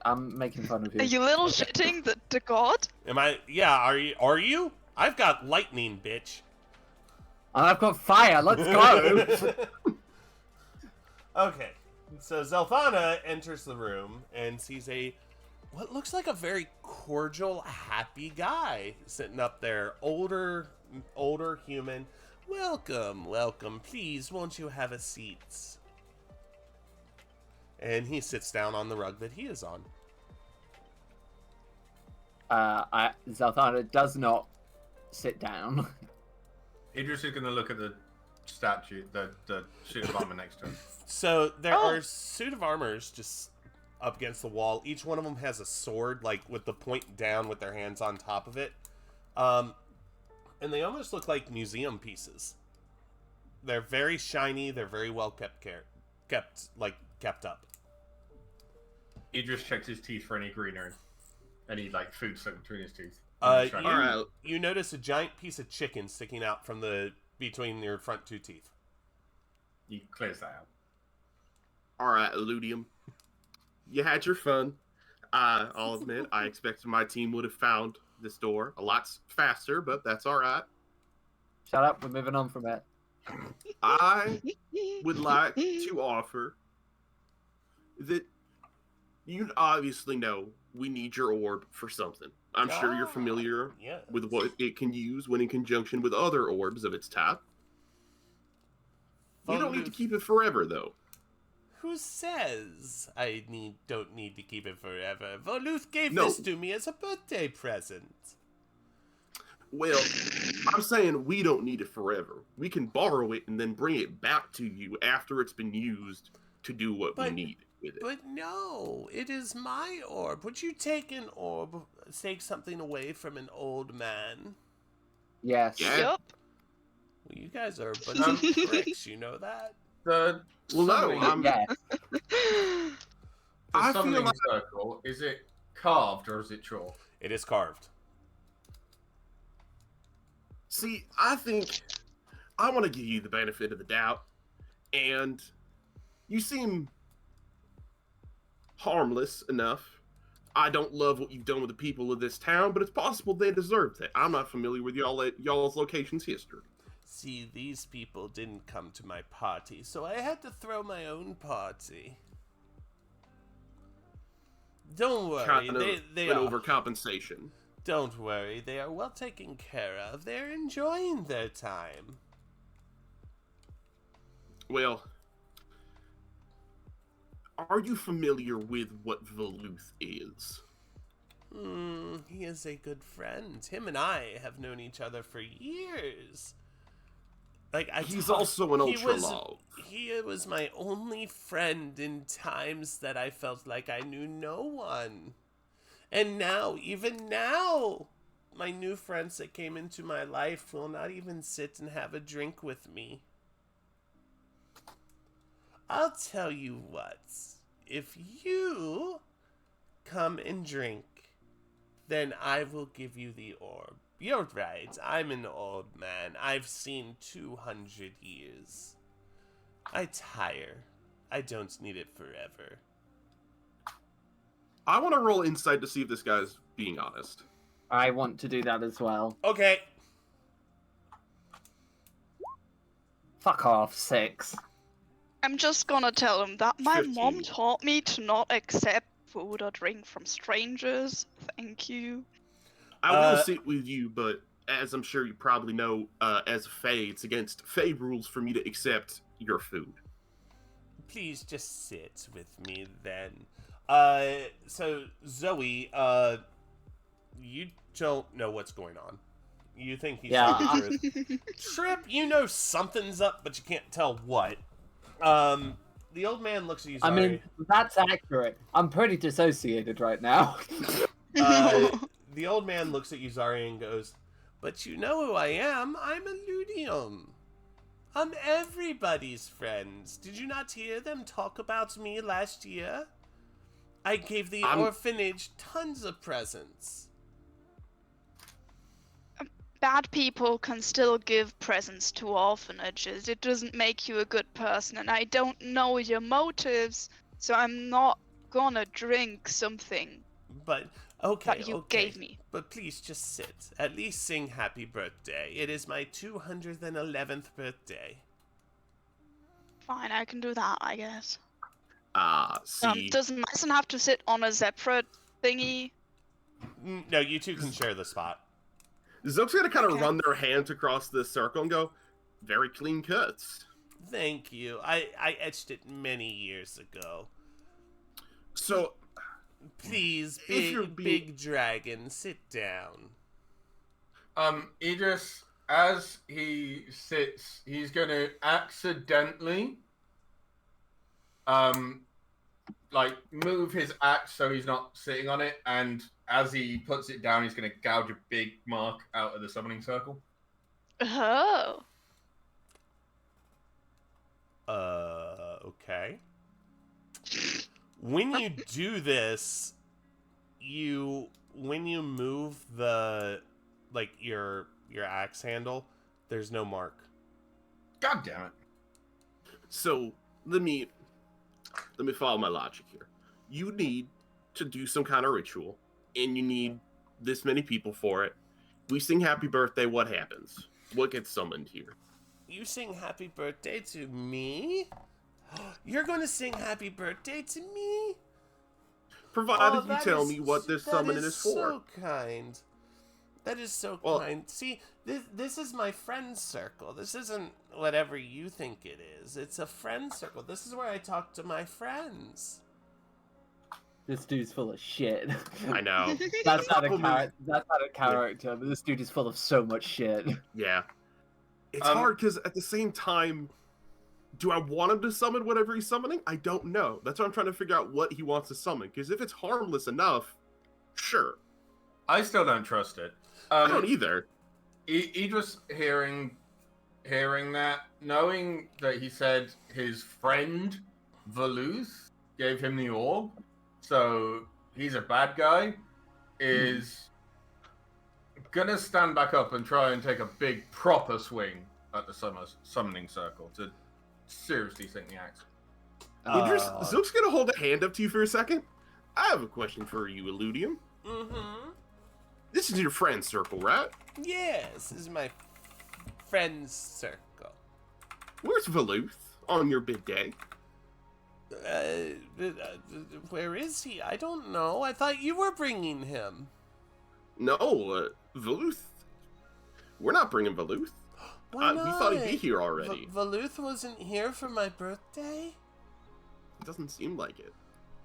I'm making fun of Are you. you little shitting the god? Am I? Yeah, are you? I've got lightning, bitch. And I've got fire. Let's go. Okay, so Zelthana enters the room and sees what looks like a very cordial, happy guy sitting up there. Older human. Welcome. Please, won't you have a seat? And he sits down on the rug that he is on. Zalthana does not sit down. Idris is going to look at the statue, the suit of armor next to him. So there Oh. are suit of armors just up against the wall. Each one of them has a sword, like with the point down, with their hands on top of it. And they almost look like museum pieces. They're very shiny. They're very well kept up. Idris checks his teeth for any greenery, any like food stuck between his teeth. You, He's trying to- Alright. you notice a giant piece of chicken sticking out from between your front two teeth. He clears that out. All right, Eludium. You had your fun. I'll admit, I expected my team would have found this door a lot faster, but that's all right. Shut up, we're moving on from it. I would like to offer that you obviously know we need your orb for something. I'm sure you're familiar Yeah. with what it can use when in conjunction with other orbs of its type. You don't need to keep it forever, though. Who says I don't need to keep it forever? Voluth gave No. this to me as a birthday present. Well, I'm saying we don't need it forever. We can borrow it and then bring it back to you after it's been used to do what we But- need with it. But no, it is my orb. Would you take an orb, take something away from an old man? Yes. Yeah. Yup. Well, you guys are a bunch of pricks, you know that? The Well, no, summoning- I'm- Yes. the I feel summoning like- circle, is it carved or is it chalk? It is carved. See, I think I want to give you the benefit of the doubt, and you seem harmless enough. I don't love what you've done with the people of this town, but it's possible they deserve that. I'm not familiar with y'all's location's history. See, these people didn't come to my party, so I had to throw my own party. Don't worry, Kind of they an are. overcompensation. Don't worry, they are well taken care of. They're enjoying their time. Well, are you familiar with what Voluth is? He is a good friend. Him and I have known each other for years. Like He's also an he was- ultra-law. He was my only friend in times that I felt like I knew no one. And now, even now, my new friends that came into my life will not even sit and have a drink with me. I'll tell you what, if you come and drink, then I will give you the orb. You're right, I'm an old man. I've seen 200 years. I tire. I don't need it forever. I want to roll insight to see if this guy's being honest. I want to do that as well. Okay. Fuck off, 6. I'm just gonna tell him that my 15. mom taught me to not accept food or drink from strangers. Thank you. I will Uh, sit with you, but as I'm sure you probably know, as a Fae, it's against Fae rules for me to accept your food. Please just sit with me then. So Zoe, you don't know what's going on. You think he's Yeah, telling the truth. Trip, you know something's up, but you can't tell what. The old man looks at you. I Zari. mean, that's accurate. I'm pretty dissociated right now. The old man looks at you, Zari, and goes, "But you know who I am. I'm Eludium. I'm everybody's friend. Did you not hear them talk about me last year? I gave the I'm- orphanage tons of presents." Bad people can still give presents to orphanages. It doesn't make you a good person, and I don't know your motives, so I'm not gonna drink something But okay, that you okay. gave me. But please just sit. At least sing happy birthday. It is my 211th birthday. Fine, I can do that, I guess. See, Doesn't have to sit on a separate thingy. No, you two can share the spot. Zook's gonna kind of Okay. run their hands across the circle and go, very clean cuts. Thank you. I etched it many years ago. So, Please, If you're big dragon, sit down. Idris, as he sits, he's going to accidentally, like, move his axe so he's not sitting on it, and as he puts it down, he's going to gouge a big mark out of the summoning circle. Oh. Okay. When you do this, when you move the, like, your axe handle, there's no mark. God damn it. So let me follow my logic here. You need to do some kind of ritual, and you need this many people for it. We sing happy birthday, what happens? What gets summoned here? You sing happy birthday to me? You're going to sing happy birthday to me? Provided you that tell me what this summoning is for. so kind. That is so kind. See, this is my friend circle. This isn't whatever you think it is. It's a friend circle. This is where I talk to my friends. This dude's full of shit. I know. That's not a problem character. That's not a character. But this dude is full of so much shit. Yeah. It's hard because at the same time, do I want him to summon whatever he's summoning? I don't know. That's why I'm trying to figure out what he wants to summon. Because if it's harmless enough, sure. I still don't trust it. I don't either. Idris hearing that, knowing that he said his friend Veluth gave him the orb, so he's a bad guy, is gonna stand back up and try and take a big proper swing at the summoning circle to seriously sink the axe. Idris, Zook's gonna hold a hand up to you for a second. I have a question for you, Illudium. Mm-hmm. This is your friend circle, right? Yes, this is my friend's circle. Where's Veluth on your big day? Where is he? I don't know. I thought you were bringing him. No, Veluth. We're not bringing Veluth. Why We not? thought he'd be here already. Veluth wasn't here for my birthday? It doesn't seem like it.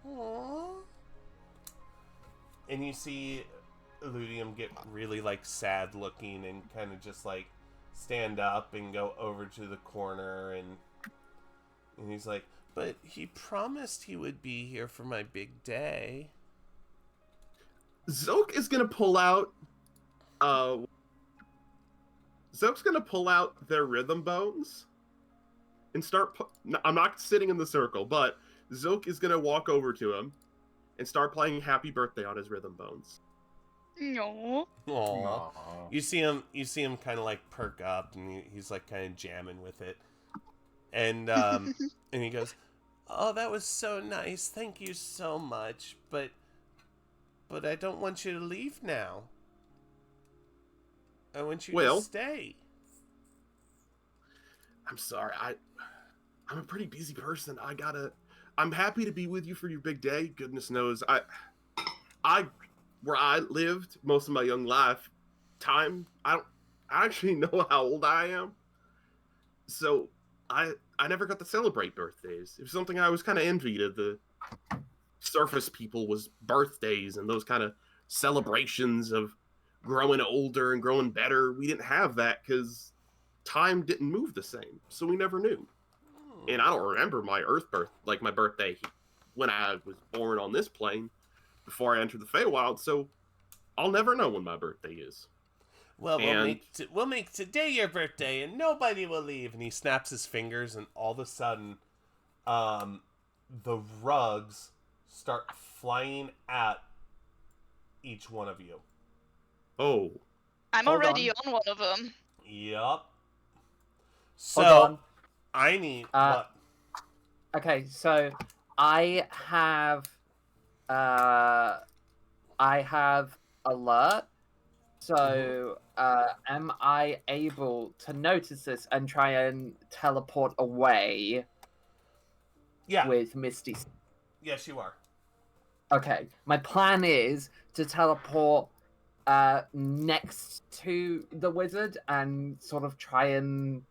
Aww. And you see Illudium get really, like, sad looking and kind of just, like, stand up and go over to the corner and he's like, but he promised he would be here for my big day. Zook is gonna pull out. Zook's gonna pull out their rhythm bones and start. I'm not sitting in the circle, but Zook is gonna walk over to him and start playing "Happy Birthday" on his rhythm bones. No. Aww. You see him kind of like perk up, and he's like kind of jamming with it, and and he goes, "Oh, that was so nice. Thank you so much, but I don't want you to leave now. I want you to stay." I'm sorry. I'm a pretty busy person. I'm happy to be with you for your big day. Goodness knows, where I lived most of my young lifetime, I actually know how old I am. So I never got to celebrate birthdays. It was something I was kind of envied of. The surface people was birthdays and those kind of celebrations of growing older and growing better. We didn't have that because time didn't move the same, so we never knew. And I don't remember my my birthday when I was born on this plane before I entered the Feywild, so I'll never know when my birthday is. Well, we'll make today your birthday, and nobody will leave. And he snaps his fingers, and all of a sudden, the rugs start flying at each one of you. Oh. I'm Hold already on one of them. Yup. Hold So on. I need what? Okay, so I have alert. So am I able to notice this and try and teleport away Yeah. with Misty? Yes, you are. Okay, my plan is to teleport next to the wizard and sort of try and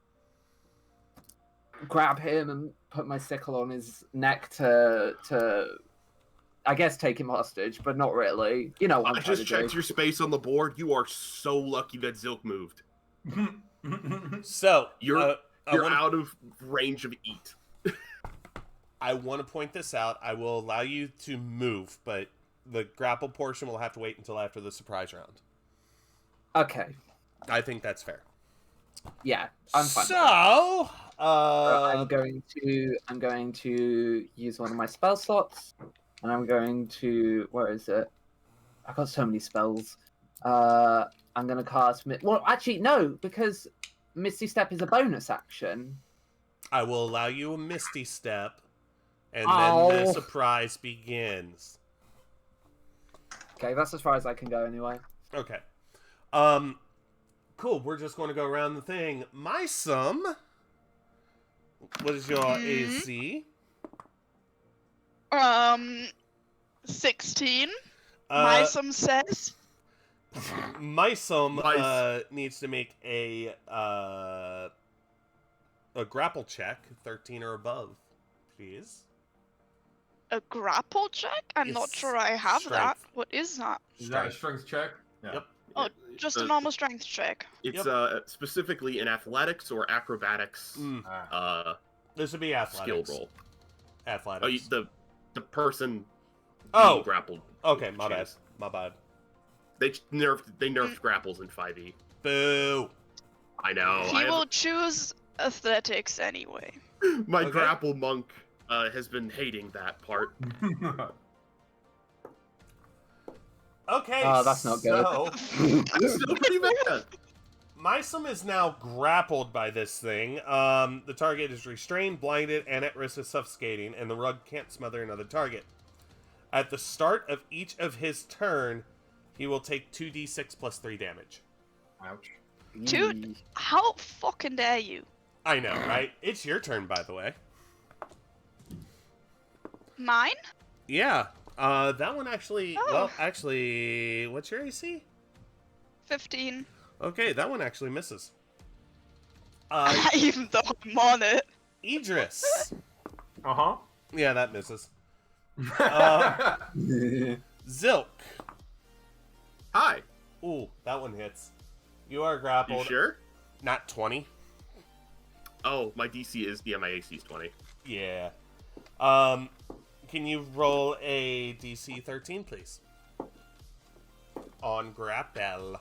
grab him and put my sickle on his neck to I guess take him hostage, but not really. You know what I I'm trying just to do. checked your space on the board. You are so lucky that Zilk moved. So You're I You're wanna- out of range of eat. I want to point this out. I will allow you to move, but the grapple portion will have to wait until after the surprise round. Okay. I think that's fair. Yeah, I'm fine. So, I'm going to use one of my spell slots, and I'm going to where is it? I've got so many spells. I'm going to cast. Well, actually, no, because Misty Step is a bonus action. I will allow you a Misty Step, and Ow. then the surprise begins. Okay, that's as far as I can go anyway. Okay. Cool. We're just going to go around the thing. My sum. What is your AC? 16. My sum says. My sum Nice. needs to make a grapple check, 13 or above, please. A grapple check? I'm not Yes, sure I have that. strength. What is that? Is that a strength check? Yeah. Yep. Oh, just a normal strength check. It's Yep. Specifically in athletics or acrobatics. This would be Skill athletics. roll. Athletics. The person Oh, being grappled. okay, my bad. chance. My bad. They nerfed grapples in 5e. Boo. I know. He will choose athletics anyway. My Okay. grapple monk has been hating that part. Okay, Oh, that's not good. so It's still pretty bad. my sum is now grappled by this thing. The target is restrained, blinded, and at risk of suffocating, and the rug can't smother another target. At the start of each of his turn, he will take 2d6 plus 3 damage. Ouch. Dude. How fucking dare you? I know, right? It's your turn, by the way. Mine? Yeah. That one actually. Oh. Well, actually, what's your AC? 15. Okay, that one actually misses. Even though I'm on it. Idris. Uh Yeah, that misses. huh. Zilk. Hi. Ooh, that one hits. You are You grappled. sure? Not 20. Oh, my DC is my AC is 20. Yeah. Can you roll a DC 13, please? On grapple.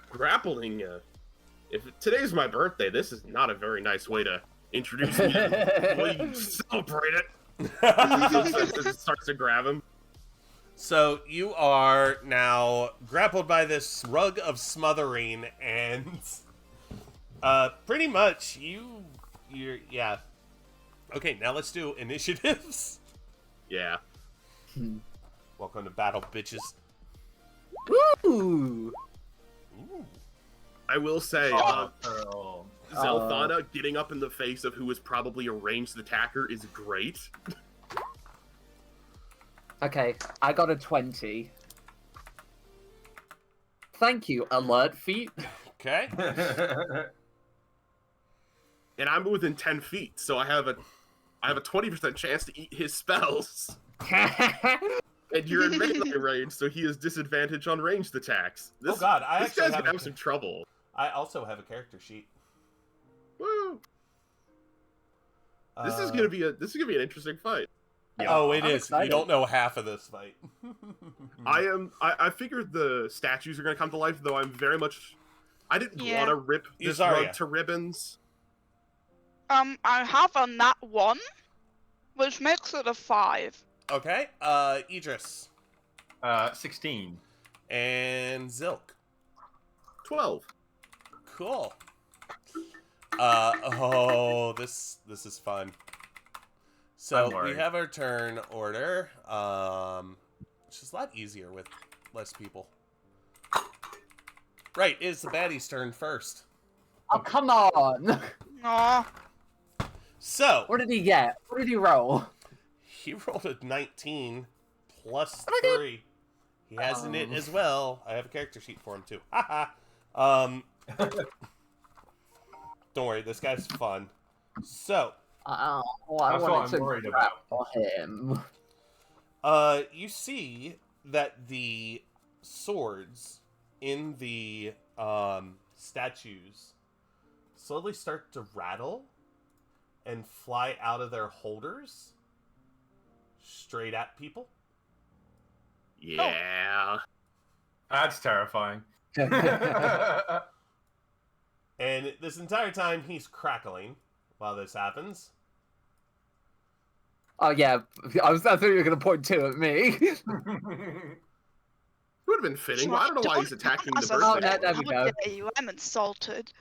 Grappling. If today's my birthday, this is not a very nice way to introduce me. We celebrate it. It starts to grab him. So you are now grappled by this rug of smothering, and pretty much you're yeah. Okay, now let's do initiatives. Yeah. Welcome to battle, bitches. Ooh. Ooh. I will say, Oh. Zelthana getting up in the face of who is probably a ranged attacker is great. Okay, I got a 20. Thank you, alert feat. Okay. And I'm within 10 feet, so I have a 20% chance to eat his spells. And you're in melee range, so he has disadvantage on ranged attacks. Oh god, I This actually guy's have gonna a, have some trouble. I also have a character sheet. Woo! This is gonna be an interesting fight. Oh, it I'm is. excited. You don't know half of this fight. I figured the statues are gonna come to life, though I didn't Yeah. want to rip this Yazaria. rug to ribbons. I have a nat 1, which makes it a 5. Okay. Idris 16. and Zilk. 12. Cool. This is fun. So I'm we worried. have our turn order, which is a lot easier with less people. Right, it's the baddie's turn first. Oh, come on. Aw. So What did he get? What did he roll? he rolled a 19 plus Oh my God. 3. He has an it Oh. as well. I have a character sheet for him too. Haha. Don't worry, this guy's fun. So Oh, I That's what wanted I'm to worried about. grapple him. You see that the swords in the statues slowly start to rattle and fly out of their holders straight at people. Yeah. That's terrifying. And this entire time, he's crackling while this happens. Oh yeah, I thought you were going to point two at me. It would have been fitting. Well, I don't know why he's attacking the Oh, Oh, birthday. there How we go. dare you? I'm insulted.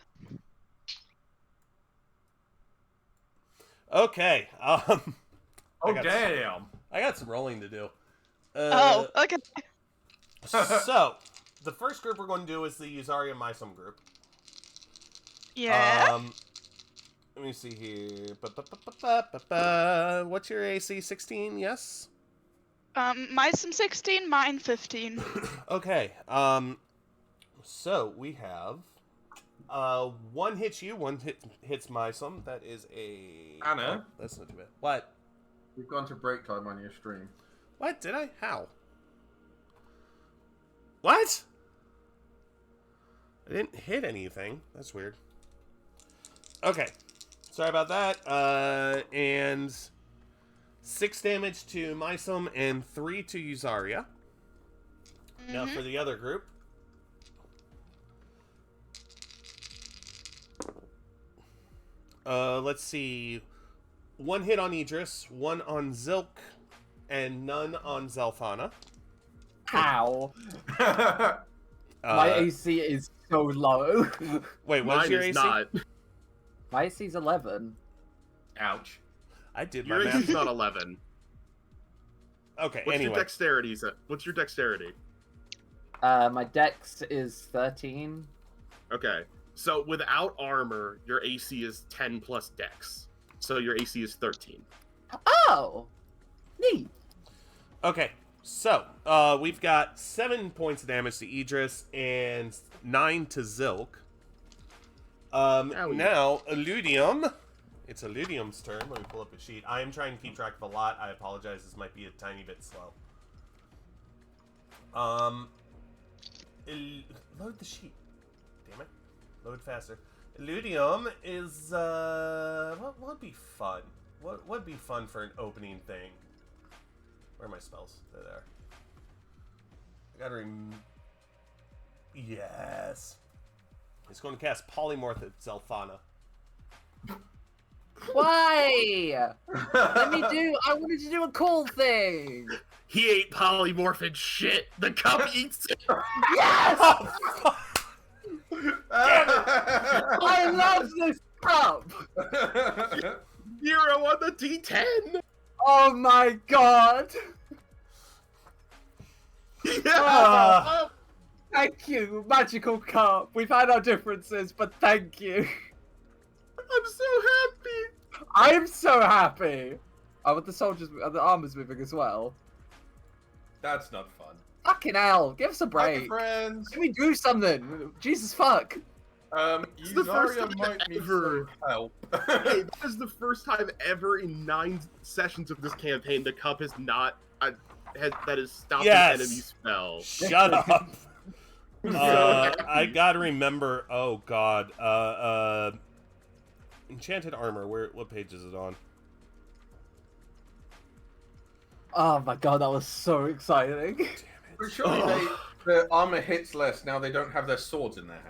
Okay. Oh got- damn! I got some rolling to do. Oh, okay. So, the first group we're going to do is the Yuzaria Mysum group. Yeah. Let me see here. What's your AC? 16? Yes? My some 16, mine 15. Okay. So, we have... one hits you, one hits Mysum. That is a... Anna? Oh, that's not too bad. What? We've gone to break time on your stream. What? Did I? How? What? I didn't hit anything. That's weird. Okay. Sorry about that. And 6 damage to Mysum and 3 to Yuzaria. Now for the other group. Let's see. 1 hit on Idris, 1 on Zilk, and none on Zelfana. Ow. My AC is so low. Wait, what's Mine your is AC? not. My AC is 11. Ouch. I did my Your math. AC's not 11. Okay, What's anyway. your dexterity? What's your dexterity? My dex is 13. Okay. So without armor, your AC is 10 plus dex. So your AC is 13. Oh! Neat. Okay, so we've got 7 points of damage to Idris and 9 to Zilk. Now, Illudium. It's Illudium's turn. Let me pull up a sheet. I am trying to keep track of a lot. I apologize. This might be a tiny bit slow. Load the sheet. Damn it. Load faster. Illudium is, what would be fun? What would be fun for an opening thing? Where are my spells? There they are. I gotta Yes. He's going to cast Polymorph at Zelfana. Why? I wanted to do a cool thing. He ate polymorphin shit. The cup eats it. Yes! Oh, I love this cup. 0 on the D10. Oh my god. Yeah. Thank you, magical cup. We've had our differences, but thank you. I'm so happy. I'm so happy. Oh, with the armor's moving as well. That's not fun. Fucking hell, give us a Hi, break. friends. Can we do something? Jesus fuck. It's the first Yuzaria time might need ever. some help. Hey, that is the first time ever in 9 sessions of this campaign the cup has not that has stopped Yes. an enemy spell. shut up. So I gotta remember. Oh god. Enchanted armor. What page is it on? Oh my god, that was so exciting. Damn it. But surely the armor hits less now they don't have their swords in their hand.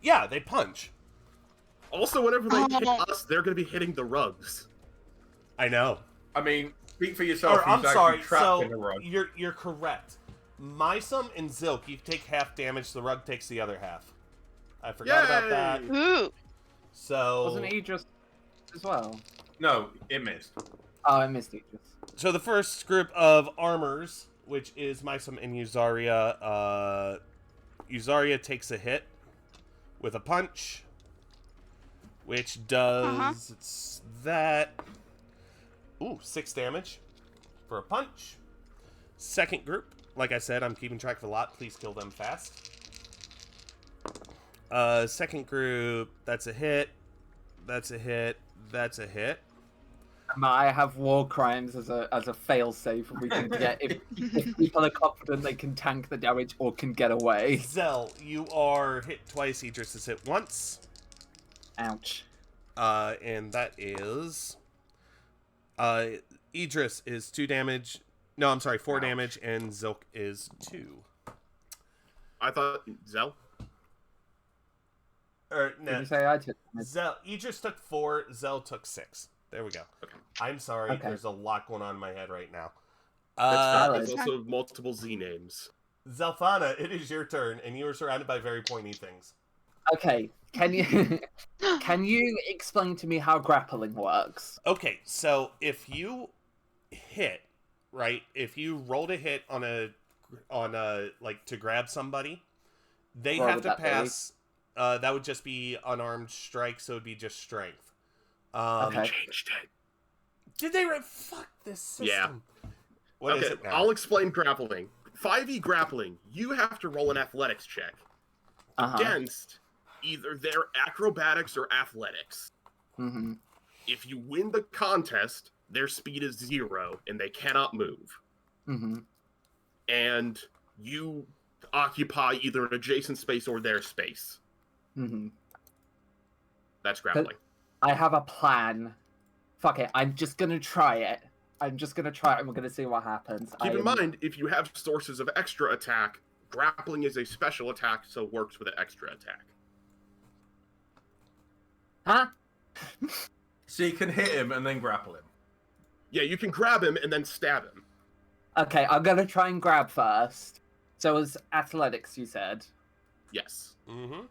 Yeah, they punch. Also, whenever they hit Oh. us, they're going to be hitting the rugs. I know. I mean, speak for yourself. Or, I'm he's sorry. actually trapped So in a rug. you're correct. Mysum and Zilk, you take half damage. The rug takes the other half. I forgot about that. Yay! Ooh. So Wasn't Idris as well? No, it missed. Oh, I missed Idris. So the first group of armors, which is Mysum and Yuzaria, Yuzaria takes a hit with a punch, which does it's that. Ooh, 6 damage for a punch. Second group, like I said, I'm keeping track of a lot. Please kill them fast. Second group, that's a hit. That's a hit. That's a hit. I have war crimes as a fail safe. We can get if people are confident they can tank the damage or can get away. Zell, you are hit twice. Idris is hit once. Ouch. And that is. Idris is 2 damage. No, I'm sorry, 4 damage, and Zilk is 2. I thought Zell. Or Did no, you say I took damage? Zell. Idris took 4. Zell took 6. There we go. Okay. I'm sorry. Okay. There's a lot going on in my head right now. That's fine. valid. There's also multiple Z names. Zelfana, it is your turn, and you are surrounded by very pointy things. Okay, can you explain to me how grappling works? Okay, so if you hit, right? If you rolled a hit on a like to grab somebody, they What have would to that be? pass. That would just be unarmed strike, so it'd be just strength. Okay. Changed it. Did they? Fuck this system. Yeah. What is Okay, it now? I'll explain grappling. 5e grappling, you have to roll an athletics check Uh-huh. against either their acrobatics or athletics. Mm-hmm. If you win the contest, their speed is 0 and they cannot move. Mm-hmm. And you occupy either an adjacent space or their space. Mm-hmm. That's grappling. I have a plan. Fuck it, I'm just gonna try it. I'm just gonna try it and we're gonna see what happens. Keep in mind, if you have sources of extra attack, grappling is a special attack, so works with an extra attack. Huh? So you can hit him and then grapple him. Yeah, you can grab him and then stab him. Okay, I'm gonna try and grab first. So as athletics, you said. Yes. Mm-hmm.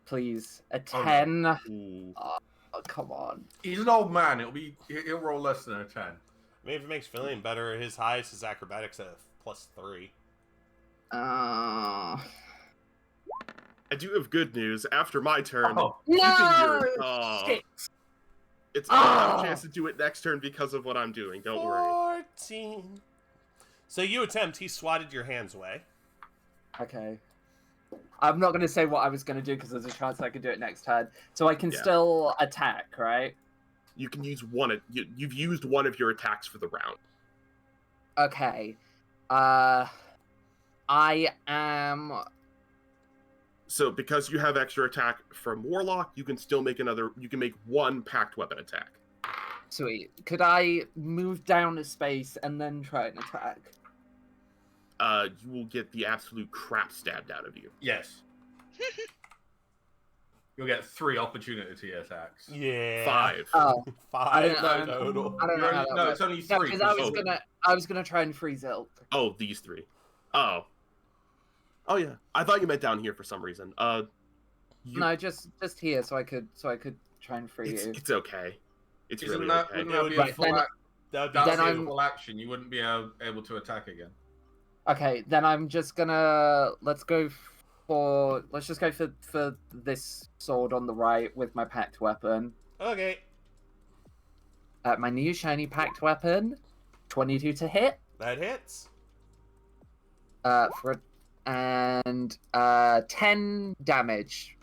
Please. A Oh, no. 10. Ooh. Oh, come on. He's an old man. He'll roll less than a 10. I mean, if it makes Fillion better, his highest is acrobatics at +3. Uh... I do have good news. After my turn, Oh, you can No! hear it. Oh, Shit! I'll have Oh! a chance to do it next turn because of what I'm doing. Don't worry. 14. So you attempt. He swatted your hands away. Okay. I'm not gonna say what I was gonna do because there's a chance I could do it next turn. So I can Yeah. still attack, right? You can use one. You've used one of your attacks for the round. Okay. I am. So because you have extra attack from Warlock, you can still make another. You can make one packed weapon attack. Sweet. Could I move down a space and then try and attack? You will get the absolute crap stabbed out of you. Yes. You'll get 3 opportunity attacks. Yeah. 5. Oh, I 5 don't- total. I don't know. You're How only- that no, works. it's only No, 3. because for I was gonna try and freeze Ilk. Oh, these 3. Oh. Oh yeah. I thought you meant down here for some reason. You, No, just here, so I could try and free you. it's okay. It's Isn't really that, okay. wouldn't that be Right, a full, then- That would be that's then a I'm- full action? You wouldn't be able to attack again. Okay, then I'm just gonna let's just go for this sword on the right with my packed weapon. Okay. My new shiny packed weapon, 22 to hit. That hits. And 10 damage.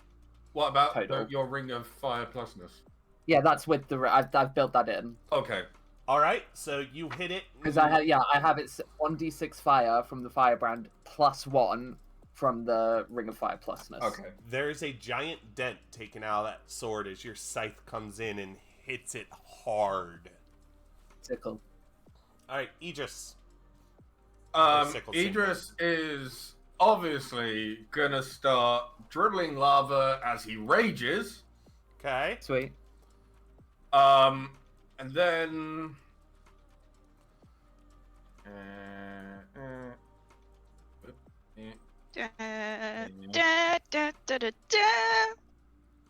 What about Total. your ring of fire plusness? Yeah, that's with the I've built that in Okay. All right. So you hit it. because I have it 1d6 fire from the firebrand +1 from the ring of fire plusness. Okay. There's a giant dent taken out of that sword as your scythe comes in and hits it hard. Sickle. All right, Idris. Sickle Idris is obviously gonna start dribbling lava as he rages. Okay. Sweet. And then. Da, da, da, da, da, da.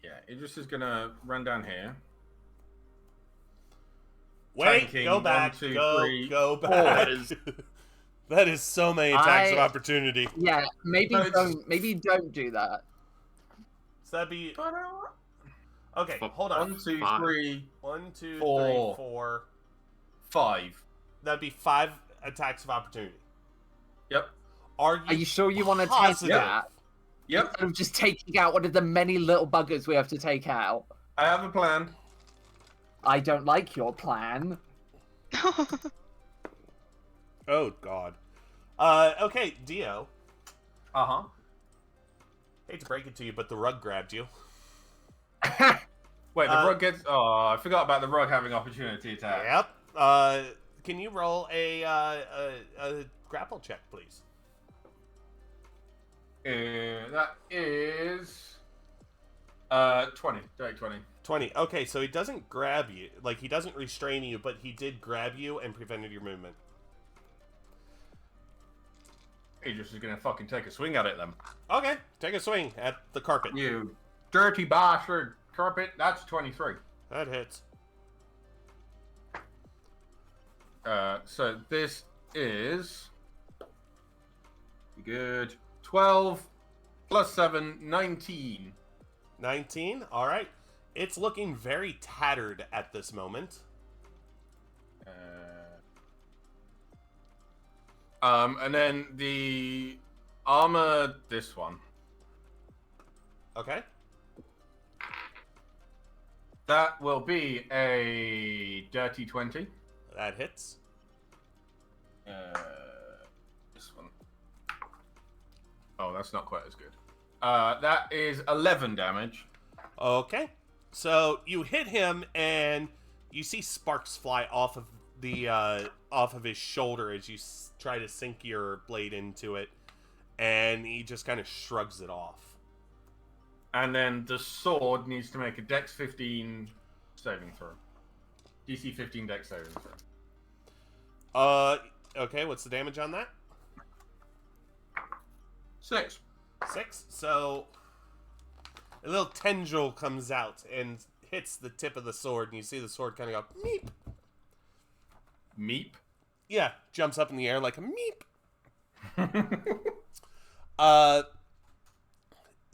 Yeah, Idris is gonna run down here. Wait. Tanking, Go back. 1, 2, go. 3, Go 4. back. That is so many attacks of I- opportunity. Yeah, maybe No, it's- don't do that. So that'd be okay. Hold on. 1, 2, 5. 3, 1, 2, 3, 4. 4. 5. That'd be 5 attacks of opportunity. Yep. Are Are you sure you want to take positive? that? Yep. Instead of just taking out one of the many little buggers we have to take out. I have a plan. I don't like your plan. Oh God. Okay, Dio. Uh-huh. Hate to break it to you, but the rug grabbed you. Wait, the rug gets... Oh, I forgot about the rug having opportunity attack. Yep. Can you roll a grapple check, please? That is... 20. Direct 20. 20. Okay, so he doesn't grab you. Like, he doesn't restrain you, but he did grab you and prevented your movement. He just is gonna fucking take a swing at it then. Okay, take a swing at the carpet. You dirty bastard carpet. That's 23. That hits. So this is... Good. 12 plus 7, 19. 19. All right. It's looking very tattered at this moment. And then the armor, this one. Okay. That will be a dirty 20. That hits. This one. Oh, that's not quite as good. That is 11 damage. Okay. So you hit him, and you see sparks fly off of the off of his shoulder as you try to sink your blade into it, and he just kind of shrugs it off. And then the sword needs to make a Dex 15 saving throw. DC 15 Dex saving throw. Okay, what's the damage on that? 6. 6. So a little tendril comes out and hits the tip of the sword, and you see the sword kind of go meep. Meep. Yeah, jumps up in the air like a meep.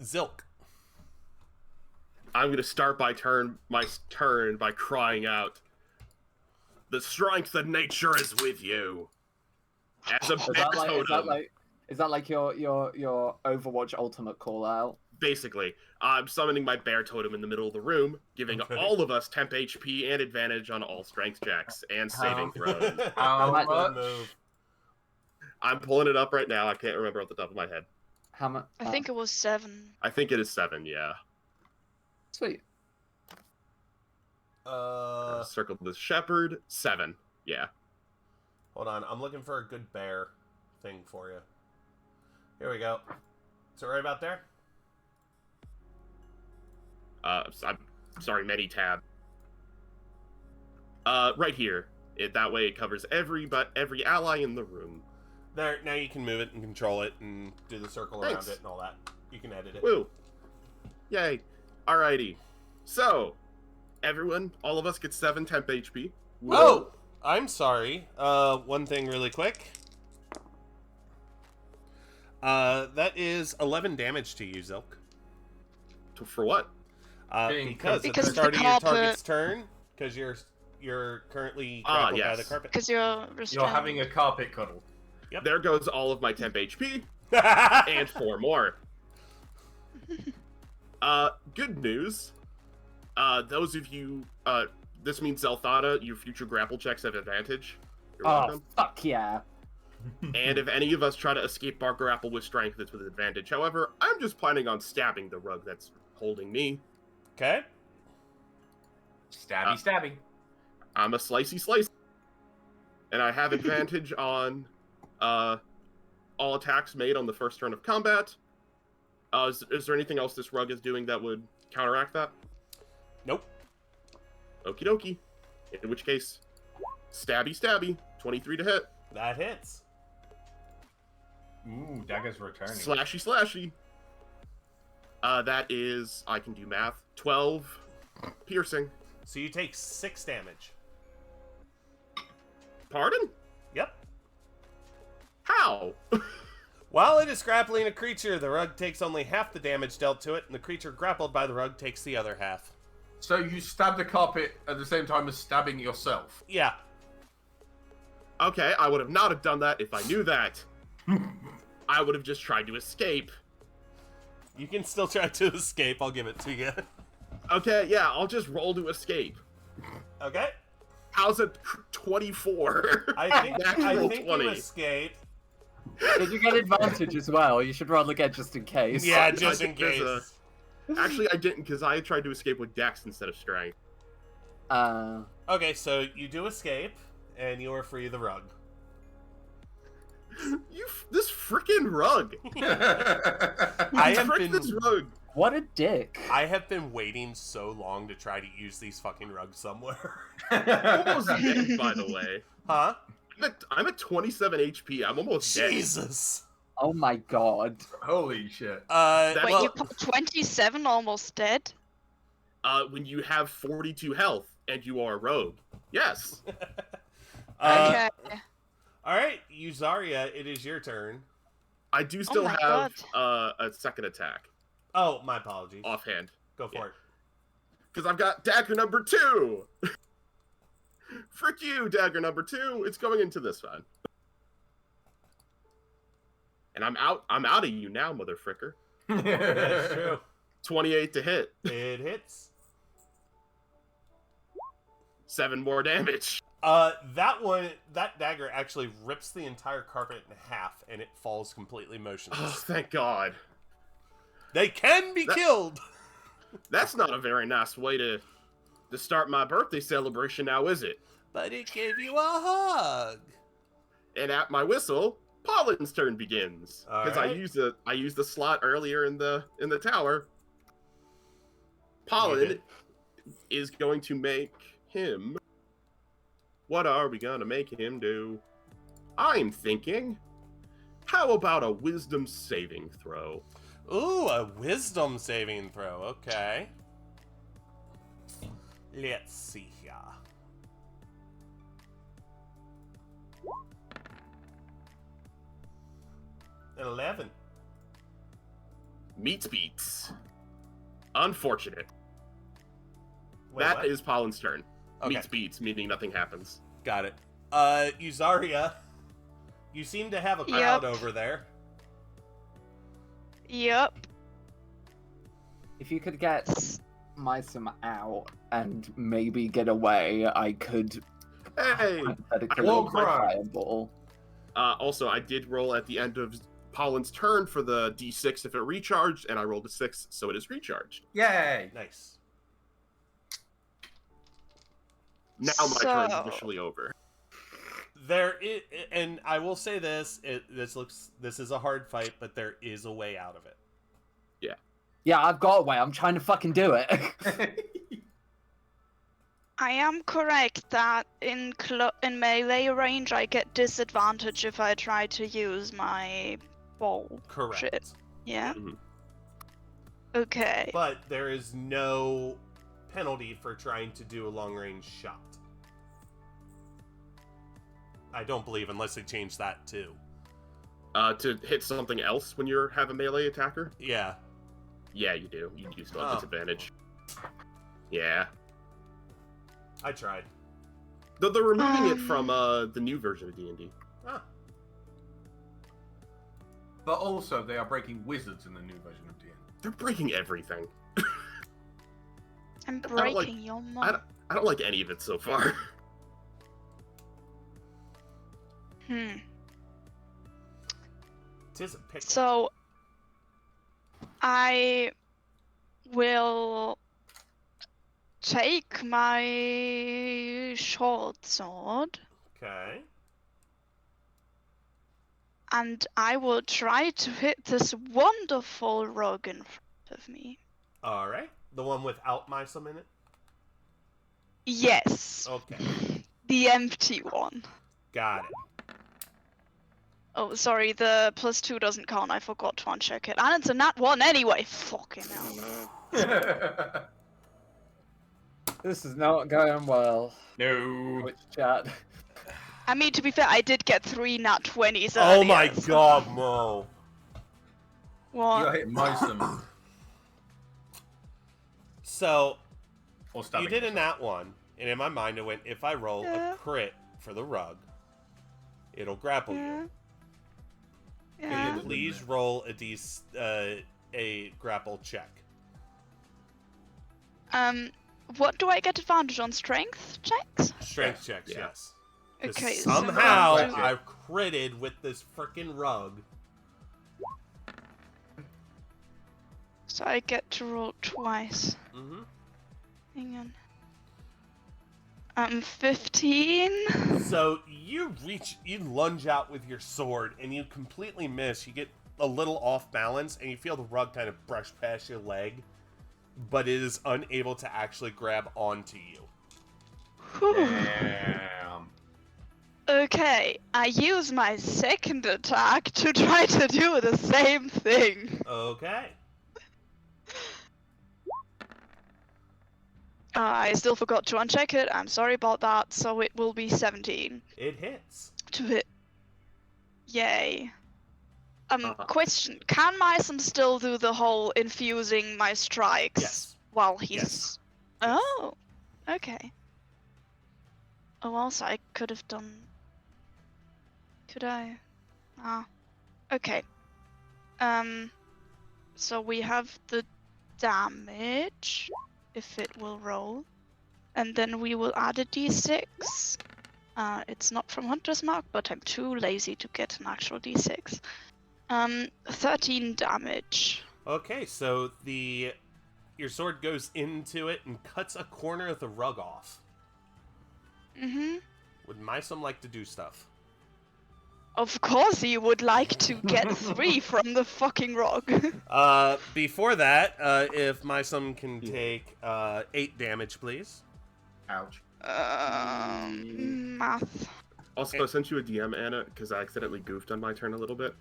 Zilk. I'm gonna start my turn by crying out, "The strength of nature is with you." As a Is bear that totem, is that like your Overwatch ultimate call out? basically, I'm summoning my bear totem in the middle of the room, giving Okay. all of us temp HP and advantage on all strength checks and saving throws. How Right, much? move. I'm pulling it up right now. I can't remember off the top of my head. How much? I think it was 7. I think it is 7. Yeah. Sweet. Circle the shepherd. 7. Yeah. Hold on, I'm looking for a good bear thing for you. Here we go. Is it right about there? I'm sorry, many tab. Right here. That way it covers every ally in the room. There, now you can move it and control it and do the circle Thanks. around it and all that. You can edit it. Woo! Yay! Alrighty. So, everyone, all of us get 7 temp HP. Oh! I'm sorry. One thing really quick. That is 11 damage to you, Zilk. For what? Because at the Because start the of your carpet- target's turn, because you're currently grappled by yes. the carpet. Because you're restrained. You're having a carpet cuddle. There goes all of my temp HP and 4 more. Good news. Those of you, this means Zelthana, your future grapple checks have advantage. You're Oh, welcome. fuck yeah. And if any of us try to escape our grapple with strength, it's with advantage. However, I'm just planning on stabbing the rug that's holding me. Okay. Stabby, stabby. I'm a slicey slice. And I have advantage on all attacks made on the first turn of combat. Is there anything else this rug is doing that would counteract that? Nope. Okie dokie. In which case, stabby stabby. 23 to hit. That hits. Ooh, dagger's returning. Slashy slashy. That is, I can do math, 12 piercing. So you take 6 damage. Pardon? Yep. How? While it is grappling a creature, the rug takes only half the damage dealt to it, and the creature grappled by the rug takes the other half. So you stab the carpet at the same time as stabbing yourself. Yeah. Okay, I would have not have done that if I knew that. I would have just tried to escape. You can still try to escape, I'll give it to you. Okay, yeah, I'll just roll to escape. Okay. How's a 24? I think Natural you 20. escape. Did you get advantage as well? You should roll again just in case. Yeah, I just in think there's case. Actually, I didn't because I tried to escape with Dex instead of Strength. Okay, so you do escape, and you are free of the rug. This freaking rug. I have Frick been this rug. What a dick. I have been waiting so long to try to use these fucking rugs somewhere. Almost dead, by the way. Huh? I'm at 27 HP. I'm almost dead. Jesus. Oh my god. Holy shit. Well, Wait, you put 27 almost dead? When you have 42 health and you are a rogue. Yes. uh, Okay. all right, Yuzaria, it is your turn. I do still my have a second attack Oh, my apologies. offhand. Go for it. Because I've got dagger number 2. Frick you, dagger number 2. It's going into this one. And I'm out of you now, mother fricker. That's true. 28 to hit. It hits. 7 more damage. That dagger actually rips the entire carpet in half, and it falls completely Oh, motionless. thank God. They can be killed. That's not a very nice way to start my birthday celebration now, is it? But it gave you a hug. And at my whistle, Pollen's turn begins. Because Alright. I used the slot earlier in the tower. You Pollen did. is going to make him. What are we gonna make him do? I'm thinking, how about a wisdom saving throw? Ooh, a wisdom saving throw. Okay. Let's see here. An 11. Meets beats. Unfortunate. Wait, That what? is Pollen's turn. Okay. Meets beats, meaning nothing happens. Got it. Yuzaria, you seem to have a crowd over there. Yep. If you could get Mysum out and maybe get away, I could Hey! hypothetically won't use my cry. fireball. Also, I did roll at the end of Pollen's turn for the D6 if it recharged, and I rolled a 6, so it is recharged. Yay! Nice. Now my turn is So- officially over. There is, and I will say this: this is a hard fight, but there is a way out of it. Yeah, I've got away. I'm trying to fucking do it. I am correct that in melee range I get disadvantage if I try to use my bow. Correct. Shit. Yeah? Mhm. Okay. But there is no penalty for trying to do a long-range shot. I don't believe, unless they change that too. To hit something else when you have a melee attacker? Yeah. Yeah, you do. You do still have Oh. disadvantage. Yeah. I tried. Though they're removing it from the new version of D&D. Ah. But also, they are breaking wizards in the new version of D&D. They're breaking everything. I'm don't like- breaking your mind. I don't like any of it so far. Tis a pickle. So I will take my short sword Okay. and I will try to hit this wonderful rug in front of me. All right. The one without Mysum in it. Yes, Okay. the empty one. Got it. Oh, sorry, the +2 doesn't count. I forgot to uncheck it. And it's a nat 1 anyway. Fucking hell. This is not going well. No. Which chat? I mean, to be fair, I did get 3 nat 20s Oh earlier, my so- god, no. You What? got hit Mysum. So, Or stabbing you did a yourself. nat 1, and in my mind it went, if I roll Yeah. a crit for the rug, it'll grapple Yeah. you. Yeah. Can you please roll a grapple check? What do I get advantage on? Strength checks? Strength checks, Yeah. yes. 'Cause Okay, so somehow now- I've critted with this frickin' rug. So I get to roll twice. Mm-hmm. Hang on. 15. So you lunge out with your sword, and you completely miss. You get a little off balance, and you feel the rug kind of brush past your leg, but it is unable to actually grab onto you. Whew. Damn. Okay, I use my second attack to try to do the same thing. Okay. I still forgot to uncheck it. I'm sorry about that. So it will be 17 It hits. to hit. Yay. Uh-huh. Question: can Myson still do the whole infusing my strikes Yes. while he's? Yes. Oh, okay. Oh, also I could have done. Could I? Ah, okay. So we have the damage, if it will roll, and then we will add a d6. It's not from Hunter's Mark, but I'm too lazy to get an actual d6. 13 damage. Okay, so your sword goes into it and cuts a corner of the rug off. Mm-hmm. Would Mysum like to do stuff? Of course you would like to get 3 from the fucking rock. Before that, if Mysum can take 8 damage, please. Ouch. Math. Also, I sent you a DM, Anna, because I accidentally goofed on my turn a little bit.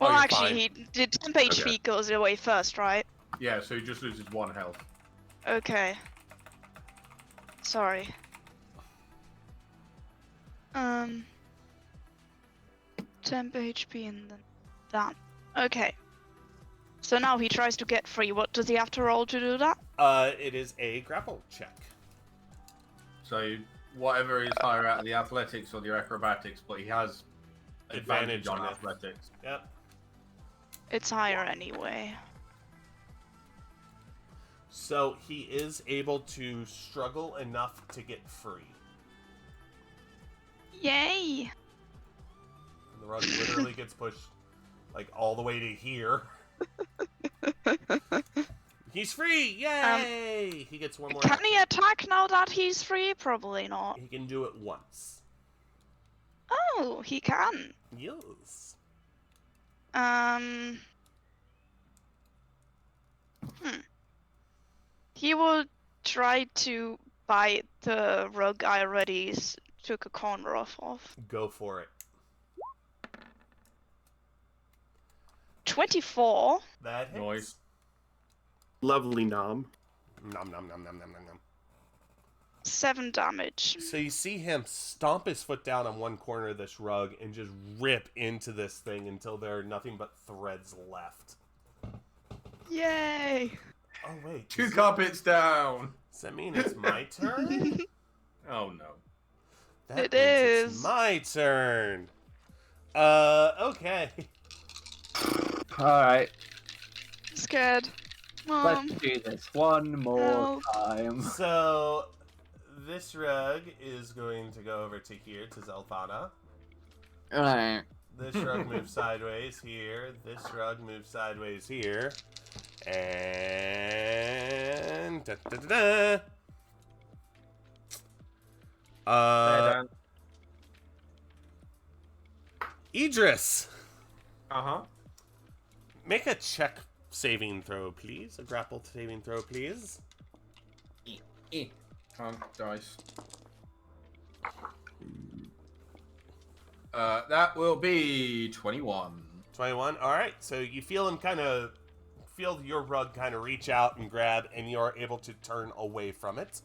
Well, you're actually, fine. he did temp HP Okay. goes away first, right? Yeah, so he just loses 1 health. Okay. Sorry. Temp HP and then that. Okay. So now he tries to get free. What does he have to roll to do that? It is a grapple check. So whatever is higher out of the athletics or the acrobatics, but he has Advantage advantage on on it. athletics. Yep. It's higher anyway. So he is able to struggle enough to get free. Yay! And the rug literally gets pushed like all the way to here. He's free! Yay! He gets one more. Can he attack now that he's free? Probably not. He can do it once. Oh, he can. Yes. He will try to bite the rug I already took a corner of. Go for it. 24. That hits. Noise. Lovely nom. Nom nom nom nom nom nom nom. 7 damage. So you see him stomp his foot down on one corner of this rug and just rip into this thing until there are nothing but threads left. Yay! Oh wait. 2 carpets down! Does that mean it's my turn? Oh no. That It means it's is. my turn. Okay. Alright, Scared. let's do this one more help. time. So this rug is going to go over to here to Zelfana. Alright. This rug moves sideways here. This rug moves sideways here. And da, da, da, da. Idris, Uh-huh. make a check saving throw, please. A grapple saving throw, please. Dice. That will be 21. 21. All right. So you feel him feel your rug kind of reach out and grab, and you're able to turn away from it.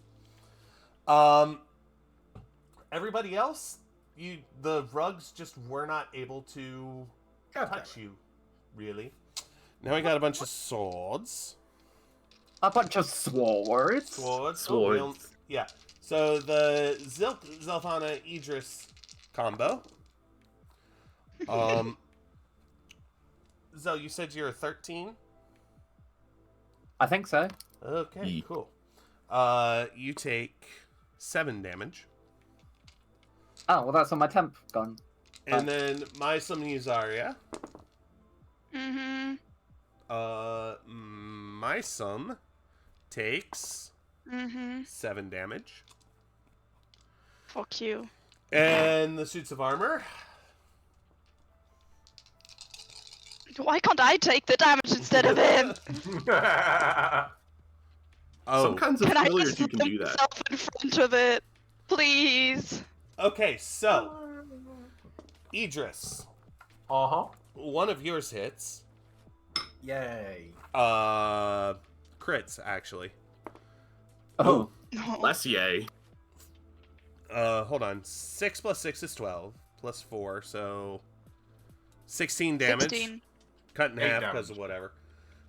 Everybody else, the rugs just were not able to God damn touch you, really. Now we got a bunch of swords. A bunch of swords. Swords. Oh, we don't- Swords. yeah. So the Zelfana Idris combo. Zel, you said you're 13? I think so. Okay, Ye- cool. You take 7 damage. Oh, well, that's on my temp gun. And then my summon Zarya. Mm-hmm. My sum takes Mm-hmm. 7 damage. Fuck you. And the suits of armor. Why can't I take the damage instead of him? Oh, Some kinds of Can I failures just you can put do that. myself in front of it? Please. okay, so Idris, Uh-huh. one of yours hits. Yay. Crits, actually. Oh, No. Less yay. Hold on. 6 plus 6 is 12. Plus 4, so 16 damage. 16. Cut in 8 half damage. because of whatever.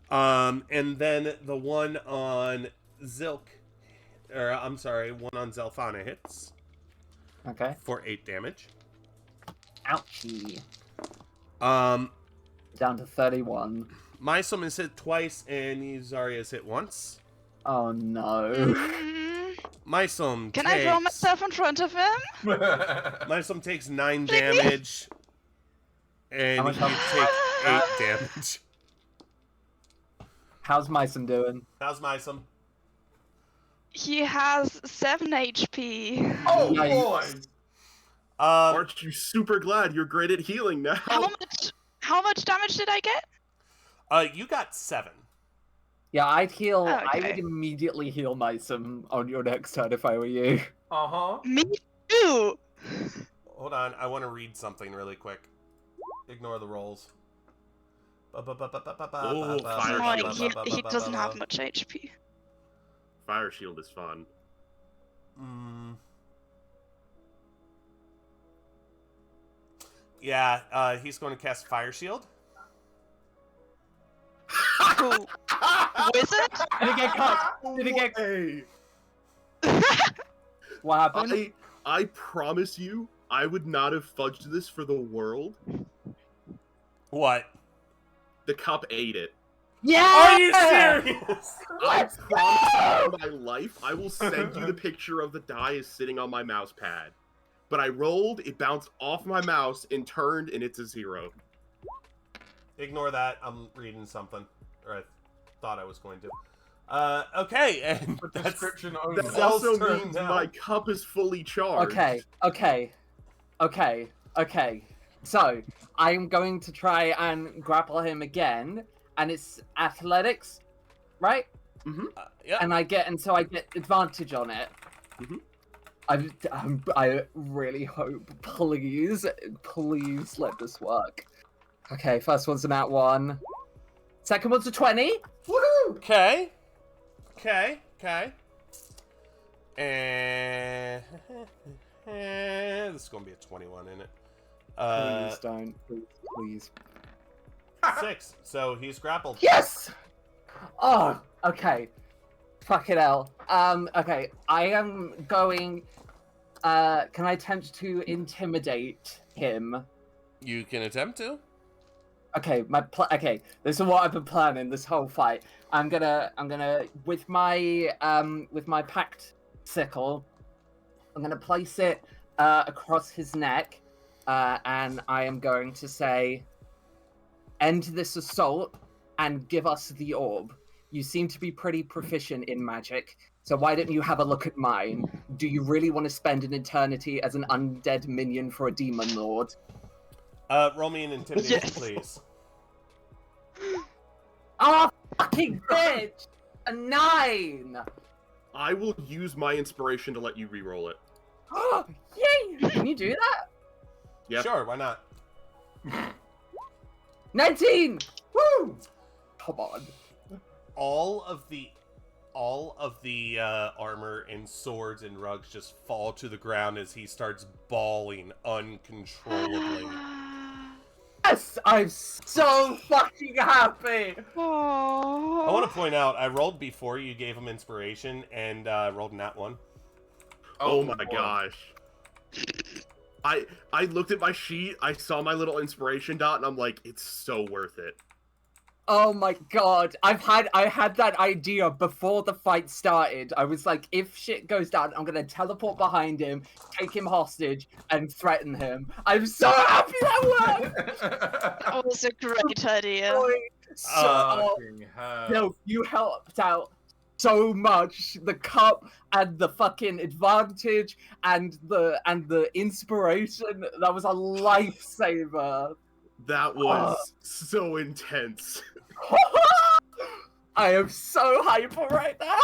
And then the one on Zilk, or I'm sorry, one on Zelfana hits okay. for 8 damage. Ouchie. Um, Down to 31. my summon is hit twice, and Zarya's hit once. Oh no. Mhm. My sum Can takes, I throw myself in front of him? My sum takes 9 damage, and How much you health? take 8 damage. How's Myson doing? How's my sum? He has 7 HP. Oh Nice. boy! Aren't you super glad you're great at healing now? How much damage did I get? You got 7. Yeah, I'd heal. I Okay. would immediately heal Myson on your next turn if I were you. Uh-huh. Me too. Hold on, I want to read something really quick. Ignore the rolls. Oh, fire Like, shield. he doesn't have much HP. Fire shield is fun. Yeah, he's going to cast Fire Shield. Who? Wizard? Did it get cut? Did it get? Hey, What happened? I promise you, I would not have fudged this for the world. What? The cup ate it. Yeah. Are you serious? I Let's promise go! you on my life, I will send you the picture of the die is sitting on my mouse pad. But I rolled, it bounced off my mouse and turned, and it's a 0. Ignore that. I'm reading something, or I thought I was going to. Okay, and For that's description only. That Zell's also turn means now. my cup is fully charged. Okay. So I'm going to try and grapple him again, and it's athletics, right? yeah. And so I get advantage on it. Mhm. I really hope, please let this work. Okay, first one's an at 1. Second one's a 20. Woohoo! Okay. And this is gonna be a 21 in it. Please don't, please. 6. So he's grappled. Yes! Oh, okay. Fuck it hell. Okay, I am going. Can I attempt to intimidate him? You can attempt to. Okay, okay, this is what I've been planning this whole fight. I'm gonna with my packed sickle, I'm gonna place it across his neck, and I am going to say, "End this assault and give us the orb. You seem to be pretty proficient in magic, so why don't you have a look at mine? Do you really want to spend an eternity as an undead minion for a demon lord?" Roll me an intimidation, Yes. please. Oh, fucking bitch! A 9! I will use my inspiration to let you re-roll it. Oh, yay! Can you do that? Yeah. Sure, why not? 19! Woo! Come on. All of the armor and swords and rugs just fall to the ground as he starts bawling uncontrollably. Yes! I'm so fucking happy! Oh. I want to point out, I rolled before you gave him inspiration and rolled a nat 1. Oh my boy. gosh. I looked at my sheet, I saw my little inspiration dot, and I'm like, it's so worth it. Oh my god! I had that idea before the fight started. I was like, if shit goes down, I'm gonna teleport behind him, take him hostage, and threaten him. I'm so happy that worked. That was a great idea. Boy, so Fucking hell. no, you helped out so much. The cup and the fucking advantage and the inspiration. That was a lifesaver. That was so intense. I am so hyper right now.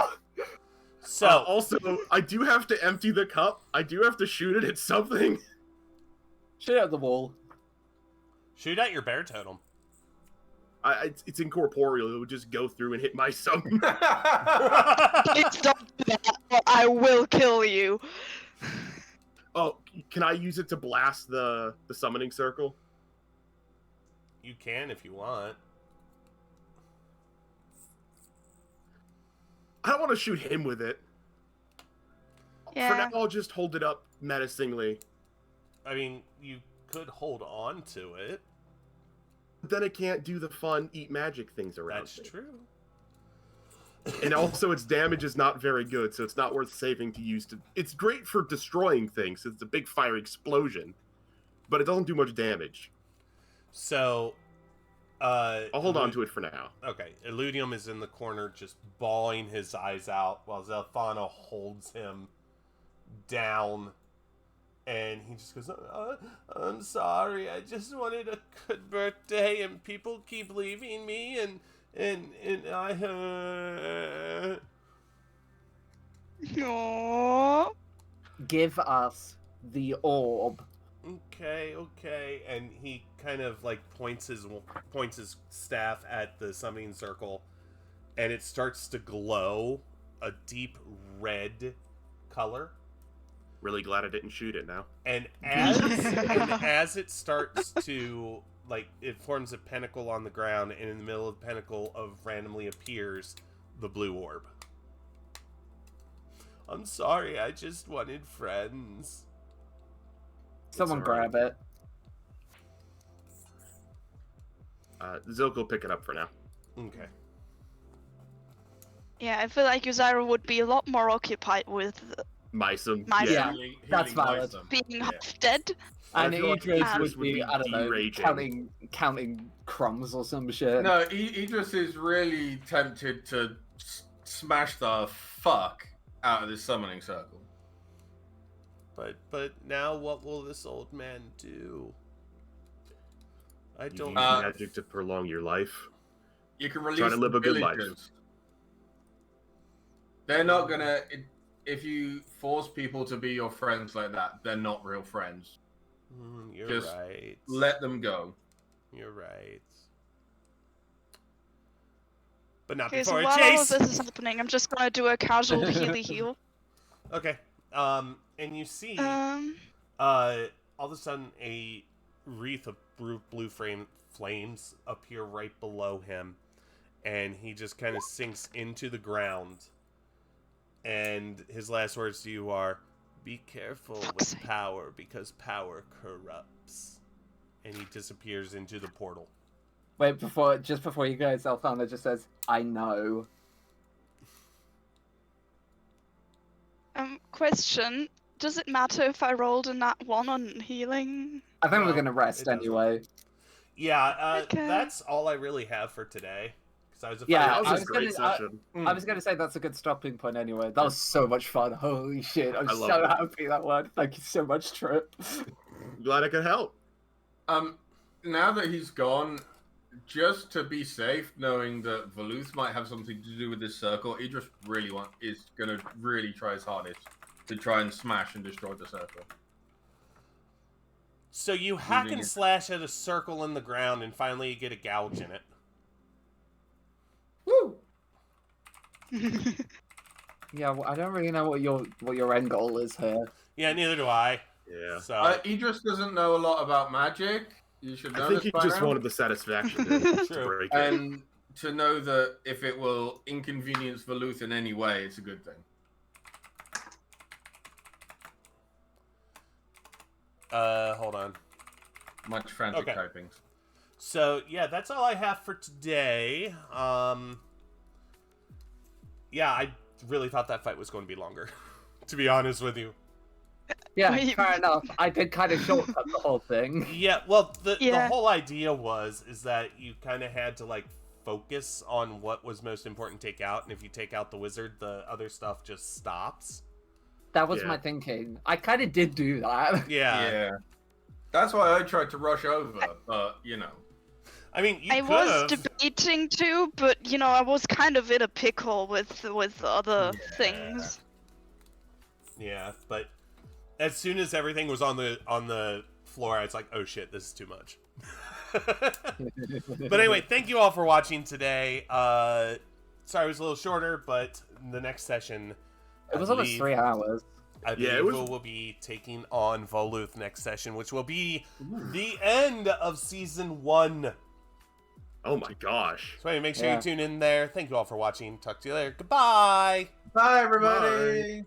So Also, I do have to empty the cup. I do have to shoot it at something. Shoot at the wall. shoot at your bear totem. It's incorporeal. It would just go through and hit my summon. Please don't do that, or I will kill you. Oh, can I use it to blast the summoning circle? You can if you want. I don't want to shoot him with it. For Yeah. now, I'll just hold it up menacingly. I mean, you could hold on to it. But then it can't do the fun eat magic things around That's me. true. And also, its damage is not very good, so it's not worth saving to use to. It's great for destroying things. It's a big fire explosion, but it doesn't do much damage. So, I'll hold on to it for now. Okay, Illudium is in the corner just bawling his eyes out while Zelthana holds him down. And he just goes, I'm sorry, I just wanted a good birthday and people keep leaving me and I Aww. Give us the orb. Okay. And he kind of like points his staff at the summoning circle and it starts to glow a deep red color. Really glad I didn't shoot it now. And as it starts to like it forms a pinnacle on the ground and in the middle of the pinnacle randomly appears the blue orb. I'm sorry, I just wanted friends. Someone It's alright. grab it. Zilk will pick it up for now. Okay. Yeah, I feel like Yuzairu would be a lot more occupied with Mysum. Mysum. Yeah, Healing that's valid. Mysum. being Yeah. half dead. I And feel like Idris Idris would be, I don't know, deraging. counting crumbs or some shit. No, Idris is really tempted to smash the fuck out of this summoning circle. But now what will this old man do? I You don't use know. magic to prolong your life. You can release Trying to live the a good life. villagers. They're not gonna. If you force people to be your friends like that, they're not real friends. You're Just right. Let them go. You're right. But not Okay, so before while a all of chase. this is happening, I'm just gonna do a casual healy heal. Okay. And you see, all of a sudden, a wreath of blue flames appear right below him, and he just kind of sinks into the ground. And his last words to you are, "Be careful Fuck's with sake. power, because power corrupts." And he disappears into the portal. Wait, just before you go, Zelthana just says, I know. Question: does it matter if I rolled a nat 1 on healing? I think No, we're gonna it rest doesn't. anyway. Yeah, Okay. that's all I really have for today. Because I was Yeah, that was I a was great gonna- session. I was gonna say that's a good stopping point anyway. That was so much fun. Holy shit. I'm I so love it. happy that one. Thank you so much, Trip. Glad I could help. Now that he's gone, just to be safe, knowing that Veluth might have something to do with this circle, Idris is gonna really try his hardest to try and smash and destroy the circle. So you hack Moving and it. slash at a circle in the ground, and finally you get a gouge in it. Woo! Yeah, well, I don't really know what your end goal is here. Yeah, neither do I. Yeah. So Idris doesn't know a lot about magic. You should know I think this he by just now. wanted the satisfaction to True. break it. And to know that if it will inconvenience Veluth in any way, it's a good thing. hold on. Much frantic Okay. typings. So yeah, that's all I have for today. Yeah, I really thought that fight was going to be longer, to be honest with you. Yeah, Wait. fair enough. I did kind of shortcut the whole thing. Yeah, well, the Yeah. whole idea is that you kind of had to like focus on what was most important to take out, and if you take out the wizard, the other stuff just stops. That was Yeah. my thinking. I kind of did do that. Yeah. That's why I tried to rush over, but I mean, you I could was have. debating too, but I was kind of in a pickle with other things. Yeah, but as soon as everything was on the floor, I was like, oh shit, this is too much. But anyway, thank you all for watching today. Sorry it was a little shorter, but the next session, It was almost 3 hours. I believe Yeah, it was- we'll be taking on Voluth next session, which will be the end of season 1. Oh my gosh. So anyway, make sure Yeah. you tune in there. Thank you all for watching. Talk to you later. Goodbye. Bye, everybody.